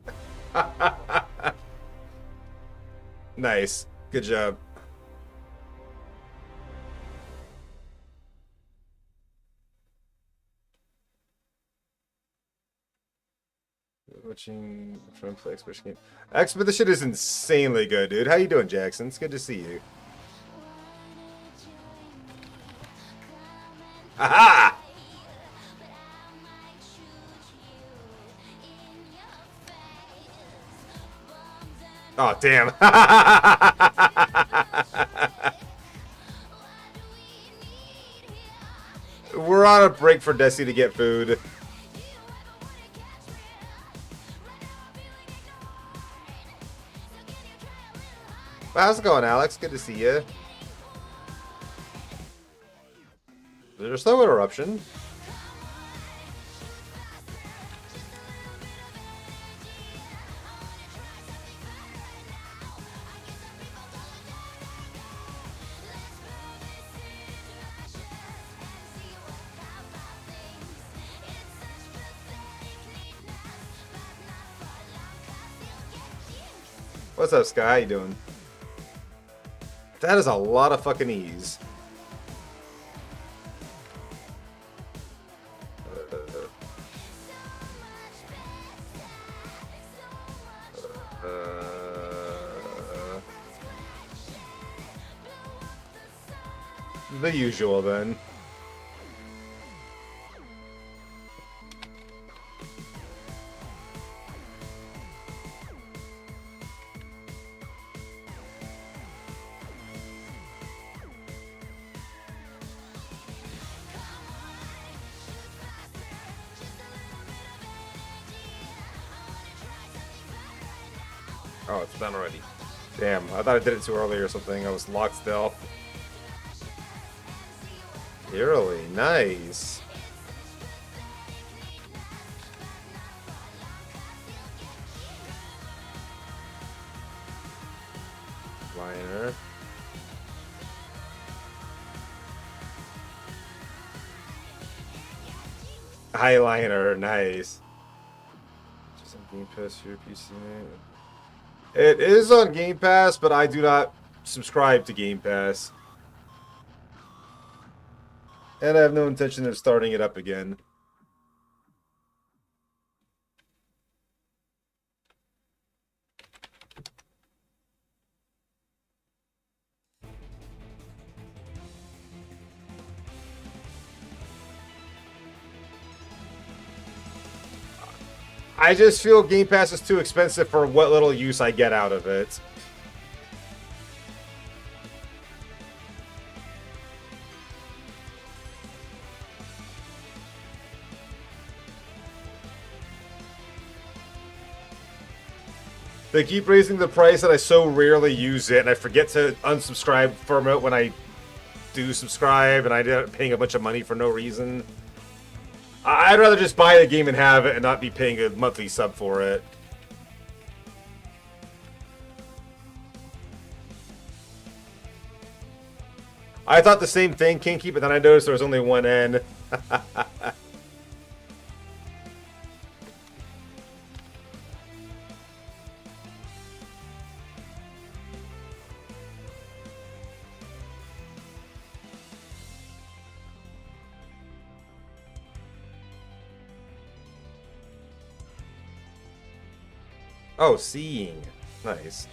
Nice. Good job. Watching from play Expression game. But this shit is insanely good, dude. How you doing, Jackson? It's good to see you. Aha! Oh, damn. We're on a break for Desi to get food. How's it going, Alex? Good to see you. There's no interruption. What's up, Sky? How you doing? That is a lot of fucking ease. The usual, then. Oh, it's done already. Damn, I thought I did it too early or something. I was locked still. Eerily, nice. Liner. Highliner, nice. Just on Game Pass for your PC. It is on Game Pass, but I do not subscribe to Game Pass. And I have no intention of starting it up again. I just feel Game Pass is too expensive for what little use I get out of it. They keep raising the price and I so rarely use it, and I forget to unsubscribe from it when I do subscribe, and I end up paying a bunch of money for no reason. I'd rather just buy the game and have it and not be paying a monthly sub for it. I thought the same thing, Kinky, but then I noticed there was only one N. Oh, seeing. Nice.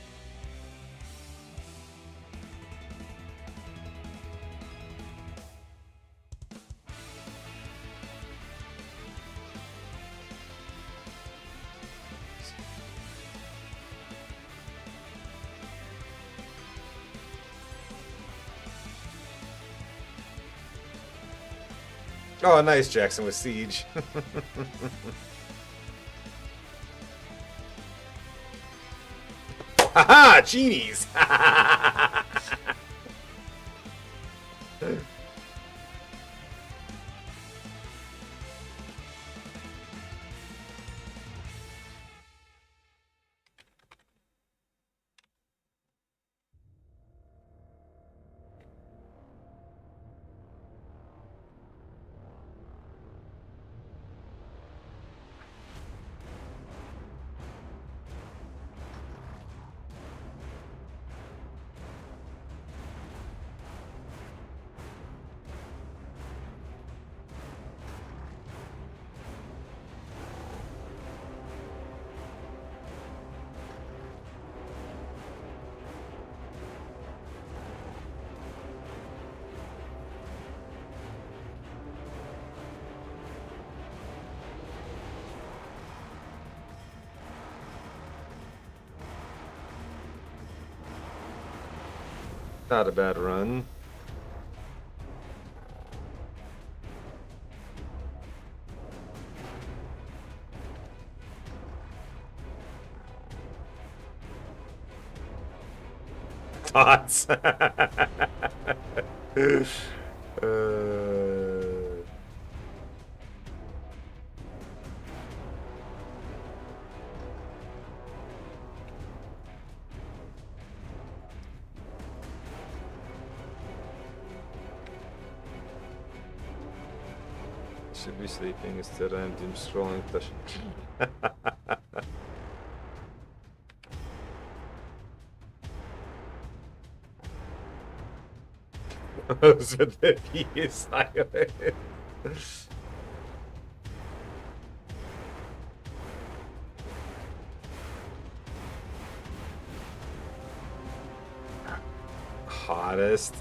Oh, nice, Jackson with Siege. Haha, genies! Not a bad run. Thoughts. Should be sleeping instead. I'm doom scrolling. So the P is silent. Hottest.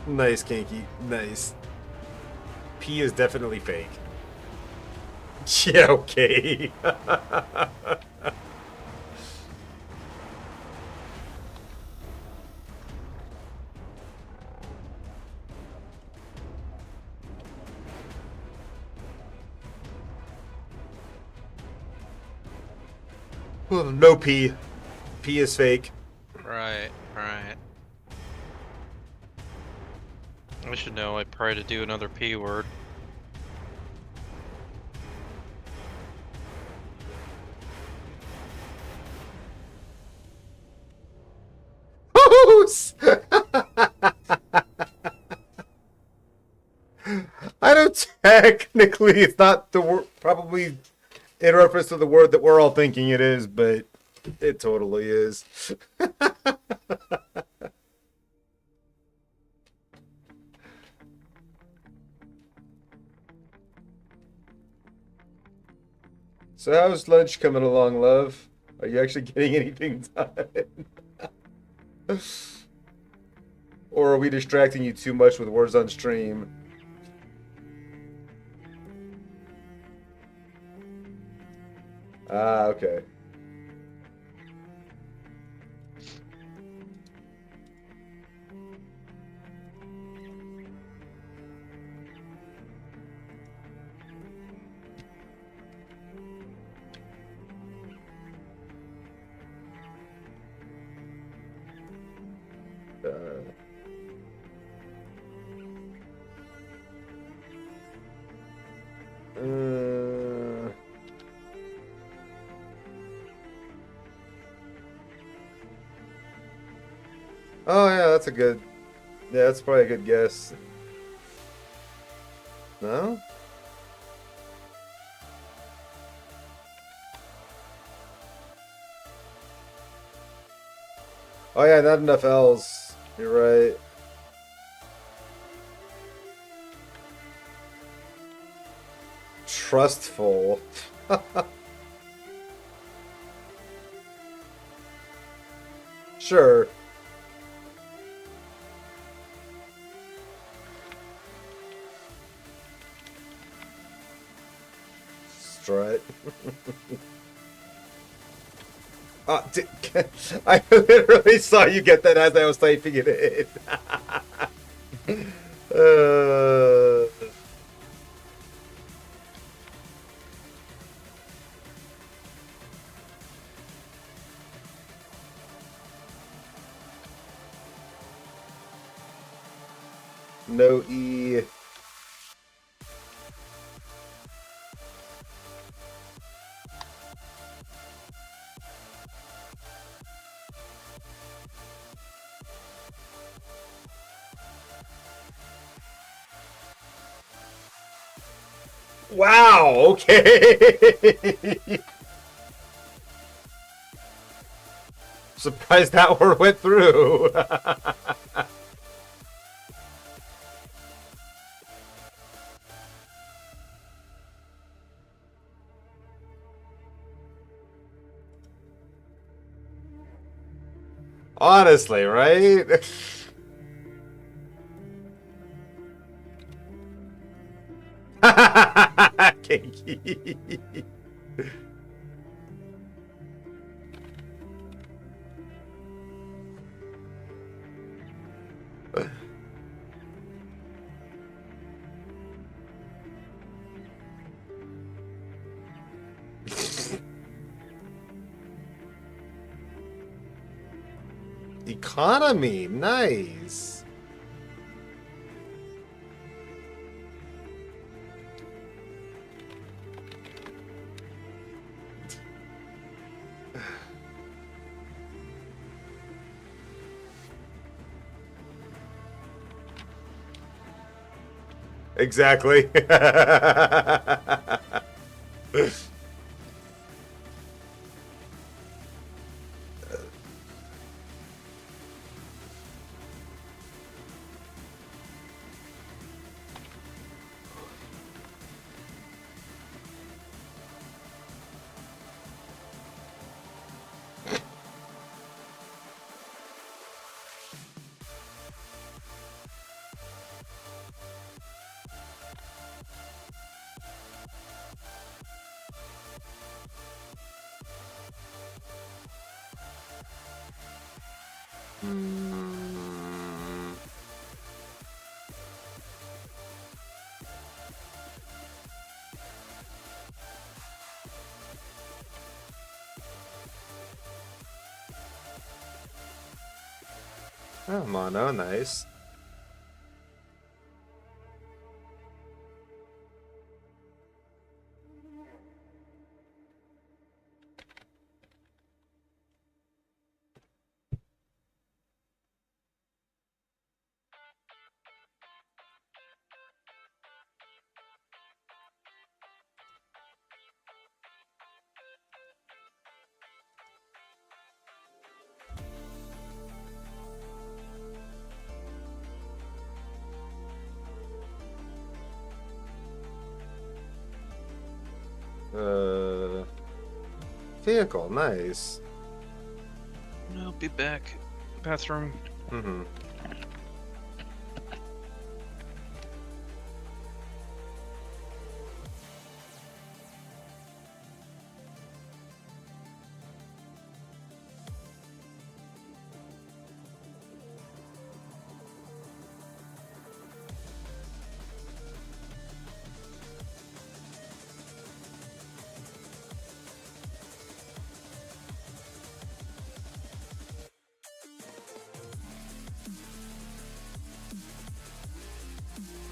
Nice, Kinky. Nice. P is definitely fake. Yeah, okay. Well, no P. P is fake. Right, right. I should know. I probably to do another P word. I know technically it's not the word, probably in reference to the word that we're all thinking it is, but it totally is. So how's lunch coming along, love? Are you actually getting anything done? Or are we distracting you too much with words on stream? Ah, okay. Oh yeah, that's a good. Yeah, that's probably a good guess. No? Oh yeah, not enough L's. You're right. trustful. Sure. Strut. I literally saw you get that as I was typing it in. No E. Wow, okay. Surprised that word went through. Honestly, right? Kinky. Economy, nice. Exactly. Oh, mono, nice. Vehicle, nice. I'll be back. Bathroom. Mm-hmm.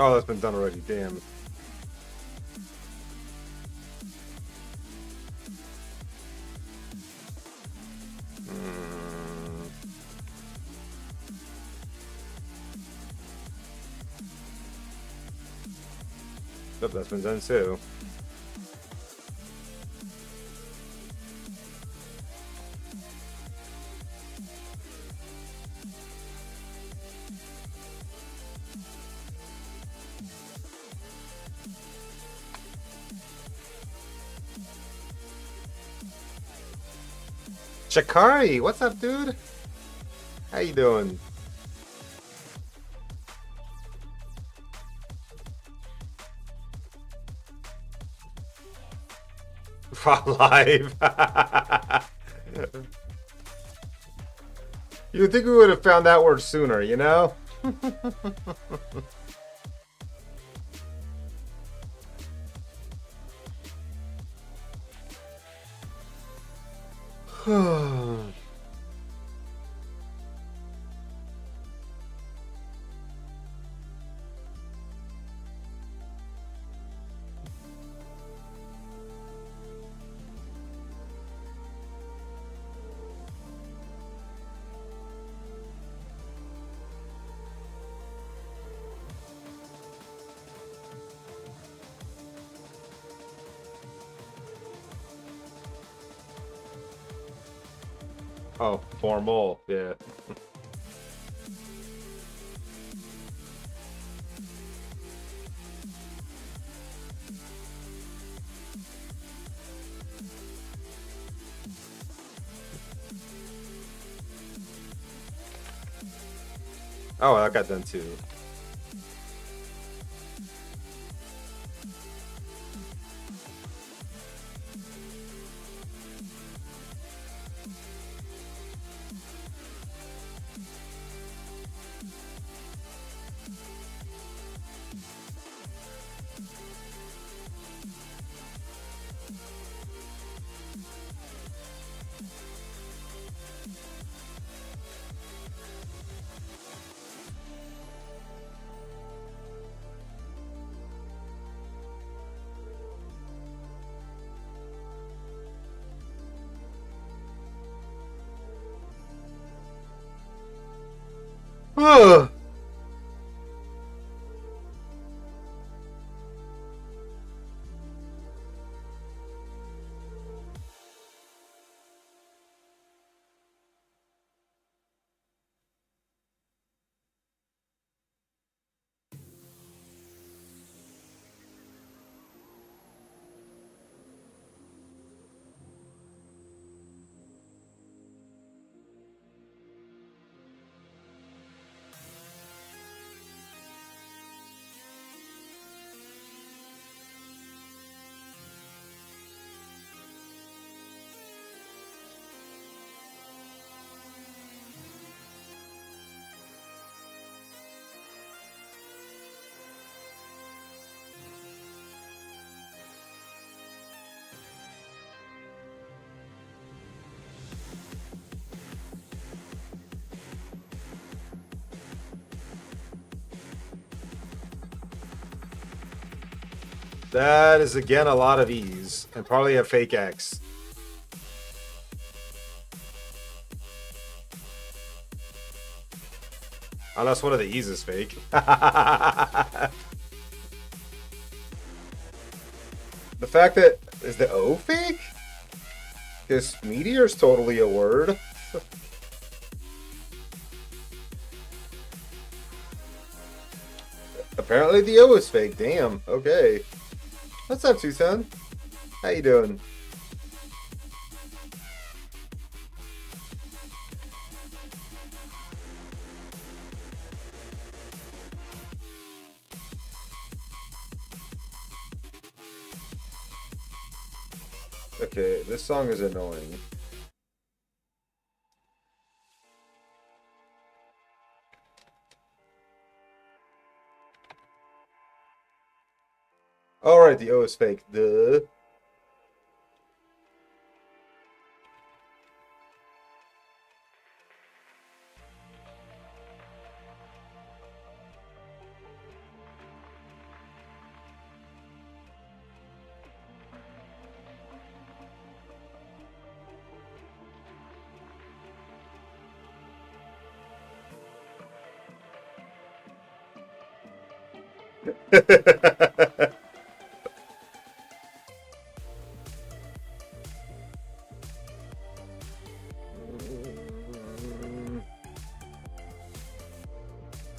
Oh, that's been done already, damn. Yep, that's been done too. Chakari, what's up, dude? How you doing? Live. You'd think we would have found that word sooner, you know? Oh, formal, yeah. Oh, I got done too. Ugh. That is again a lot of E's and probably a fake X. Unless one of the E's is fake. The fact that is the O fake? Because meteor's totally a word. Apparently the O is fake. Damn. Okay. What's up, Tucson? How you doing? Okay, this song is annoying. Alright, the O is fake. Duh.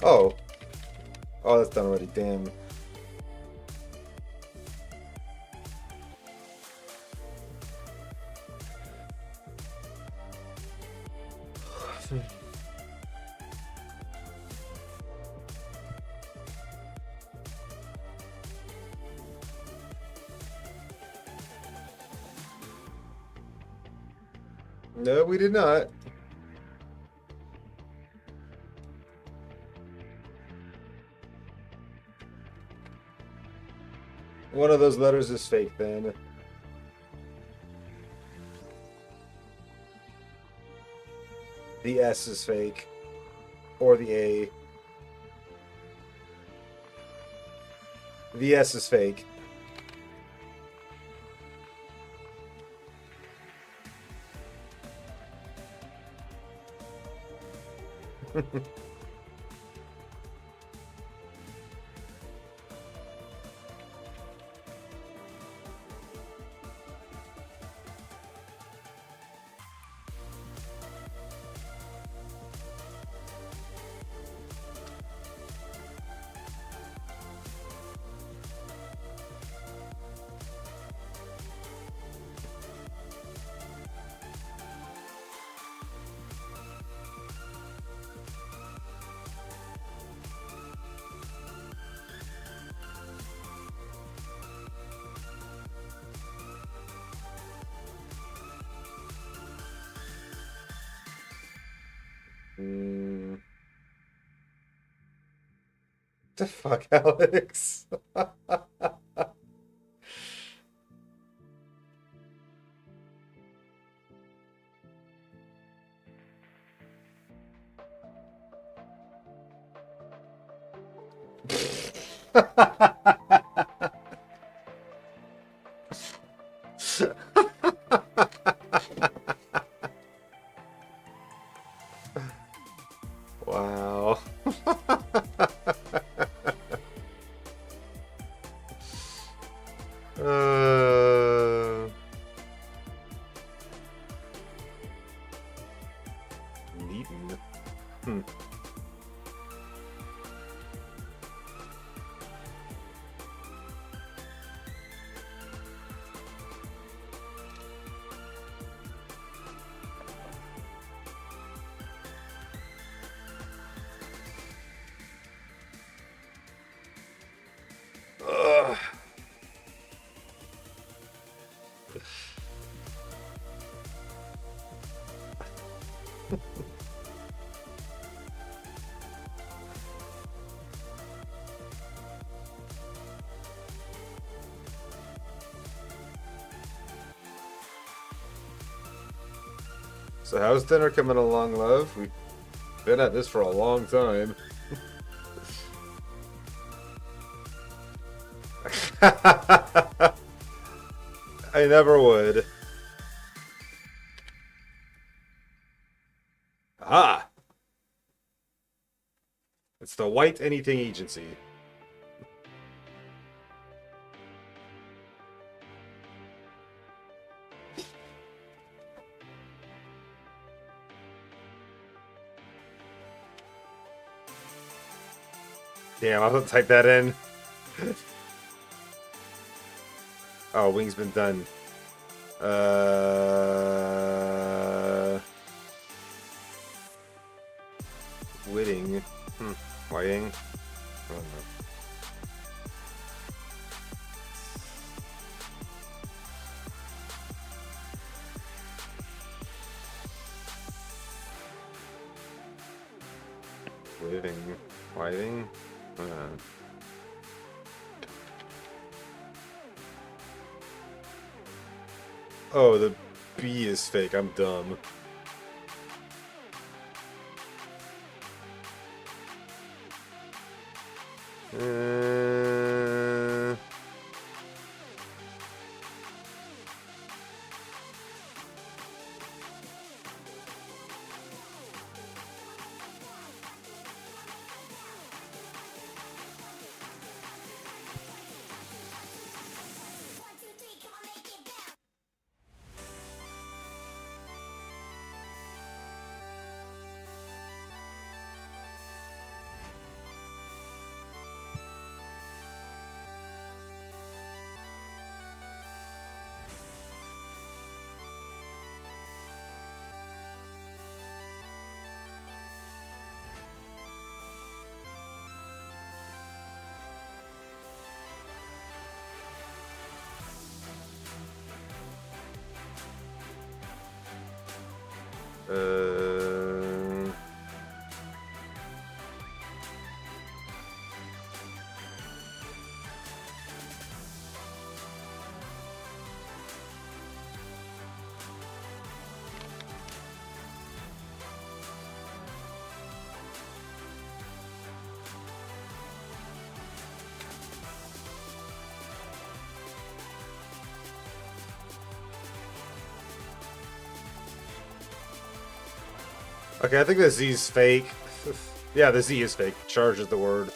Oh. Oh, that's done already. Damn. No, we did not. One of those letters is fake, then. The S is fake. Or the A. The S is fake. The fuck, Alex? Wow. Neaton. Ugh. So how's dinner coming along, love? We've been at this for a long time. I never would. Ah! It's the White Anything Agency. Damn, I'll have to type that in. Oh, wing's been done. Whitting. Whiting. I don't know. Whitting. Whiting. Oh, the B is fake. I'm dumb. Okay, I think the Z's fake. Yeah, the Z is fake. Charge is the word.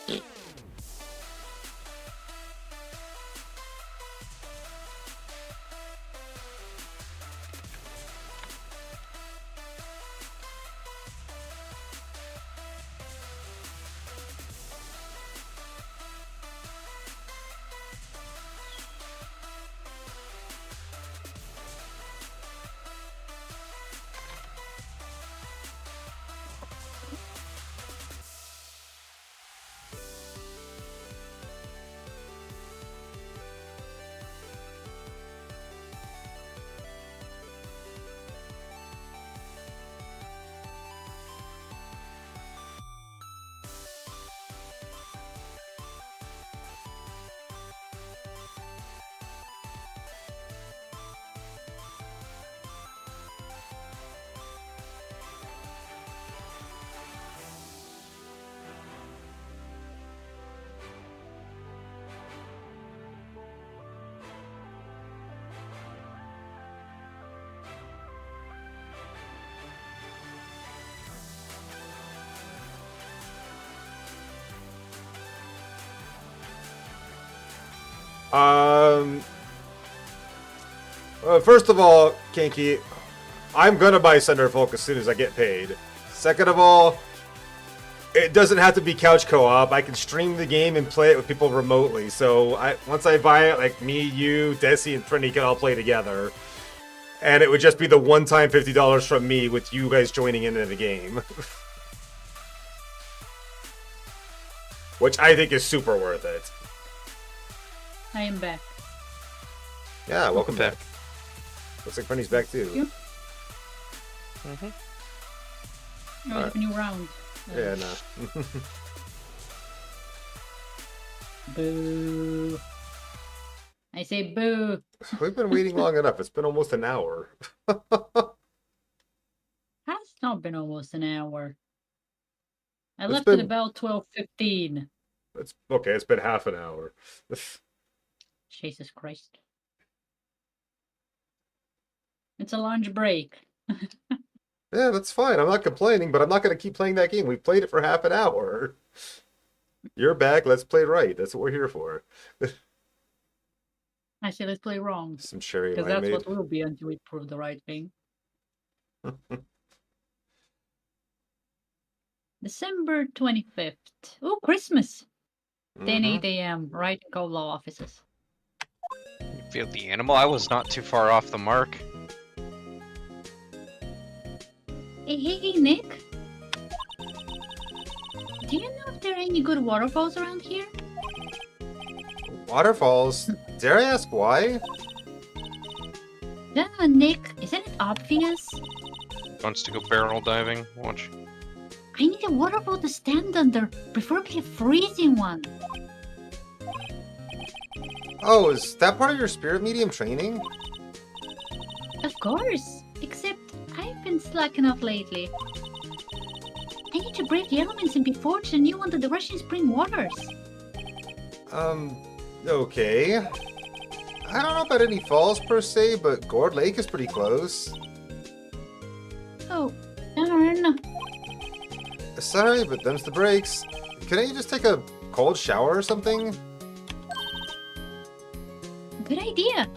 First of all, Kinky, I'm gonna buy Center Folk as soon as I get paid. Second of all, it doesn't have to be couch co-op. I can stream the game and play it with people remotely. So once I buy it, like me, you, Desi, and Trini can all play together. And it would just be the one-time $50 from me with you guys joining in the game. Which I think is super worth it. I am back. Yeah, welcome back. Looks like Trinny's back too. You? Mm-hmm. Oh, it's a new round. Yeah, no. Boo. I say boo. We've been waiting long enough. It's been almost an hour. Has not been almost an hour. I It's left been- at about 12:15. It's okay. It's been half an hour. Jesus Christ. It's a lunch break. Yeah, that's fine. I'm not complaining, but I'm not going to keep playing that game. We played it for half an hour. You're back. Let's play right. That's what we're here for. I say let's play wrong. Some cherry Because that's limeade. what we'll be until we prove the right thing. December 25th. Oh, Christmas! 10 Mhm. 8 a.m. Right in Cold Law offices. Field the animal. I was not too far off the mark. Hey, Nick. Do you know if there are any good waterfalls around here? Waterfalls. Dare I ask why? Yeah, Nick, isn't it obvious? Wants to go barrel diving. Watch. I need a waterfall to stand under, preferably a freezing one. Oh, is that part of your spirit medium training? Of course, except I've been slacking off lately. I need to break the elements and be forged anew under the rushing spring waters. Okay. I don't know about any falls per se, but Gourd Lake is pretty close. Oh, darn. Sorry, but them's the breaks. Can you just take a cold shower or something? Good idea.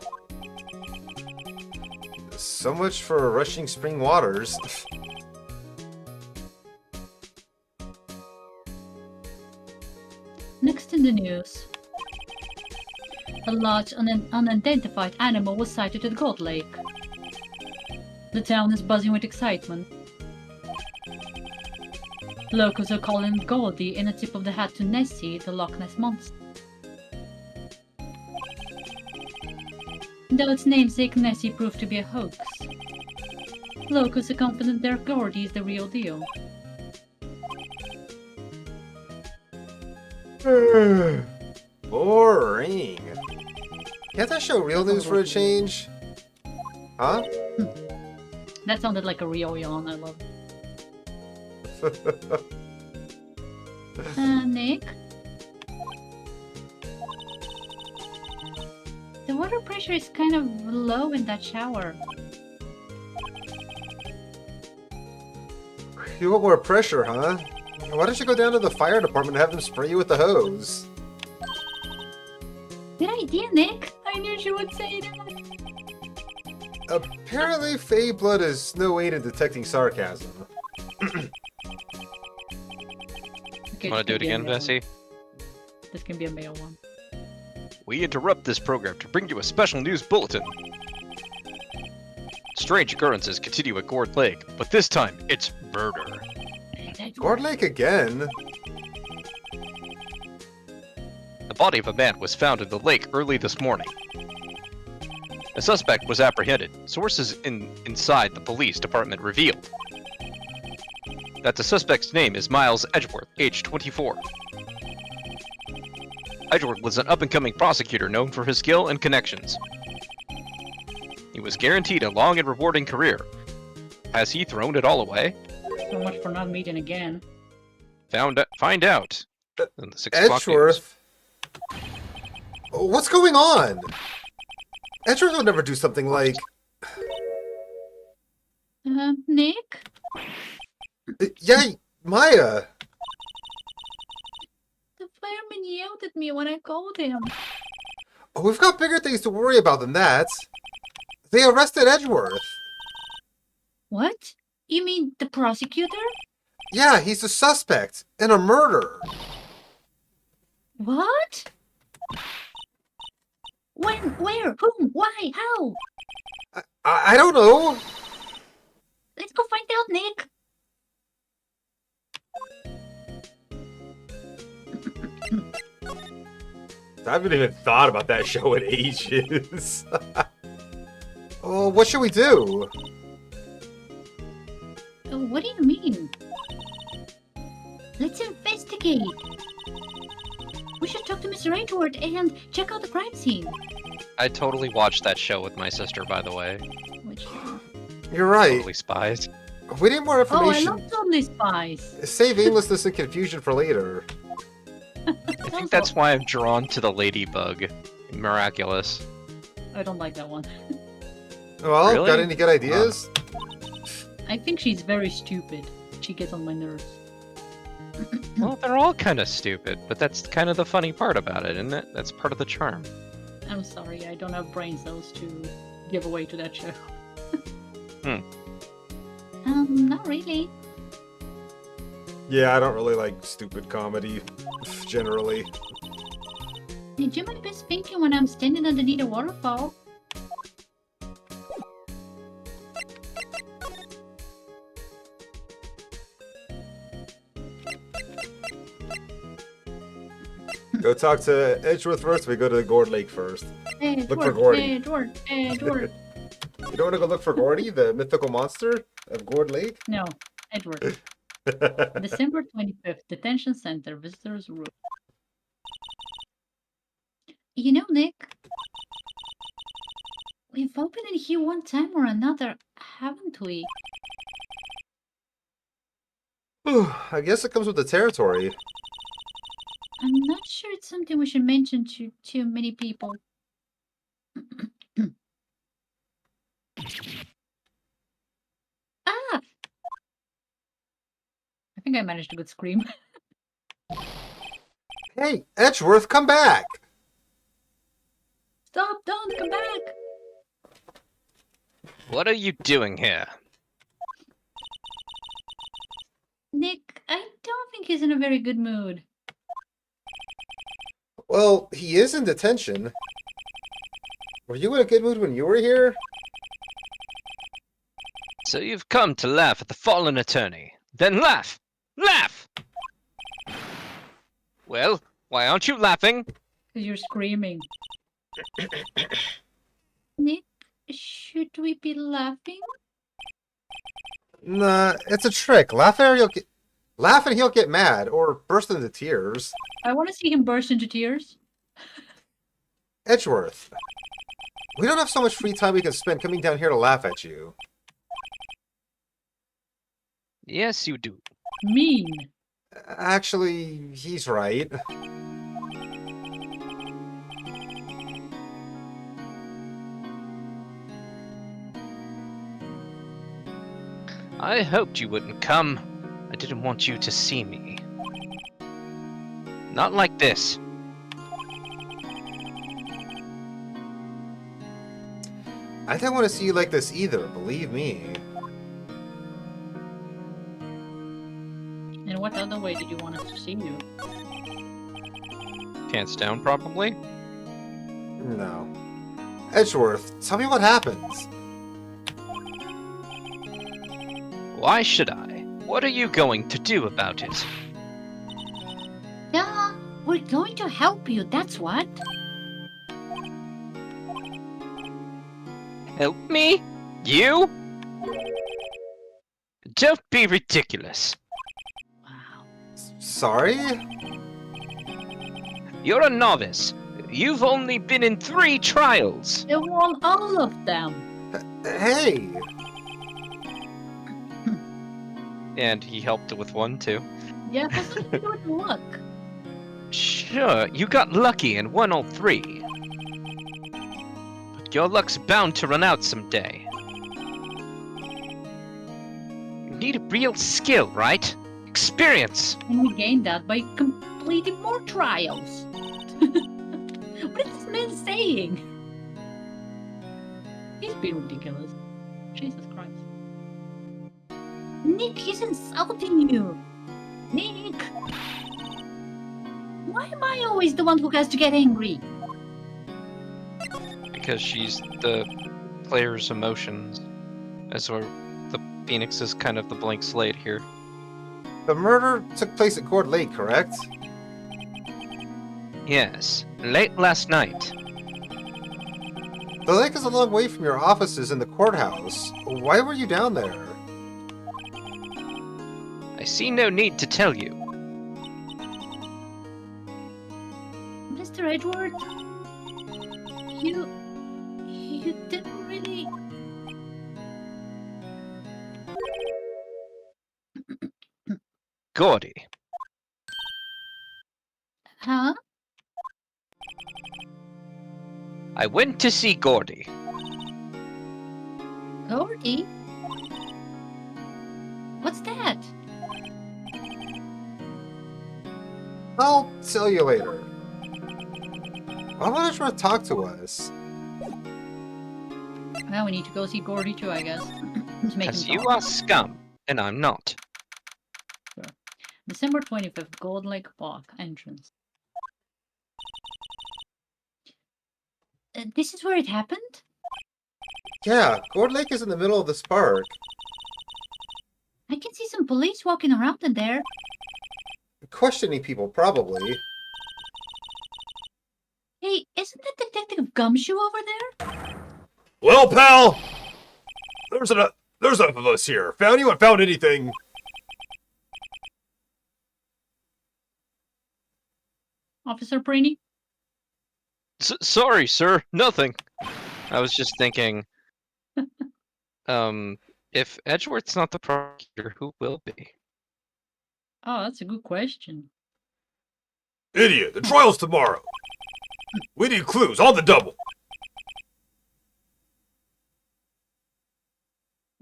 So much for rushing spring waters. Next in the news. A large unidentified animal was sighted at Gold Lake. The town is buzzing with excitement. Locals are calling him Goldie in a tip of the hat to Nessie, the Loch Ness monster. Though its namesake Nessie proved to be a hoax. Locals are confident their Gordy is the real deal. Boring. Can't I show real news for a change? Huh? That sounded like a real yawn, I love it. Nick? The water pressure is kind of low in that shower. You want more pressure, huh? Why don't you go down to the fire department and have them spray you with the hose? Good idea, Nick. I knew you would say that. Apparently, Fey blood is no aid in detecting sarcasm. Okay, Want to do it again, Bessie? This can be a male one. We interrupt this program to bring you a special news bulletin. Strange occurrences continue at Gourd Lake, but this time it's murder. Gourd Lake again? The body of a man was found in the lake early this morning. A suspect was apprehended. Sources inside the police department revealed that the suspect's name is Miles Edgeworth, age 24. Edgeworth was an up-and-coming prosecutor known for his skill and connections. He was guaranteed a long and rewarding career. Has he thrown it all away? So much for not meeting again. Find out. In the 6 o'clock news. Edgeworth? What's going on? Edgeworth would never do something like... Nick? Yeah, Maya! The fireman yelled at me when I called him. Oh, we've got bigger things to worry about than that. They arrested Edgeworth. What? You mean the prosecutor? Yeah, he's a suspect in a murder. What? When? Where? Whom? Why? How? I don't know. Let's go find out, Nick. I haven't even thought about that show in ages. Well, what should we do? What do you mean? Let's investigate. We should talk to Mr. Edgeworth and check out the crime scene. I totally watched that show with my sister, by the way. Which... You're right. Totally Spies. We need more Oh, I information. love Totally Spies. Save aimlessness and confusion for later. I think that's why I'm drawn to the ladybug. Miraculous. I don't like that one. Well, Really? got any good ideas? I think she's very stupid. She gets on my nerves. Well, they're all kind of stupid, but that's kind of the funny part about it, isn't it? That's part of the charm. I'm sorry, I don't have brain cells to give away to that show. Not really. Yeah, I don't really like stupid comedy, generally. I do my best thinking when I'm standing underneath a waterfall. Go talk to Edgeworth first, we go to the Gourd Lake first. Look for Gordy. Edward. You don't want to go look for Gordy, the mythical monster of Gourd Lake? No, Edward. December 25th, Detention Center, Visitors Room. You know, Nick, we've opened in here one time or another, haven't we? I guess it comes with the territory. I'm not sure it's something we should mention to too many people. Ah! I think I managed a good scream. Hey, Edgeworth, come back! Stop! Don't come back! What are you doing here? Nick, I don't think he's in a very good mood. Well, he is in detention. Were you in a good mood when you were here? So you've come to laugh at the fallen attorney. Then laugh! Laugh! Well, why aren't you laughing? Because you're screaming. Nick, should we be laughing? Nah, it's a trick. Laugh and he'll get mad or burst into tears. I want to see him burst into tears. Edgeworth, we don't have so much free time we can spend coming down here to laugh at you. Yes, you do. Mean. Actually, he's right. I hoped you wouldn't come. I didn't want you to see me. Not like this. I didn't want to see you like this either, believe me. In what other way did you want us to see you? Pants down, probably. No. Edgeworth, tell me what happens. Why should I? What are you going to do about it? Yeah, we're going to help you, that's what. Help me? You? Don't be ridiculous. Wow. Sorry? You're a novice. You've only been in 3 trials. They won all of them. Hey! And he helped with one, too. Yeah, it has something to do with luck. Sure, you got lucky and won all 3. But your luck's bound to run out someday. You need real skill, right? Experience! And we gained that by completing more trials. What is this man saying? He's being ridiculous. Jesus Christ. Nick, he's insulting you. Nick! Why am I always the one who has to get angry? Because she's the player's emotions. As where the Phoenix is kind of the blank slate here. The murder took place at Cord Lake, correct? Yes, late last night. The lake is a long way from your offices in the courthouse. Why were you down there? I see no need to tell you. Mr. Edward, you didn't really... Gordy. Huh? I went to see Gordy. Gordy? What's that? I'll tell you later. Why would Edgeworth talk to us? Well, we need to go see Gordy too, I guess. To make Because him you talk. are scum, and I'm not. December 25th, Gold Lake Park entrance. This is where it happened? Yeah, Cord Lake is in the middle of this park. I can see some police walking around in there. Questioning people, probably. Hey, isn't that Detective Gumshoe over there? Well, pal, there's enough of us here. Found you? I found anything? Officer Preeny? Sorry, sir. Nothing. I was just thinking... if Edgeworth's not the prosecutor, who will be? Oh, that's a good question. Idiot, the trial's tomorrow. We need clues on the double.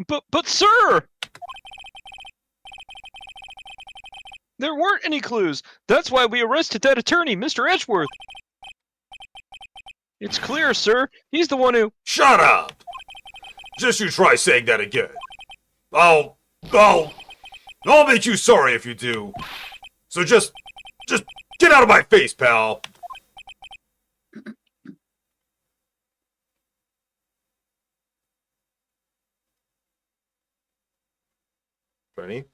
But sir! There weren't any clues. That's why we arrested that attorney, Mr. Edgeworth. It's clear, sir. He's the one who... Shut up! Just you try saying that again. I'll make you sorry if you do. So just get out of my face, pal. Funny.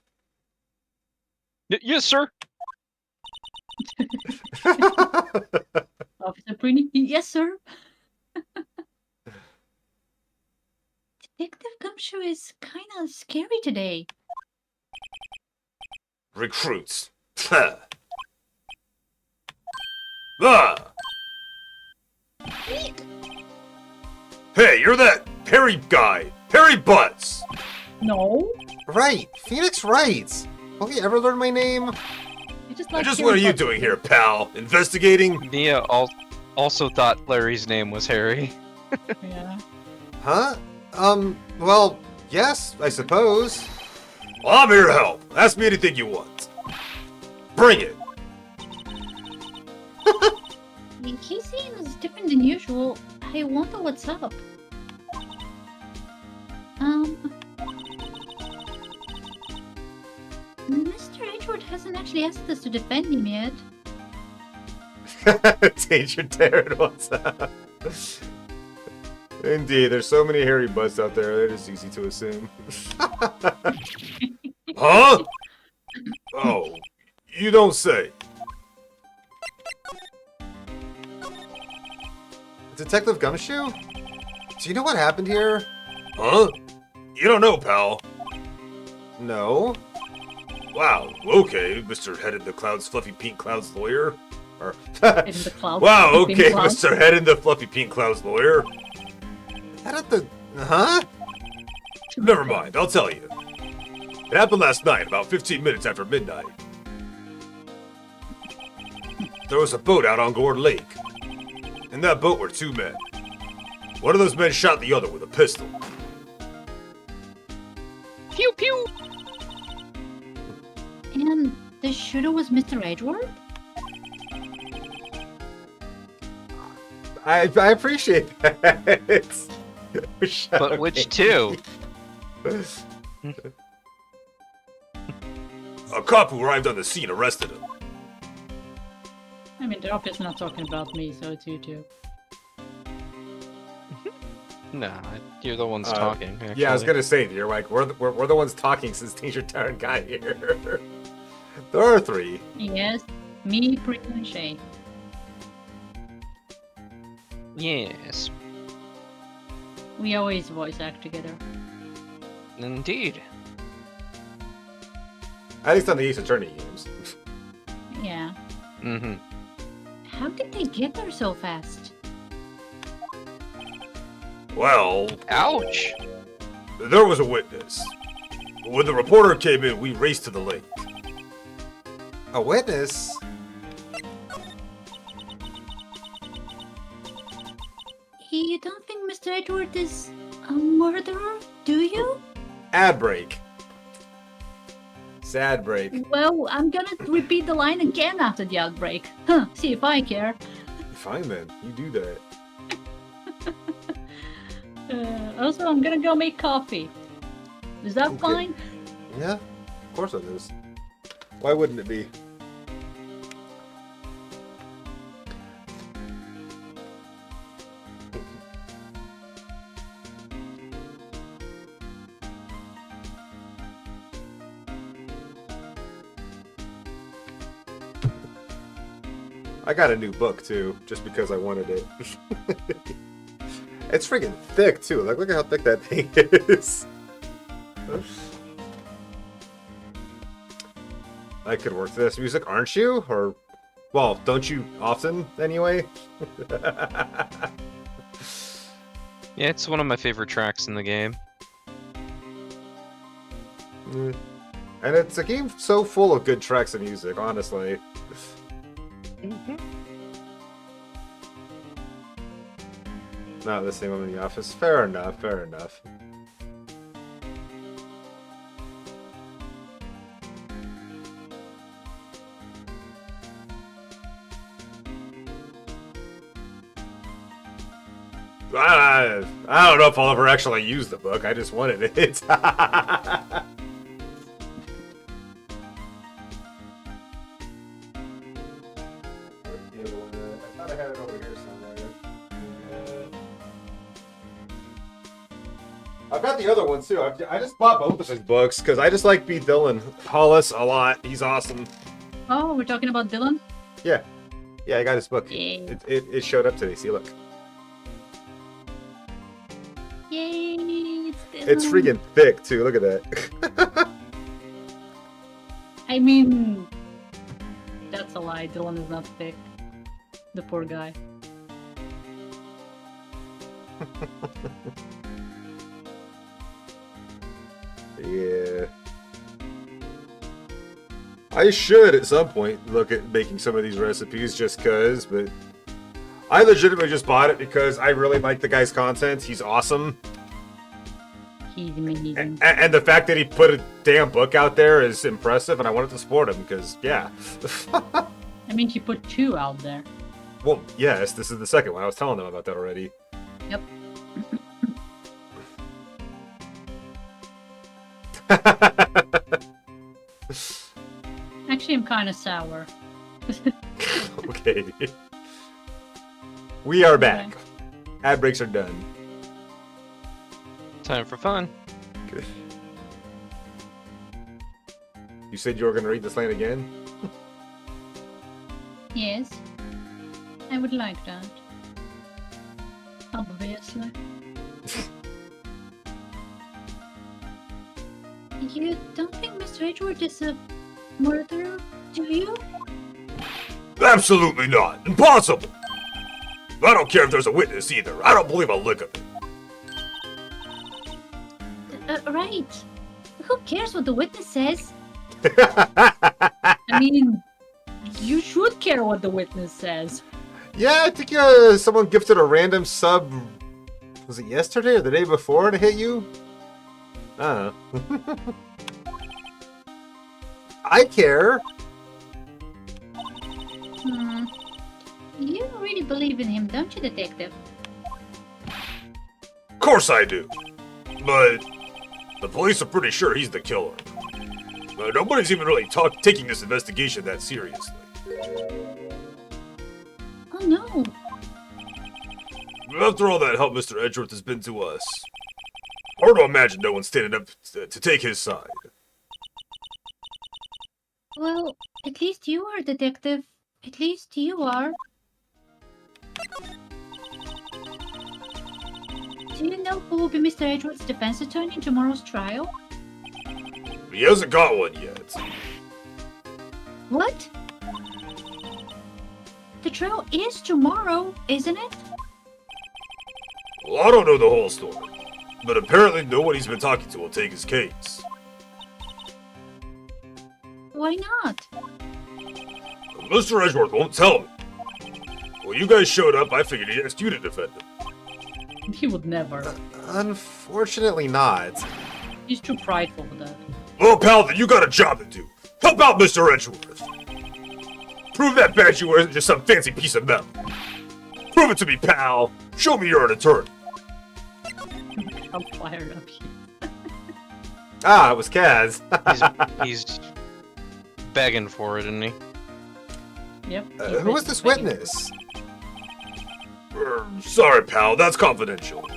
Yes, sir. Officer Preeny? Yes, sir. Detective Gumshoe is kind of scary today. Recruits. Ah! Hey, you're that Harry guy! Harry Butts! No. Right, Phoenix Wright. Will he ever learn my name? What are you doing here, pal? Investigating? Mia also thought Larry's name was Harry. Yeah. Huh? Well, yes, I suppose. Well, I'm here to help. Ask me anything you want. Bring it. He seems different than usual. I wonder what's up. Mr. Edward hasn't actually asked us to defend him yet. Danger Darren, what's up? Indeed, there's so many Harry Butts out there, they're just easy to assume. Huh? Oh, you don't say. Detective Gumshoe? Do you know what happened here? Huh? You don't know, pal. No. Wow, okay, Mr. Head in the Clouds, Fluffy Pink Clouds lawyer. Or In the clouds. wow, Fluffy okay, pink clouds. Mr. Head in the Fluffy Pink Clouds lawyer. Head at the... Huh? Never mind, I'll tell you. It happened last night, about 15 minutes after midnight. There was a boat out on Gore Lake. In that boat were two men. One of those men shot the other with a pistol. Pew pew! And the shooter was Mr. Edward? I appreciate that. But which two? A cop who arrived on the scene arrested him. I mean, they're obviously not talking about me, so it's you two. Nah, you're the ones talking. Actually. Yeah, I was gonna say, you're like, we're the ones talking since Danger Darren got here. There are three. Yes, me, Priya, and Shay. Yes, We always voice act together. indeed. At least on the Ace Attorney games. Yeah. Mm-hmm. How did they get there so fast? Well, Ouch! there was a witness. When the reporter came in, we raced to the lake. A witness? You don't think Mr. Edward is a murderer, do you? Ad break. Sad break. Well, I'm gonna repeat the line again after the outbreak. Huh, see if I care. Fine then, you do that. Also, I'm gonna go make coffee. Is that Okay. fine? Yeah, of course it is. Why wouldn't it be? I got a new book too, just because I wanted it. It's freaking thick too. Like, look at how thick that thing is. I could work to this music, aren't you? Or, well, don't you often anyway? Yeah, it's one of my favorite tracks in the game. Mm. And it's a game so full of good tracks of music, honestly. Not the same one in the office. Fair enough, fair enough. I don't know if I'll ever actually use the book. I just wanted it. I thought I had it over here somewhere. I've got the other one too. I just bought both of his books because I just like B. Dylan Hollis a lot. He's awesome. Oh, we're talking about Dylan? Yeah, I got his book. Yeah. It showed up today. See, look. Yay, it's It's freaking thick too. Look at that. I mean, that's a lie. Dylan is not thick. The poor guy. Yeah. I should at some point look at making some of these recipes just cause, but I legitimately just bought it because I really like the guy's content. He's awesome. He's amazing. And the fact that he put a damn book out there is impressive, and I wanted to support him because, yeah. I mean, he put 2 out there. Well, yes, this is the second one. I was telling them about that already. Yep. Actually, I'm kind of sour. Okay. We are back. Ad breaks are done. Time for fun. Good. You said you were going to read this line again? Yes. I would like that. Obviously. You don't think Mr. Edward is a murderer, do you? Absolutely not. Impossible. I don't care if there's a witness either. I don't believe a lick of it. Right. Who cares what the witness says? I mean, you should care what the witness says. Yeah, I think someone gifted a random sub. Was it yesterday or the day before to hit you? I don't know. I care. You really believe in him, don't you, Detective? Of course I do. But the police are pretty sure he's the killer. Nobody's even really taking this investigation that seriously. Oh no. After all that help Mr. Edgeworth has been to us, hard to imagine no one's standing up to take his side. Well, at least you are, Detective. At least you are. Do you know who will be Mr. Edgeworth's defense attorney in tomorrow's trial? He hasn't got one yet. What? The trial is tomorrow, isn't it? Well, I don't know the whole story, but apparently no one he's been talking to will take his case. Why not? Mr. Edgeworth won't tell me. Well, you guys showed up, I figured he asked you to defend him. He would never. Unfortunately not. He's too prideful for that. Well, pal, then you got a job to do. Help out Mr. Edgeworth. Prove that badge you wear isn't just some fancy piece of metal. Prove it to me, pal. Show me you're an attorney. I'm fired up here. Ah, it was Kaz. He's begging for it, isn't he? Yep. Who was this witness? Sorry, pal, that's confidential.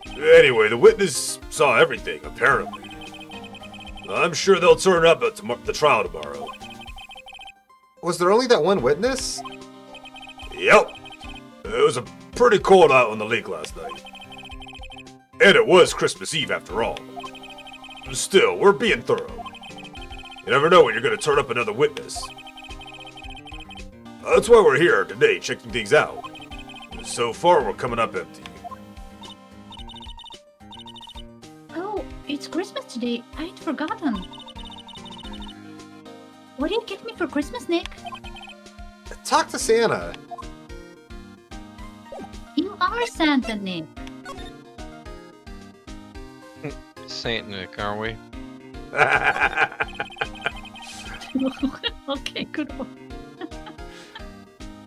Anyway, the witness saw everything, apparently. I'm sure they'll turn up at the trial tomorrow. Was there only that one witness? Yep. It was a pretty cold out on the lake last night. And it was Christmas Eve after all. Still, we're being thorough. You never know when you're going to turn up another witness. That's why we're here today, checking things out. So far, we're coming up empty. Oh, it's Christmas today. I'd forgotten. What do you get me for Christmas, Nick? Talk to Santa. You are Santa, Nick. Saint Nick, are we? Okay, good one.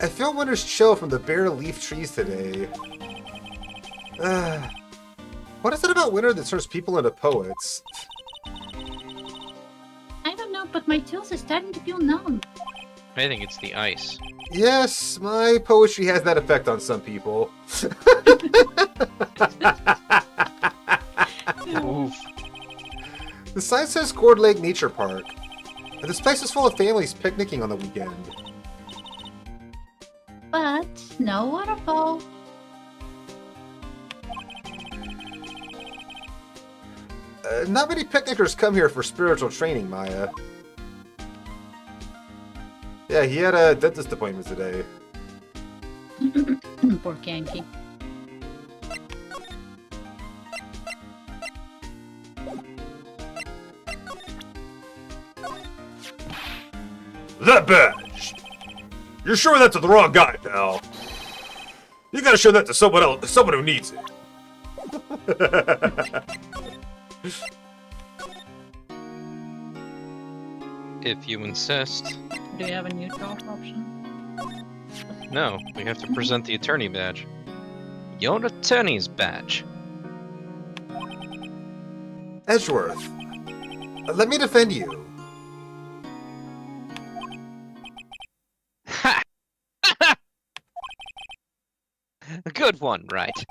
I feel winter's chill from the bare leaf trees today. What is it about winter that turns people into poets? I don't know, but my toes are starting to feel numb. I think it's the ice. Yes, my poetry has that effect on some people. Oof. The sign says Cord Lake Nature Park. And this place is full of families picnicking on the weekend. But no waterfall. Not many picnickers come here for spiritual training, Maya. Yeah, he had a dentist appointment today. Poor Kanky. That badge! You're showing that to the wrong guy, pal. You gotta show that to someone else, someone who needs it. If you insist. Do you have a new job option? No, we have to present the attorney badge. Your attorney's badge. Edgeworth, let me defend you. Ha! A good one, right?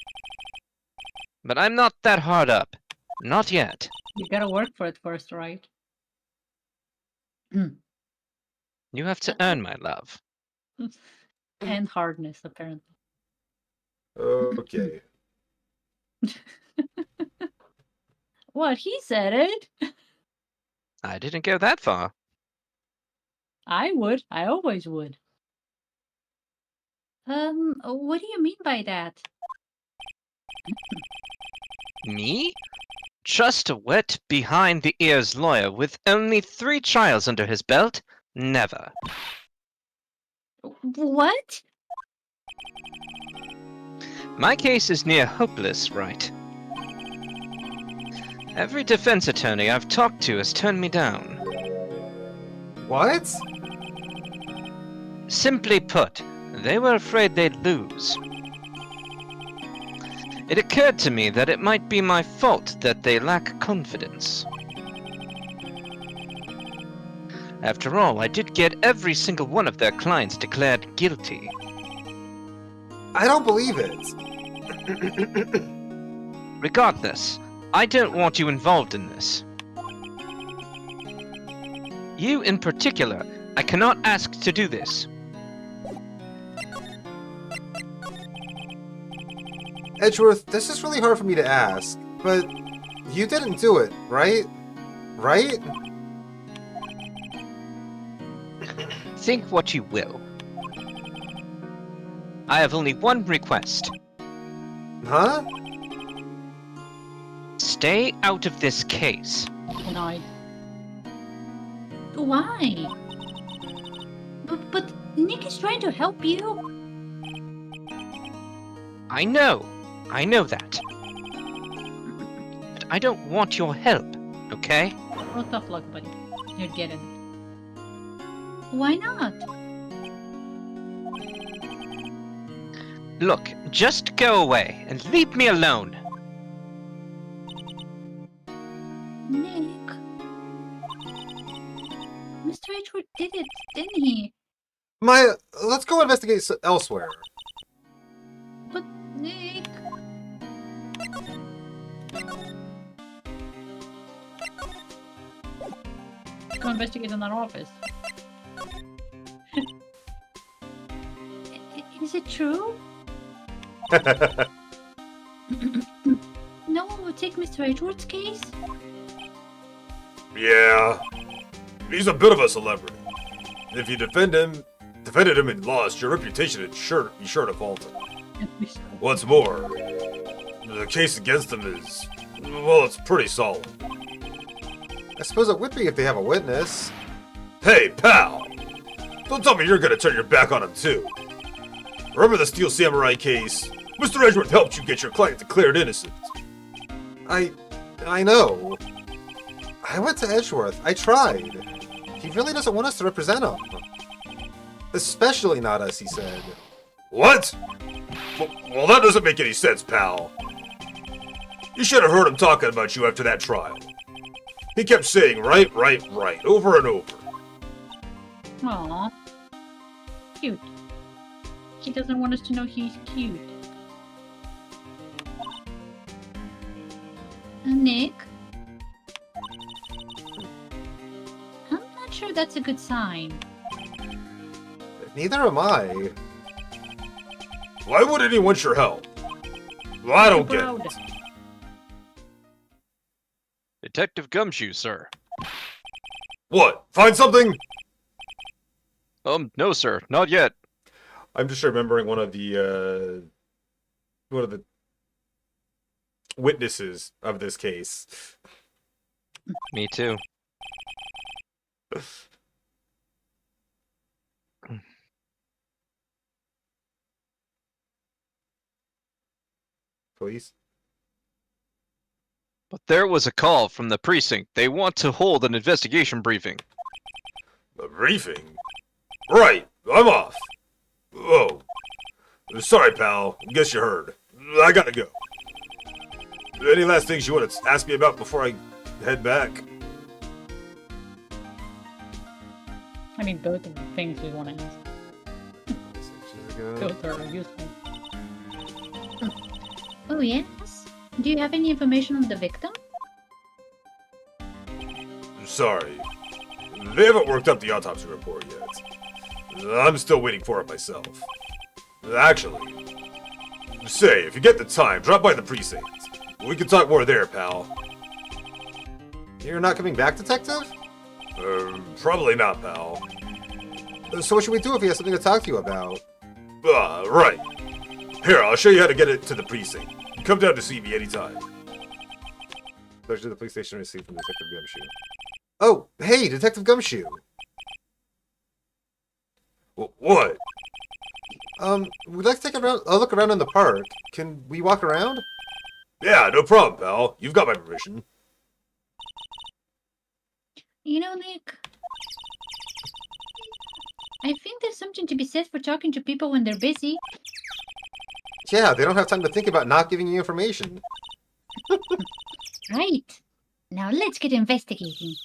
But I'm not that hard up. Not yet. You gotta work for it first, right? You have to earn my love. And hardness, apparently. Okay. What? He said it? I didn't go that far. I would. I always would. What do you mean by that? Me? Just a wet, behind-the-ears lawyer with only 3 trials under his belt? Never. What? My case is near hopeless, right? Every defense attorney I've talked to has turned me down. What? Simply put, they were afraid they'd lose. It occurred to me that it might be my fault that they lack confidence. After all, I did get every single one of their clients declared guilty. I don't believe it. Regardless, I don't want you involved in this. You in particular, I cannot ask to do this. Edgeworth, this is really hard for me to ask, but you didn't do it, right? Right? Think what you will. I have only one request. Huh? Stay out of this case. Denied. Why? But Nick is trying to help you. I know that. But I don't want your help, okay? Oh, tough luck, buddy. You're getting it. Why not? Look, just go away and leave me alone. Nick. Mr. Edgeworth did it, didn't he? Maya, let's go investigate elsewhere. But Nick. Go investigate in our office. Is it true? No one would take Mr. Edgeworth's case? Yeah. He's a bit of a celebrity. If you defended him and lost, your reputation would be sure to falter. What's more, the case against him is, well, it's pretty solid. I suppose it would be if they have a witness. Hey, pal! Don't tell me you're gonna turn your back on him, too. Remember the Steel Samurai case? Mr. Edgeworth helped you get your client declared innocent. I know. I went to Edgeworth. I tried. He really doesn't want us to represent him. Especially not us, he said. What? Well, that doesn't make any sense, pal. You should have heard him talking about you after that trial. He kept saying right, over and over. Aww. Cute. He doesn't want us to know he's cute. Nick? I'm not sure that's a good sign. Neither am I. Why wouldn't he want your help? Well, I don't get Proud. it. Detective Gumshoe, sir. What? Find something? No, sir, not yet. I'm just remembering one of the witnesses of this case. Me too. Police? But there was a call from the precinct. They want to hold an investigation briefing. A briefing? Right, I'm off. Oh. Sorry, pal. Guess you heard. I gotta go. Any last things you want to ask me about before I head back? I mean, both of the things we want to ask. Both are useful. Oh, yes? Do you have any information on the victim? Sorry. They haven't worked up the autopsy report yet. I'm still waiting for it myself. Actually, say, if you get the time, drop by the precinct. We can talk more there, pal. You're not coming back, Detective? Probably not, pal. So what should we do if he has something to talk to you about? Right. Here, I'll show you how to get it to the precinct. Come down to see me anytime. There's the police station receipt from Detective Gumshoe. Oh, hey, Detective Gumshoe. What? We'd like to take a look around in the park. Can we walk around? Yeah, no problem, pal. You've got my permission. You know, Nick, I think there's something to be said for talking to people when they're busy. Yeah, they don't have time to think about not giving you information. Right. Now let's get investigating.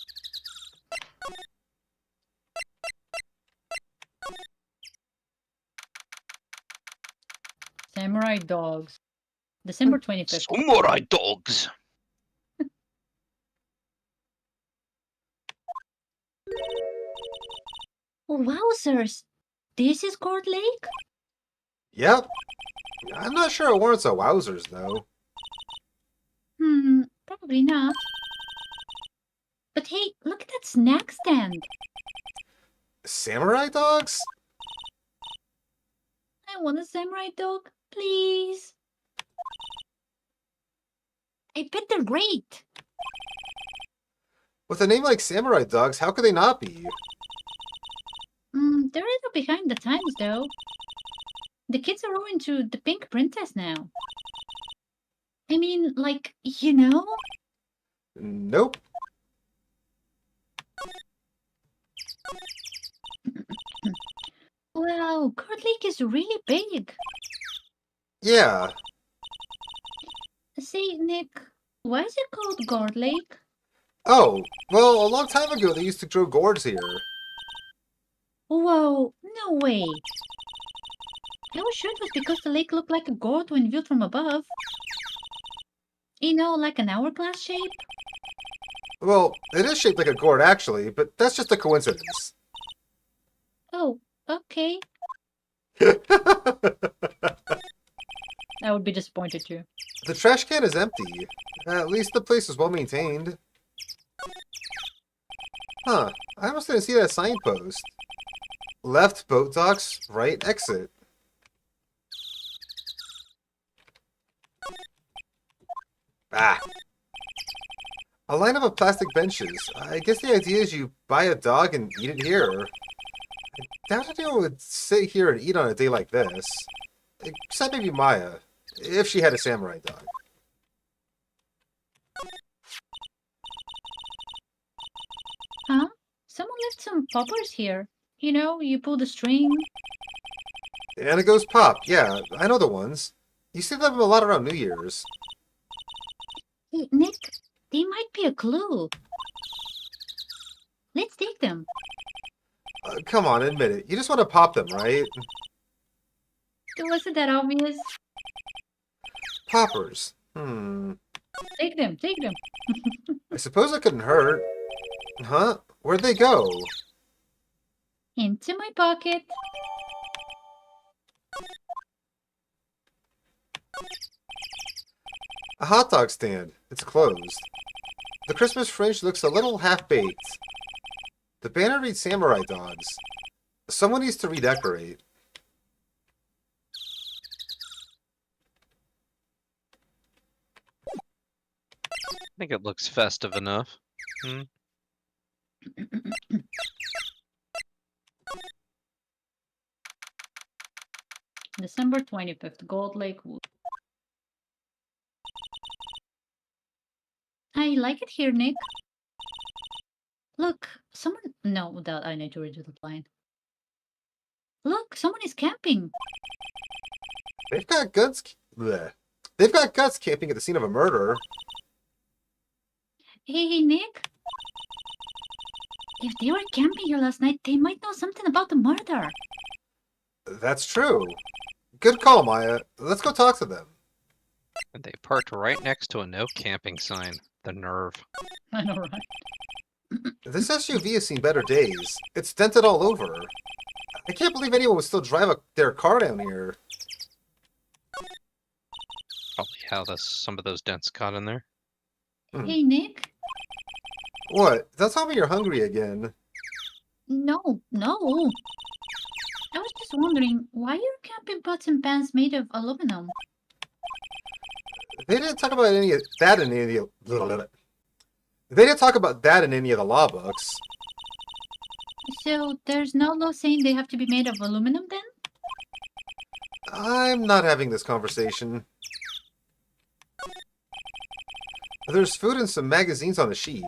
Samurai Dogs. December 25th. Samurai dogs. Wowzers! This is Court Lake? Yep. I'm not sure it warrants a wowzers, though. Probably not. But hey, look at that snack stand. Samurai dogs? I want a samurai dog, please. I bet they're great. With a name like Samurai Dogs, how could they not be? They're a little behind the times, though. The kids are all into the Pink Princess now. I mean, like, you know? Nope. Wow, Court Lake is really big. Yeah. Say, Nick, why is it called Guard Lake? Oh, well, a long time ago they used to grow gourds here. Whoa, no way. I was sure it was because the lake looked like a gourd when viewed from above. You know, like an hourglass shape? Well, it is shaped like a gourd, actually, but that's just a coincidence. Oh, okay. I would be disappointed too. The trash can is empty. At least the place is well maintained. Huh, I almost didn't see that signpost. Left boat docks, right exit. Ah. A lineup of plastic benches. I guess the idea is you buy a dog and eat it here. I doubt anyone would sit here and eat on a day like this. Except maybe Maya, if she had a samurai dog. Huh? Someone left some poppers here. You know, you pull the string. And it goes pop. Yeah, I know the ones. You see them a lot around New Year's. Hey, Nick, they might be a clue. Let's take them. Come on, admit it. You just want to pop them, right? Wasn't that obvious? Poppers. Take them, take them. I suppose it couldn't hurt. Huh? Where'd they go? Into my pocket. A hot dog stand. It's closed. The Christmas fringe looks a little half-baked. The banner reads Samurai Dogs. Someone needs to redecorate. I think it looks festive enough. Hmm. December 25th, Gold Lake Wood. I like it here, Nick. Look, someone. No, that I need to read the line. Look, someone is camping. They've got guns. Bleh. They've got guts camping at the scene of a murder. Hey, Nick. If they were camping here last night, they might know something about the murder. That's true. Good call, Maya. Let's go talk to them. And they parked right next to a no camping sign. The nerve. I know, right? This SUV has seen better days. It's dented all over. I can't believe anyone would still drive their car down here. Probably how some of those dents got in there. Hey, Nick. What? Don't tell me you're hungry again. No. I was just wondering, why are camping pots and pans made of aluminum? They didn't talk about any of that in any of They didn't talk about that in any of the law books. So there's no law saying they have to be made of aluminum then? I'm not having this conversation. There's food and some magazines on the sheet.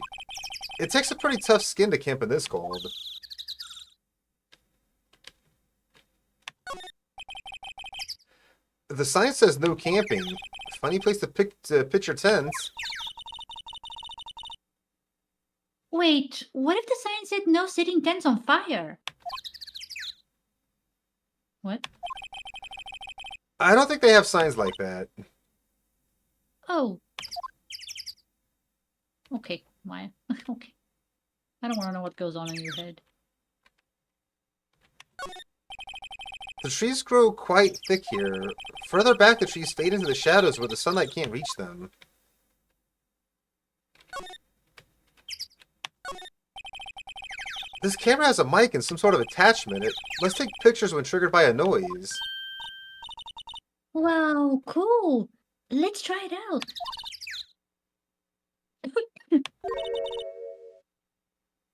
It takes a pretty tough skin to camp in this cold. The sign says no camping. Funny place to pitch your tents. Wait, what if the sign said no sitting tents on fire? What? I don't think they have signs like that. Oh. Okay, Maya. Okay. I don't want to know what goes on in your head. The trees grow quite thick here. Further back, the trees fade into the shadows where the sunlight can't reach them. This camera has a mic and some sort of attachment. It must take pictures when triggered by a noise. Wow, cool. Let's try it out.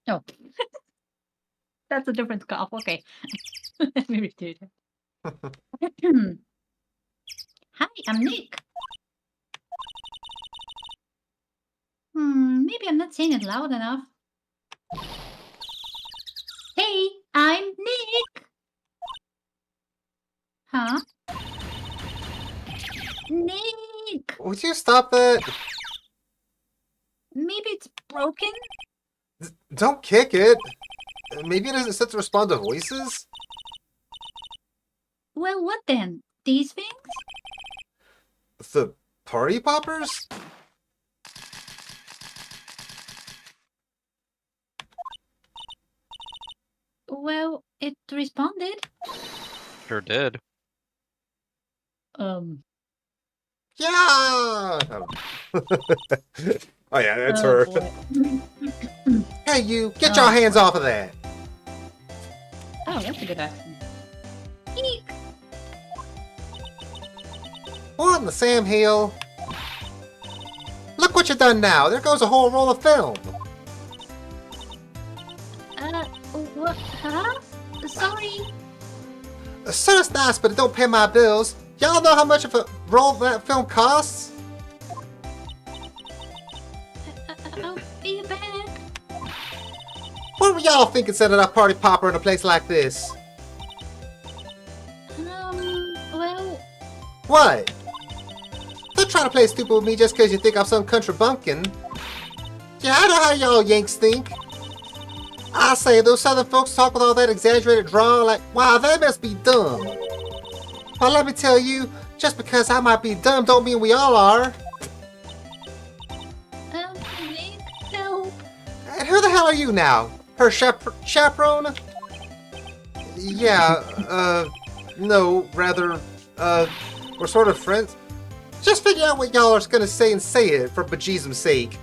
Oh. That's a different cough. Okay. Let me redo that. Hi, I'm Nick. Maybe I'm not saying it loud enough. Hey, I'm Nick. Huh? Nick! Would you stop that? Maybe it's broken? Don't kick it. Maybe it isn't set to respond to voices? Well, what then? These things? The party poppers? Well, it responded. Sure did. Yeah! Oh, yeah, that's her. Hey, you! Get your hands off of that! Oh, that's a good accent. Eek! What in the Sam Hill? Look what you done now! There goes a whole roll of film! What? Huh? Sorry. So it's nice, but it don't pay my bills. Y'all know how much of a roll that film costs? I'll be back. What were y'all thinking setting up party popper in a place like this? Well... What? Don't try to play stupid with me just because you think I'm some country bumpkin. Yeah, I know how y'all Yanks think. I say, those southern folks talk with all that exaggerated drawl like, wow, they must be dumb. Well, let me tell you, just because I might be dumb don't mean we all are. Nick, help. And who the hell are you now? Her chaperone? Yeah, no, rather, we're sort of friends. Just figure out what y'all are gonna say and say it, for bejesus's sake.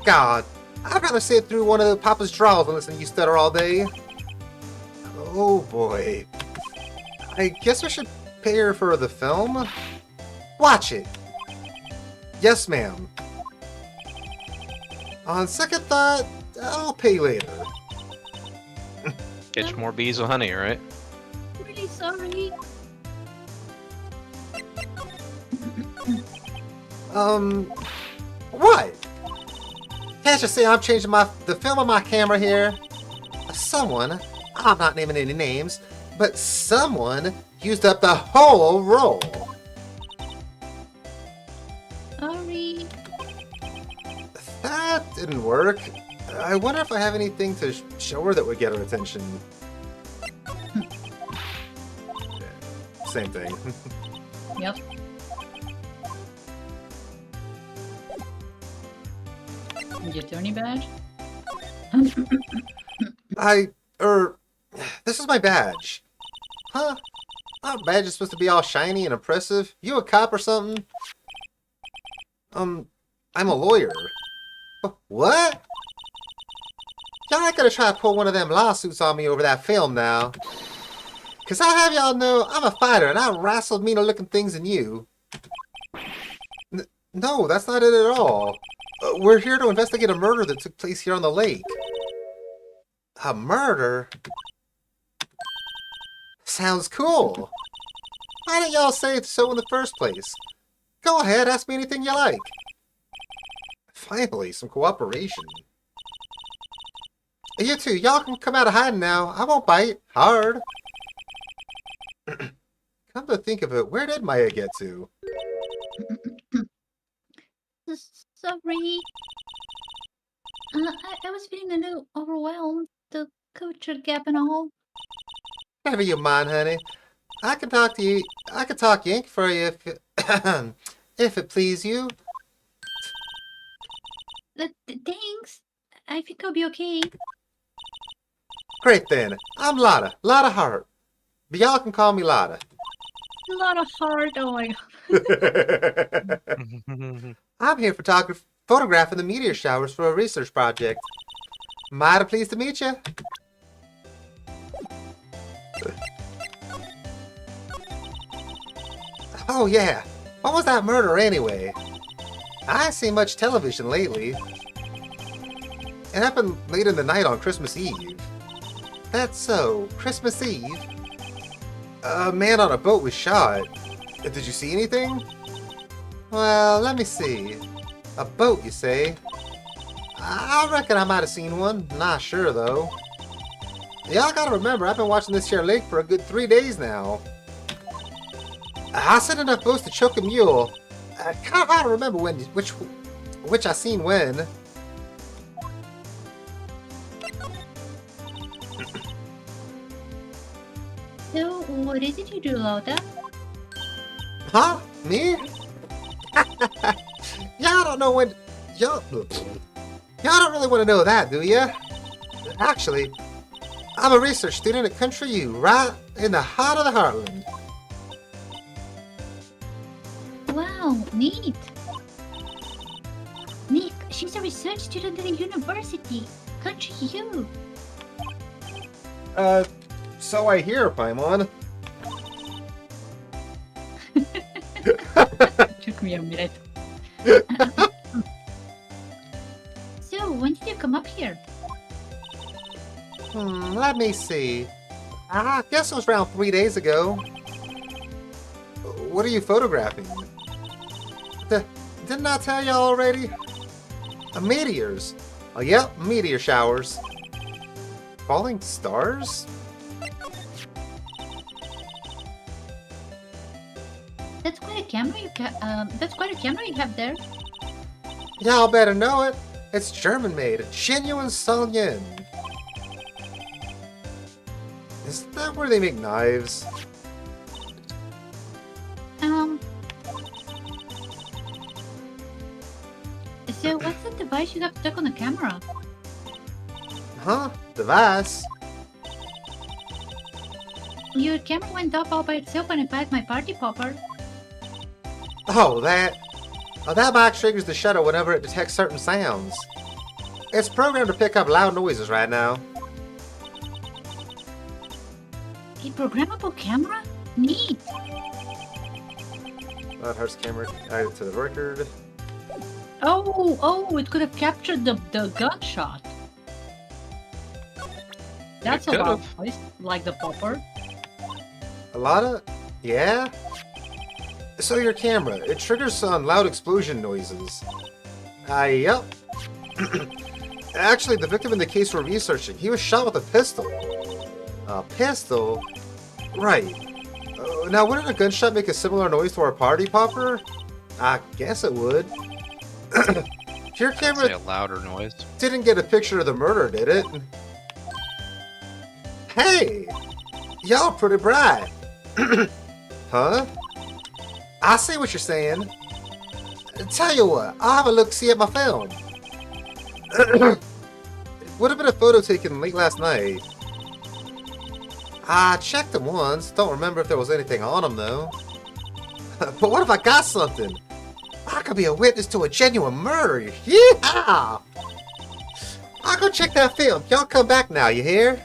God, I'd rather sit through one of Papa's draws than listen to you stutter all day. Oh boy. I guess we should pay her for the film? Watch it. Yes, ma'am. On second thought, I'll pay later. Get you more bees with honey, right? Really sorry. What? Can't you see I'm changing the film on my camera here? Someone, I'm not naming any names, but someone used up the whole roll. Sorry. That didn't work. I wonder if I have anything to show her that would get her attention. Same thing. Yep. Your attorney badge? This is my badge. Huh? Our badge is supposed to be all shiny and impressive. You a cop or something? I'm a lawyer. What? Y'all ain't gonna try to pull one of them lawsuits on me over that film now. Cause I have y'all know I'm a fighter and I wrestled meaner looking things than you. No, that's not it at all. We're here to investigate a murder that took place here on the lake. A murder? Sounds cool. Why didn't y'all say so in the first place? Go ahead, ask me anything you like. Finally, some cooperation. You two, y'all can come out of hiding now. I won't bite. Hard. Come to think of it, where did Maya get to? Sorry. I was feeling a little overwhelmed. The culture gap and all. Never you mind, honey. I can talk Yankee for you if it please you. Thanks. I think I'll be okay. Great then. I'm Lotta. Lotta Hart. But y'all can call me Lotta. A lot of heart. Oh my god. I'm here photographing the meteor showers for a research project. Mighty pleased to meet you. Oh yeah, what was that murder anyway? I ain't seen much television lately. It happened late in the night on Christmas Eve. That's so, Christmas Eve? A man on a boat was shot. Did you see anything? Well, let me see. A boat, you say? I reckon I might have seen one. Not sure, though. Y'all gotta remember, I've been watching this here lake for a good 3 days now. I seen enough boats to choke a mule. I kinda hard to remember which I seen when. So, what is it you do, Lotta? Huh? Me? Y'all don't know when... Y'all don't really want to know that, do ya? Actually, I'm a research student at Country U, right in the heart of the Heartland. Wow, neat. Nick, she's a research student at the university. Country U. So I hear, Paimon. Took me a minute. So, when did you come up here? Let me see. I guess it was around 3 days ago. What are you photographing? Didn't I tell y'all already? Meteors. Oh, yep, meteor showers. Falling stars? That's quite a camera you have there. Y'all better know it. It's German made, genuine Solyen. Isn't that where they make knives? So what's the device you have stuck on the camera? Huh? Device? Your camera went off all by itself when I passed my party popper. Oh, that box triggers the shutter whenever it detects certain sounds. It's programmed to pick up loud noises right now. A programmable camera? Neat. Loud Hearts camera added to the record. Oh, it could have captured the gunshot. That's a It loud could've. voice, like the popper. A lot of... Yeah? So your camera, it triggers some loud explosion noises. Yep. Actually, the victim in the case we're researching, he was shot with a pistol. A pistol? Right. Now, wouldn't a gunshot make a similar noise to our party popper? I guess it would. Your Say camera a louder noise. didn't get a picture of the murder, did it? Hey! Y'all pretty bright. Huh? I see what you're saying. Tell you what, I'll have a look-see at my film. Would have been a photo taken late last night. I checked them once. Don't remember if there was anything on them, though. But what if I got something? I could be a witness to a genuine murder. Yeah! I'll go check that film. Y'all come back now, you hear?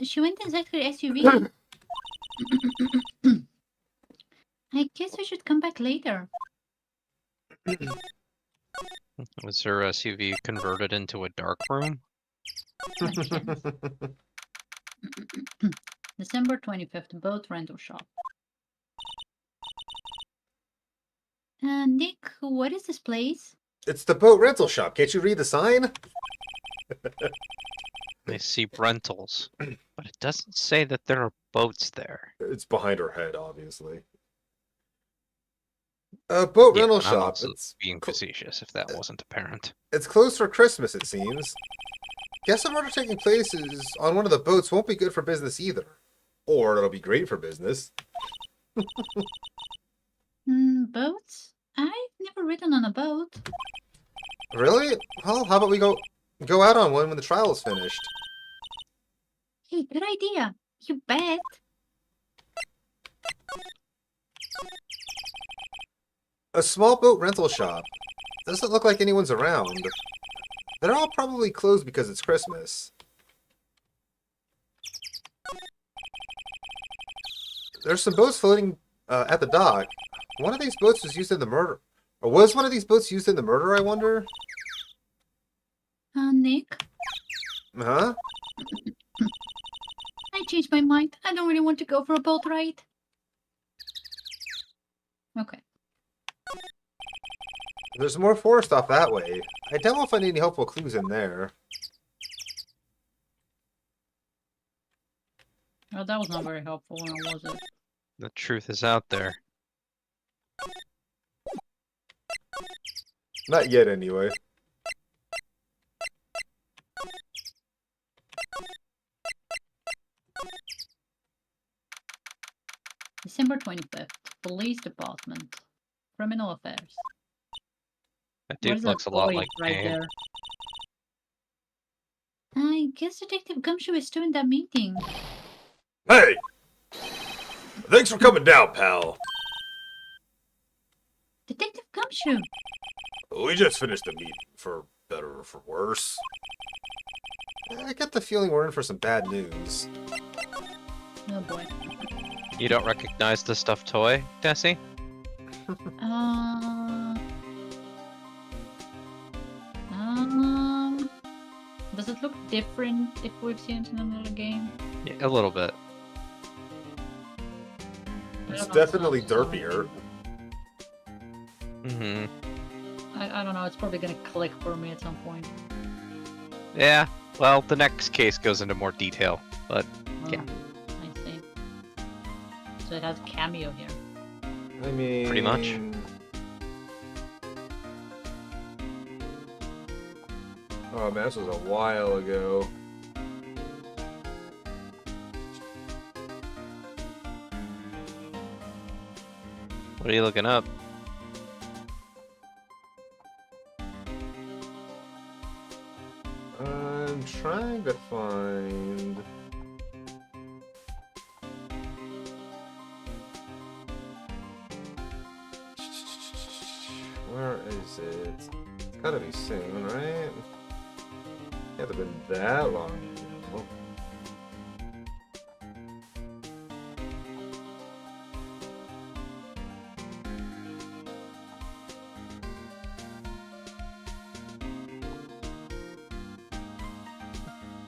She went inside her SUV. I guess we should come back later. Was her SUV converted into a dark room? December 25th, boat rental shop. Nick, what is this place? It's the boat rental shop. Can't you read the sign? I see rentals, but it doesn't say that there are boats there. It's behind her head, obviously. Boat Yeah, rental I'm shop. also It's being facetious if that wasn't apparent. It's closed for Christmas, it seems. Guess the murder taking place is on one of the boats won't be good for business either. Or it'll be great for business. Boats? I've never ridden on a boat. Really? Well, how about we go out on one when the trial is finished? Hey, good idea. You bet. A small boat rental shop. Doesn't look like anyone's around. They're all probably closed because it's Christmas. There's some boats floating at the dock. One of these boats was used in the murder. Or was one of these boats used in the murder, I wonder? Nick, Huh? I changed my mind. I don't really want to go for a boat ride. Okay. There's more forest off that way. I doubt we'll find any helpful clues in there. Well, that was not very helpful, now was it? The truth is out there. Not yet, anyway. December 25th, Police Department, Criminal Affairs. That What dude is looks a that lot boy like right me. there? I guess Detective Gumshoe is still in that meeting. Hey! Thanks for coming down, pal. Detective Gumshoe! We just finished the meeting, for better or for worse. I get the feeling we're in for some bad news. Oh boy. You don't recognize the stuffed toy, Desi? Does it look different if we've seen it in another game? Yeah, a little bit. It's definitely derpier. Mm-hmm. I don't know, it's probably gonna click for me at some point. Yeah, well, the next case goes into more detail, but yeah. I see. So it has cameo here. I mean... Pretty much. Oh man, this was a while ago. What are you looking up? I'm trying to find... Where is it? It's gotta be soon, right? Can't have been that long ago.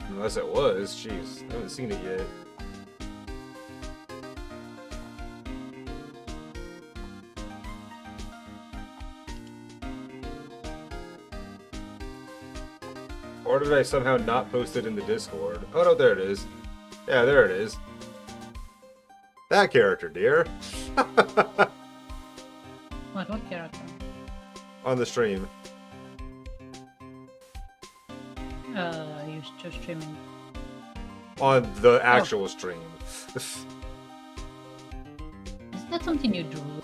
Unless it was. Jeez, I haven't seen it yet. Or did I somehow not post it in the Discord? Oh no, there it is. Yeah, there it is. That character, dear. What character? On the stream. You're just streaming. On the actual stream. Is that something you drew?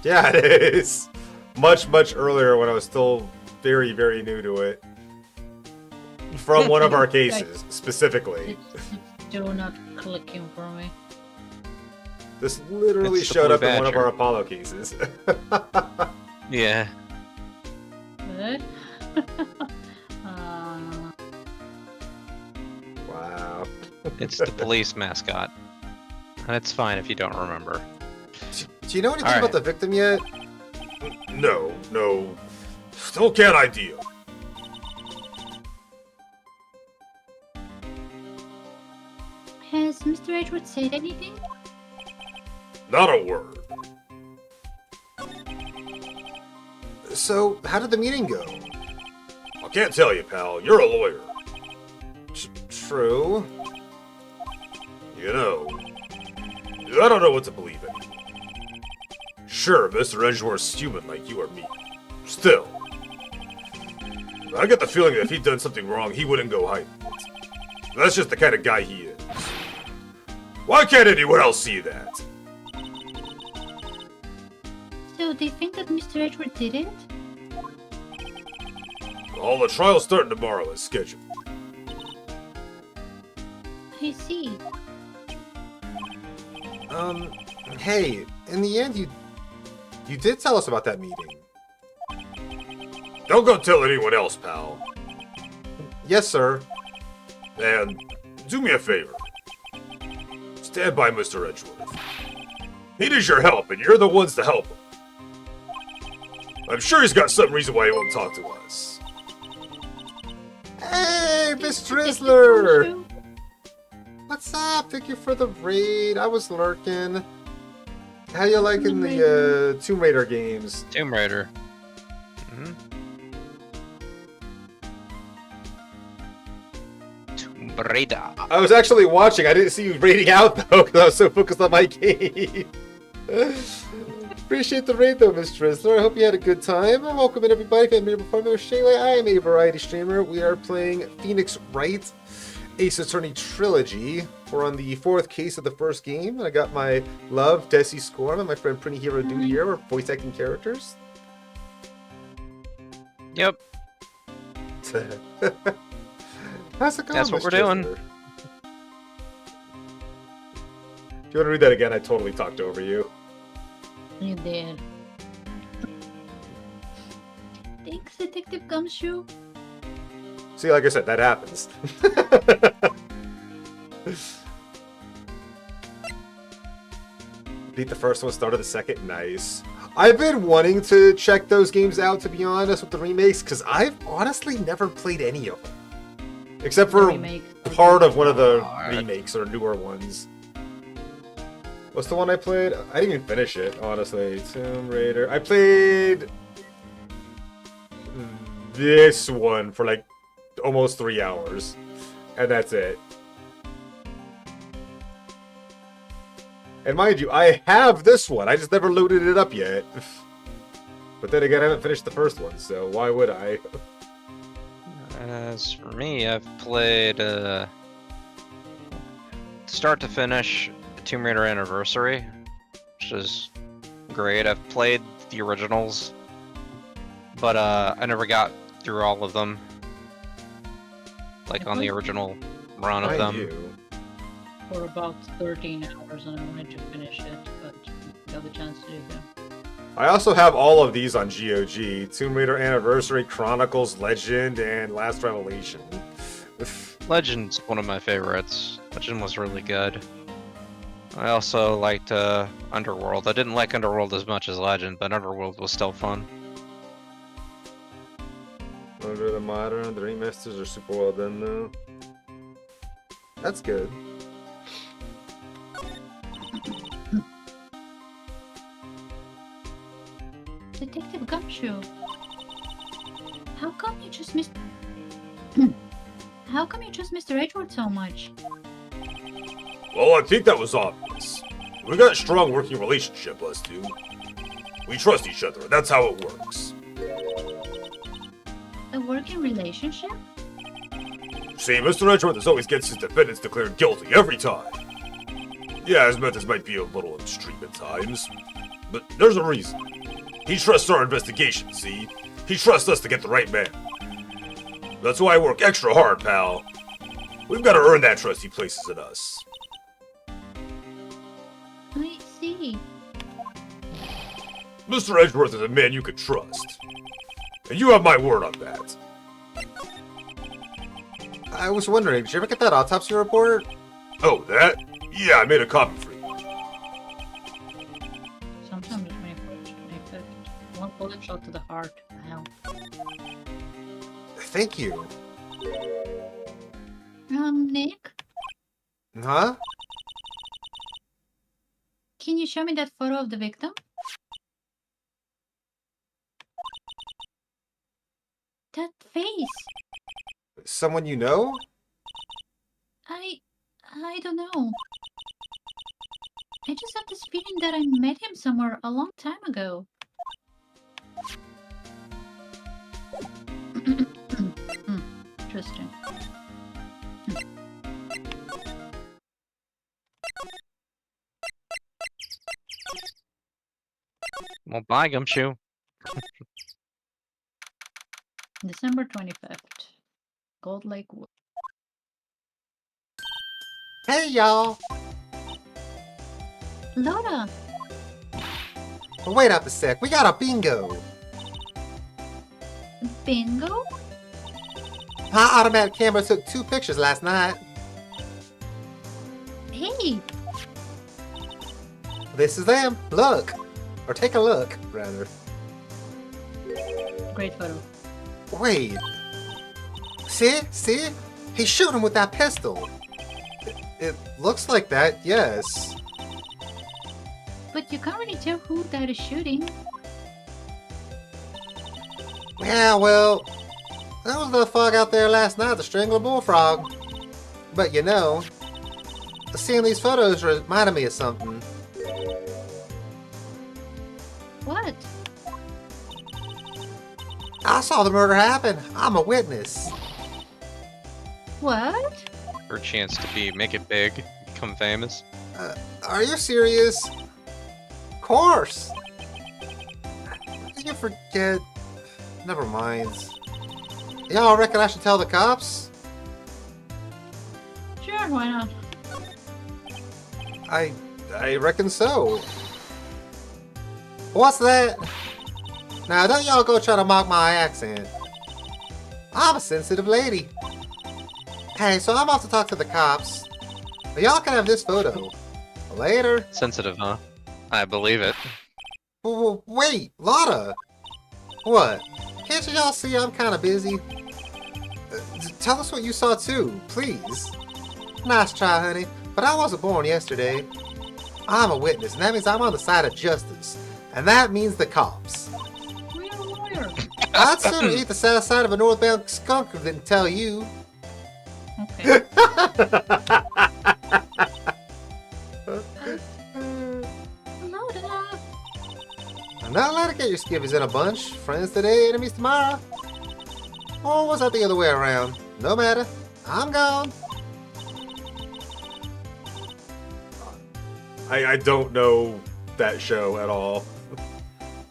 Yeah, it is. Much, much earlier when I was still very, very new to it. From one of our cases, specifically. It's still not clicking for me. This literally It's the showed Blue up in one of Badger. our Apollo cases. Yeah. What? Wow. It's the police mascot. And it's fine if you don't remember. Do you know anything All about right. the victim yet? No. Still can't ID him. Has Mr. Edward said anything? Not a word. So, how did the meeting go? I can't tell you, pal. You're a lawyer. True. You know, I don't know what to believe anymore. Sure, Mr. Edgeworth's human like you or me. Still, I get the feeling that if he'd done something wrong, he wouldn't go hiding it. That's just the kind of guy he is. Why can't anyone else see that? So they think that Mr. Edward did it? Well, the trial's starting tomorrow as scheduled. I see. Hey, in the end, you did tell us about that meeting. Don't go tell anyone else, pal. Yes, sir. And do me a favor. Stand by Mr. Edgeworth. He needs your help, and you're the ones to help him. I'm sure he's got some reason why he won't talk to us. Hey, Miss Drizzler! What's up? Thank you for the raid. I was lurking. How you liking the Tomb Raider games? Tomb Raider. Hmm? Tomb Raider. I was actually watching. I didn't see you raiding out, though, because I was so focused on my game. Appreciate the raid, though, Miss Drizzler. I hope you had a good time. Welcome in, everybody. If you haven't been here before, I'm Shayla. I am a variety streamer. We are playing Phoenix Wright, Ace Attorney Trilogy. We're on the 4th case of the first game. I got my love, Desi Scorn, and my friend Pretty Hero Dude here. We're voice acting characters. Yep. How's it going, That's what Miss we're doing. Drizzler? Do you want to read that again? I totally talked over you. You did. Thanks, Detective Gumshoe. See, like I said, that happens. Beat the first one, started the second. Nice. I've been wanting to check those games out, to be honest, with the remakes, because I've honestly never played any of them. Except for part of one of the remakes or newer ones. What's the one I played? I didn't even finish it, honestly. Tomb Raider. I played this one for like almost 3 hours. And that's it. And mind you, I have this one. I just never loaded it up yet. But then again, I haven't finished the first one, so why would I? As for me, I've played start to finish Tomb Raider Anniversary, which is great. I've played the originals, but I never got through all of them, like on the original run of them. You. For about 13 hours and I wanted to finish it, but got the chance to do that. I also have all of these on GOG. Tomb Raider Anniversary, Chronicles, Legend, and Last Revelation. Legend's one of my favorites. Legend was really good. I also liked Underworld. I didn't like Underworld as much as Legend, but Underworld was still fun. Under the Modern, the remasters are super well done though. That's good. Detective Gumshoe. How come you just missed... How come you just missed Edward so much? Well, I think that was obvious. We got a strong working relationship, us two. We trust each other, and that's how it works. A working relationship? See, Mr. Edgeworth always gets his defendants declared guilty every time. Yeah, his methods might be a little extreme at times, but there's a reason. He trusts our investigation, see? He trusts us to get the right man. That's why I work extra hard, pal. We've got to earn that trust he places in us. I see. Mr. Edgeworth is a man you can trust. And you have my word on that. I was wondering, did you ever get that autopsy report? Oh, that? Yeah, I made a copy for you. Sometime the 21st, 25th. One bullet shot to the heart. Wow. Thank you. Nick? Huh? Can you show me that photo of the victim? That face! Someone you know? I don't know. I just have this feeling that I met him somewhere a long time ago. Interesting. Well, bye, Gumshoe. December 25th. Gold Lake Wood. Hey, y'all! Laura! Wait up a sec, we got a bingo! Bingo? My automatic camera took 2 pictures last night. Hey! This is them. Look! Or take a look, rather. Great photo. Wait. See? See? He's shooting with that pistol. It looks like that, yes. But you can't really tell who that is shooting. Yeah, well, there was the fog out there last night to strangle a bullfrog. But you know, seeing these photos reminded me of something. What? I saw the murder happen. I'm a witness. What? Her chance to make it big, become famous. Are you serious? Of course. Did you forget? Never mind. Y'all reckon I should tell the cops? Sure, why not? I reckon so. What's that? Now don't y'all go try to mock my accent. I'm a sensitive lady. Hey, so I'm off to talk to the cops. But y'all can have this photo. Later. Sensitive, huh? I believe it. Wait, Lotta. What? Can't y'all see I'm kind of busy? Tell us what you saw too, please. Nice try, honey, but I wasn't born yesterday. I'm a witness, and that means I'm on the side of justice. And that means the cops. We're a lawyer. I'd sooner eat the south side of a northbound skunk than tell you. Okay. Loda. I'm not allowed to get your skivvies in a bunch. Friends today, enemies tomorrow. Or was that the other way around? No matter. I'm gone. I don't know that show at all.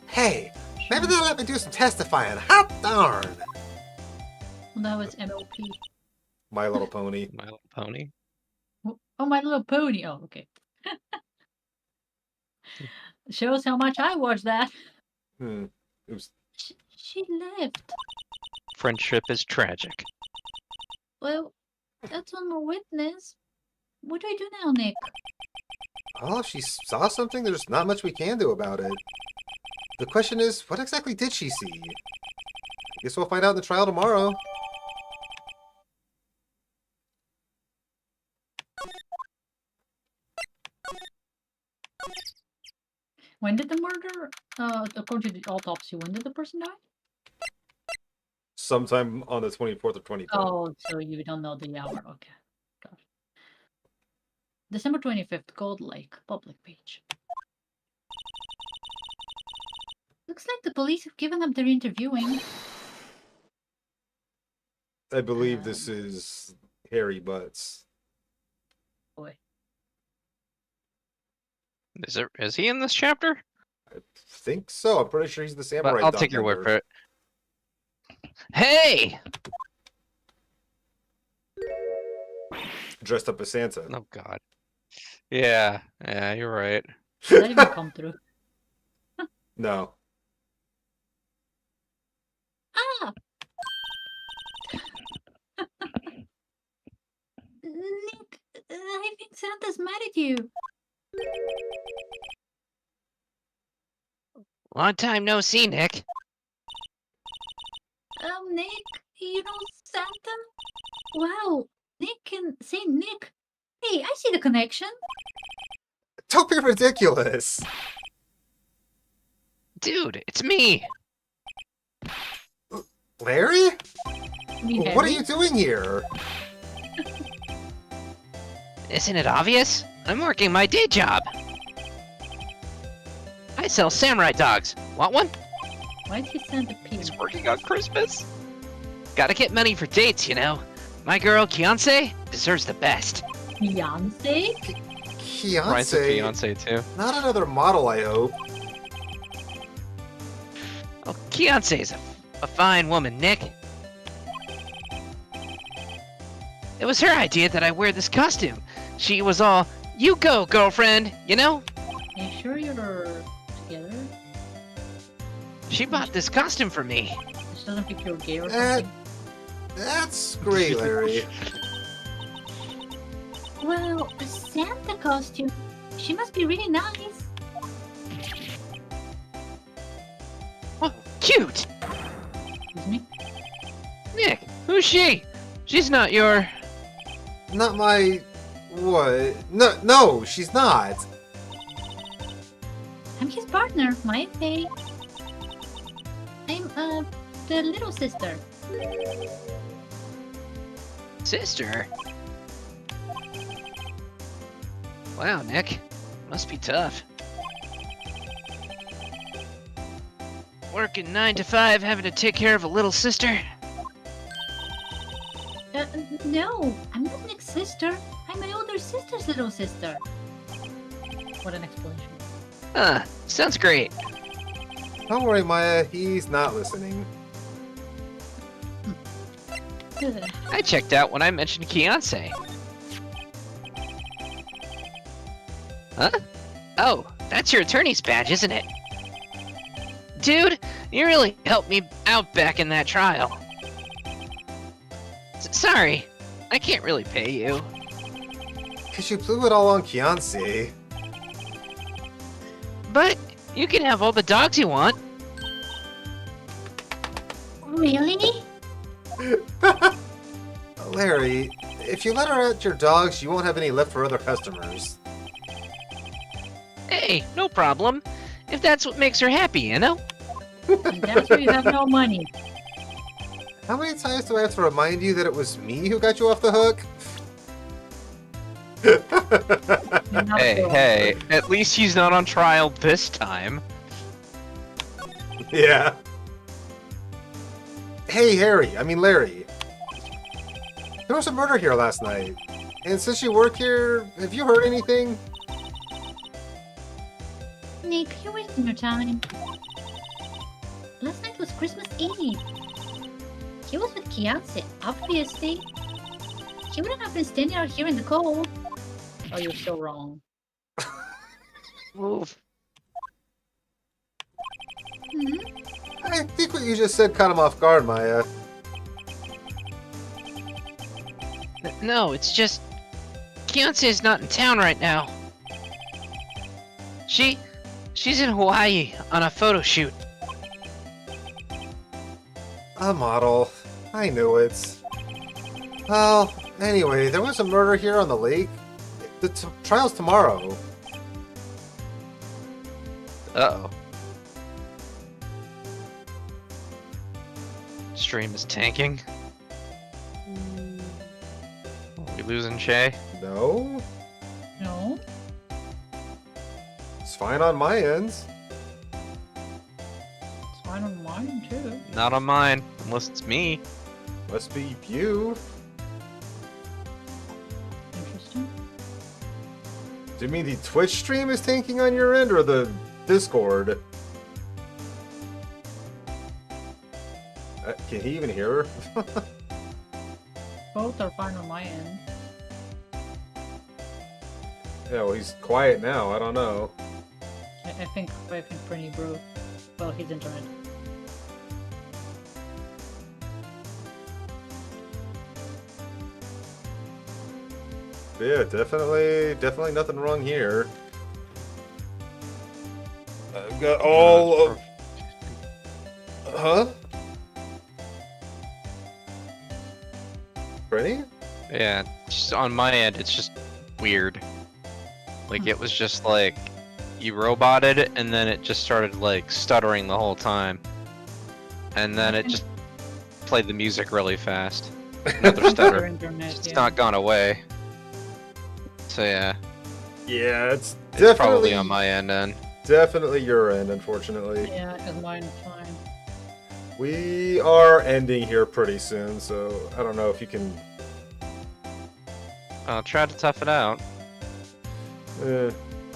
Hey, maybe they'll let me do some testifying. Hot darn. Well, that was MLP. My Little Pony. My Little Pony. Oh, My Little Pony. Oh, okay. Shows how much I watch that. Oops. She left. Friendship is tragic. Well, that's one more witness. What do I do now, Nick? Well, if she saw something, there's not much we can do about it. The question is, what exactly did she see? Guess we'll find out in the trial tomorrow. When did the murder, according to the autopsy, when did the person die? Sometime on the 24th or 25th. Oh, so you don't know the hour. Okay. Got it. December 25th, Gold Lake, public page. Looks like the police have given up their interviewing. I believe this is Harry Butts. Boy. Is he in this chapter? I think so. I'm pretty sure he's the samurai. But I'll dog take your word member. for it. Hey! Dressed up as Santa. Oh god. Yeah, you're right. Did that even come through? No. Ah! Nick, I think Santa's mad at you. Long time no see, Nick. Nick, you know Santa? Wow, Nick and Saint Nick. Hey, I see the connection. Don't be ridiculous. Dude, it's me. Larry? Me, What are Harry? you doing here? Isn't it obvious? I'm working my day job. I sell samurai dogs. Want one? Why'd he send a pin? He's working on Christmas. Gotta get money for dates, you know. My girl, Kiance, deserves the best. Beyonce? Ryan's a Fiance? fiance too. Not another model, I hope. Oh, Kiance's a fine woman, Nick. It was her idea that I wear this costume. She was all, "You go, girlfriend," you know? Are you sure you're together? She bought this costume for me. This doesn't think you're gay or That- something? That's great, Larry. Well, a Santa costume. She must be really nice. Oh, cute! Excuse me? Nick, who's she? She's not your... Not my... What? No, she's not. I'm his partner, my pay. I'm, the little sister. sister. Wow, Nick. Must be tough. Working 9 to 5, having to take care of a little sister? No, I'm not Nick's sister. I'm my older sister's little sister. What an explanation. Sounds great. Don't worry, Maya. He's not listening. I checked out when I mentioned Kiance. Huh? Oh, that's your attorney's badge, isn't it? Dude, you really helped me out back in that trial. Sorry, I can't really pay you. Cause you blew it all on Kiance. But you can have all the dogs you want. Really? Larry, if you let her out your dogs, you won't have any left for other customers. Hey, no problem. If that's what makes her happy, you know? And that's where you have no money. How many times do I have to remind you that it was me who got you off the hook? You're not Hey, wrong. hey, at least he's not on trial this time. Yeah. Hey, Larry. There was a murder here last night. And since you work here, have you heard anything? Nick, you're wasting your time. Last night was Christmas Eve. He was with Kiance, obviously. He wouldn't have been standing out here in the cold. Oh, you're so wrong. Oof. I think what you just said caught him off guard, Maya. No, it's just... Beyonce's not in town right now. She's in Hawaii on a photo shoot. A model. I knew it. Well, anyway, there was a murder here on the lake. The trial's tomorrow. Uh-oh. Stream is tanking. Are we losing Shay? No? No? It's fine on my end. It's fine on mine, too. Not on mine, unless it's me. Must be you. Interesting. Do you mean the Twitch stream is tanking on your end, or the Discord? Can he even hear her? Both are fine on my end. Yeah, well, he's quiet now. I don't know. I think Prinny broke. Well, his internet. Yeah, definitely nothing wrong here. I've got all of... Huh? Ready? Yeah, just on my end, it's just weird. Like, it was just like, you roboted, and then it just started, like, stuttering the whole time. And then it just played the music really fast. Another stutter. Internet, It's yeah. not gone away. So yeah, Yeah, it's it's definitely probably on my end then. Definitely your end, unfortunately. Yeah, because mine is fine. We are ending here pretty soon, so I don't know if you can... I'll try to tough it out.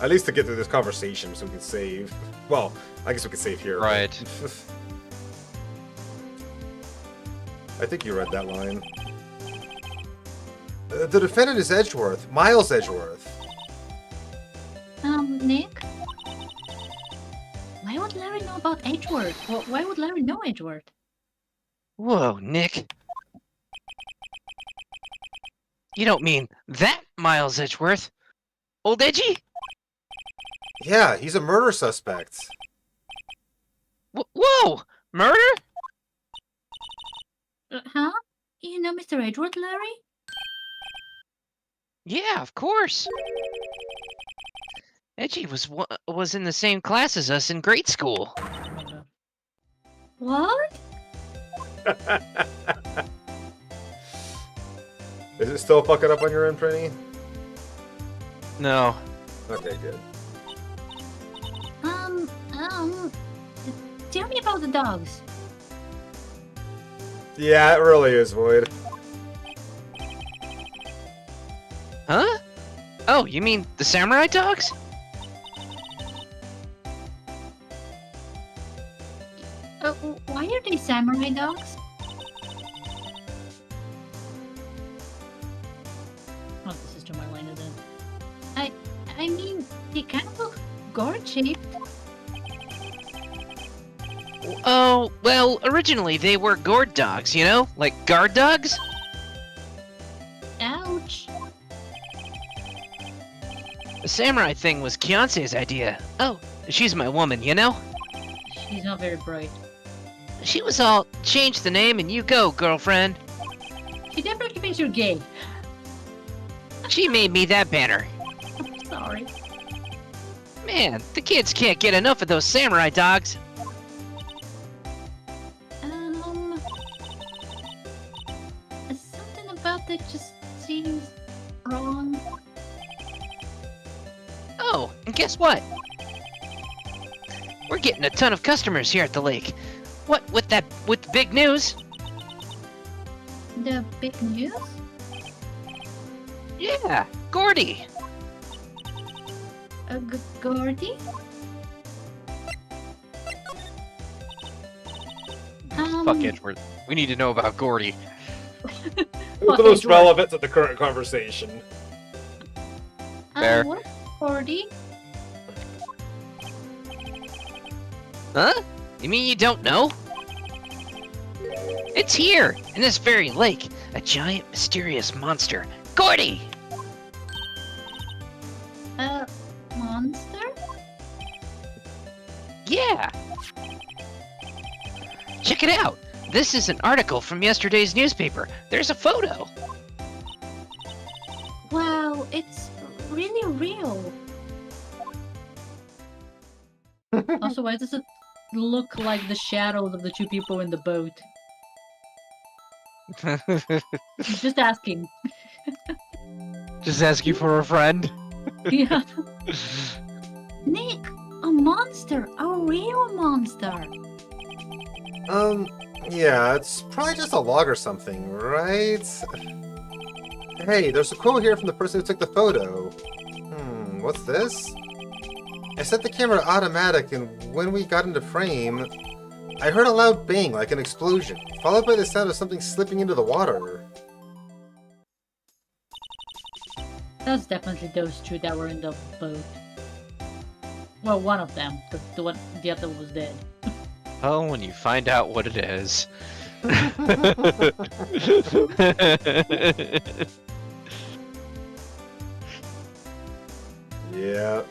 At least to get through this conversation so we can save. Well, I guess we can save here. but- Right. I think you read that line. The defendant is Edgeworth. Miles Edgeworth. Nick? Why would Larry know about Edgeworth? Why would Larry know Edgeworth? Whoa, Nick. You don't mean that Miles Edgeworth? Old Edgy? Yeah, he's a murder suspect. Whoa! Murder? Huh? You know Mr. Edgeworth, Larry? Yeah, of course. Edgy was in the same class as us in grade school. Oh my god. What? Is it still fucking up on your end, Prinny? No. Okay, good. Tell me about the dogs. Yeah, it really is, Void. Huh? Oh, you mean the samurai dogs? Why are they samurai dogs? Oh, this is to my line, isn't it? I mean, they kind of look gourd-shaped. Oh, well, originally they were gourd dogs, you know? Like guard dogs? Ouch. The samurai thing was Beyonce's idea. Oh, she's my woman, you know? She's not very bright. She was all, change the name and you go, girlfriend. She definitely thinks you're gay. She made me that banner. I'm sorry. Man, the kids can't get enough of those samurai dogs. Something about that just seems wrong. Oh, and guess what? We're getting a ton of customers here at the lake. What with the big news? The big news? Yeah, Gordy. Gordy? Fuck Edgeworth. We need to know about Gordy. Who's the most relevant to the current conversation? Fair. What? Gordy? Huh? You mean you don't know? It's here, in this very lake. A giant, mysterious monster. Gordy! Monster? Yeah! Check it out! This is an article from yesterday's newspaper. There's a photo. Wow, it's really real. Also, why does it look like the shadows of the two people in the boat? Just asking. Just asking for a friend. Yeah. Nick, a monster, a real monster. Yeah, it's probably just a log or something, right? Hey, there's a quote here from the person who took the photo. What's this? I set the camera to automatic, and when we got into frame, I heard a loud bang like an explosion, followed by the sound of something slipping into the water. That's definitely those two that were in the boat. Well, one of them, because the other was dead. Oh, when you find out what it is. Yeah.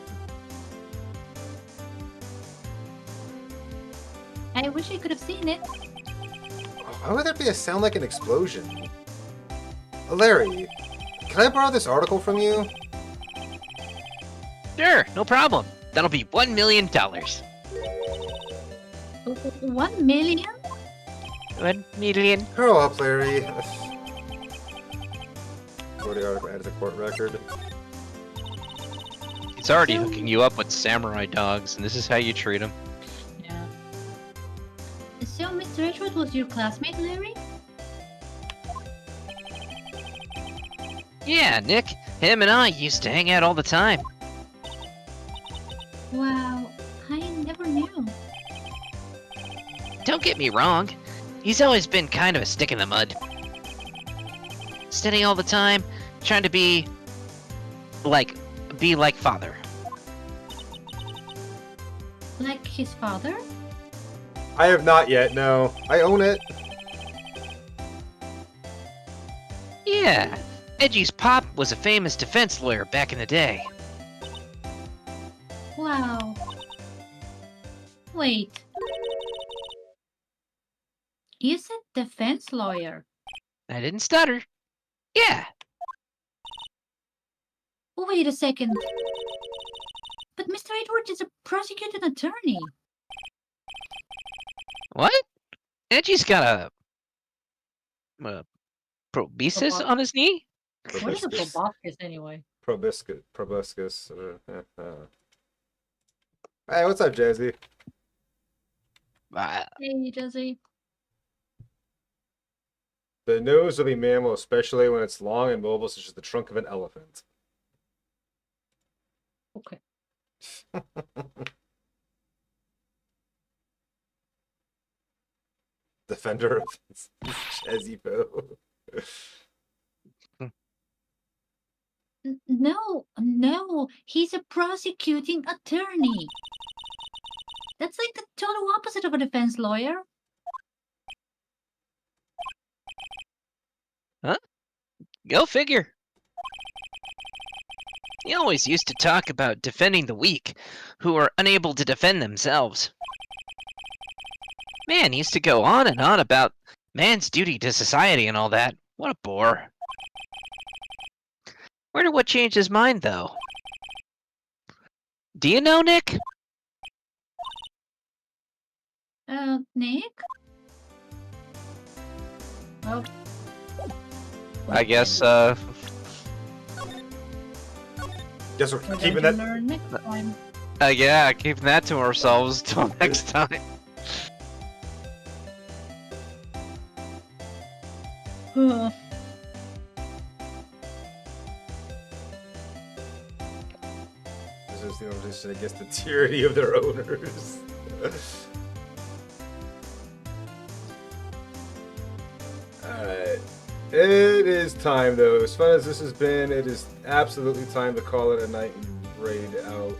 I wish I could have seen it. Why would there be a sound like an explosion? Larry, can I borrow this article from you? Sure, no problem. That'll be $1 million. 1 million? 1 million. Grow up, Larry. Go to the article, add to the court record. He's already hooking you up with samurai dogs, and this is how you treat them. Yeah. So, Mr. Edgewood was your classmate, Larry? Yeah, Nick. Him and I used to hang out all the time. Wow, I never knew. Don't get me wrong. He's always been kind of a stick in the mud. Steady all the time, trying to be like father. Like his father? I have not yet, no. I own it. Yeah, Edgy's pop was a famous defense lawyer back in the day. Wow. Wait. Is it defense lawyer? I didn't stutter. Yeah. Wait a second. But Mr. Edwards is a prosecuting attorney. What? Edgy's got a proboscis on his knee? What is a proboscis anyway? Proboscis. Hey, what's up, Jazzy? Hey, Jesse. The nose of a mammal, especially when it's long and mobile, such as the trunk of an elephant. Okay. Defender of Jazzy Bo. No, he's a prosecuting attorney. That's like the total opposite of a defense lawyer. Huh? Go figure. He always used to talk about defending the weak, who are unable to defend themselves. Man, he used to go on and on about man's duty to society and all that. What a bore. Wonder what changed his mind, though. Do you know, Nick? Nick? Well, I guess, Guess we're we're keeping going to that. learn next time. yeah, keeping that to ourselves till next time. This is the organization against the tyranny of their owners. Alright. It is time, though. As fun as this has been, it is absolutely time to call it a night and raid out.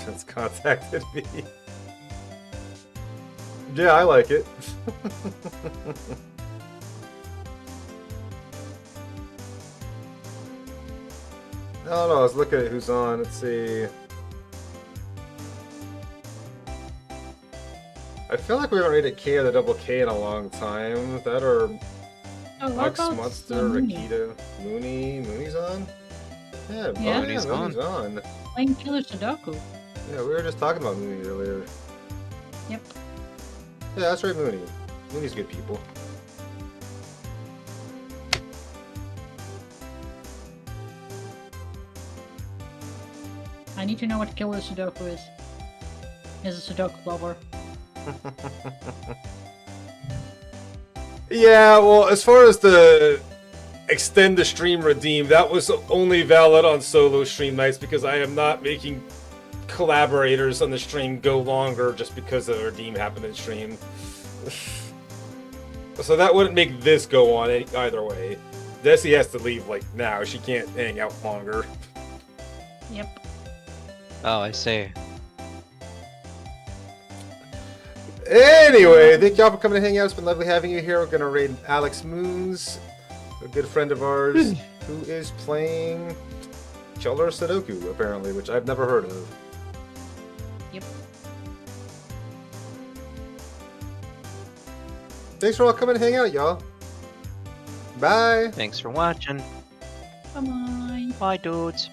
It's contacted me. Yeah, I like it. No, I was looking at who's on. Let's see. I feel like we haven't rated K or the double K in a long time. That or Oh, what Max about Monster, Mooney? Rakita, Mooney's on? Yeah, Yeah. Mooney's on. Playing Killer Sudoku. Yeah, we were just talking about Mooney earlier. Yep. Yeah, that's right, Mooney. Mooney's good people. I need to know what Killer Sudoku is. He's a Sudoku lover. Yeah, well, as far as the extend the stream redeem, that was only valid on solo stream nights because I am not making collaborators on the stream go longer just because the redeem happened in stream. So that wouldn't make this go on either way. Desi has to leave like now. She can't hang out longer. Yep. Oh, I see. Anyway, thank y'all for coming to hang out. It's been lovely having you here. We're gonna raid Alex Moons, a good friend of ours, who is playing Killer Sudoku, apparently, which I've never heard of. Yep. Thanks for all coming to hang out, y'all. Bye. Thanks for watching. Bye-bye. Bye, dudes.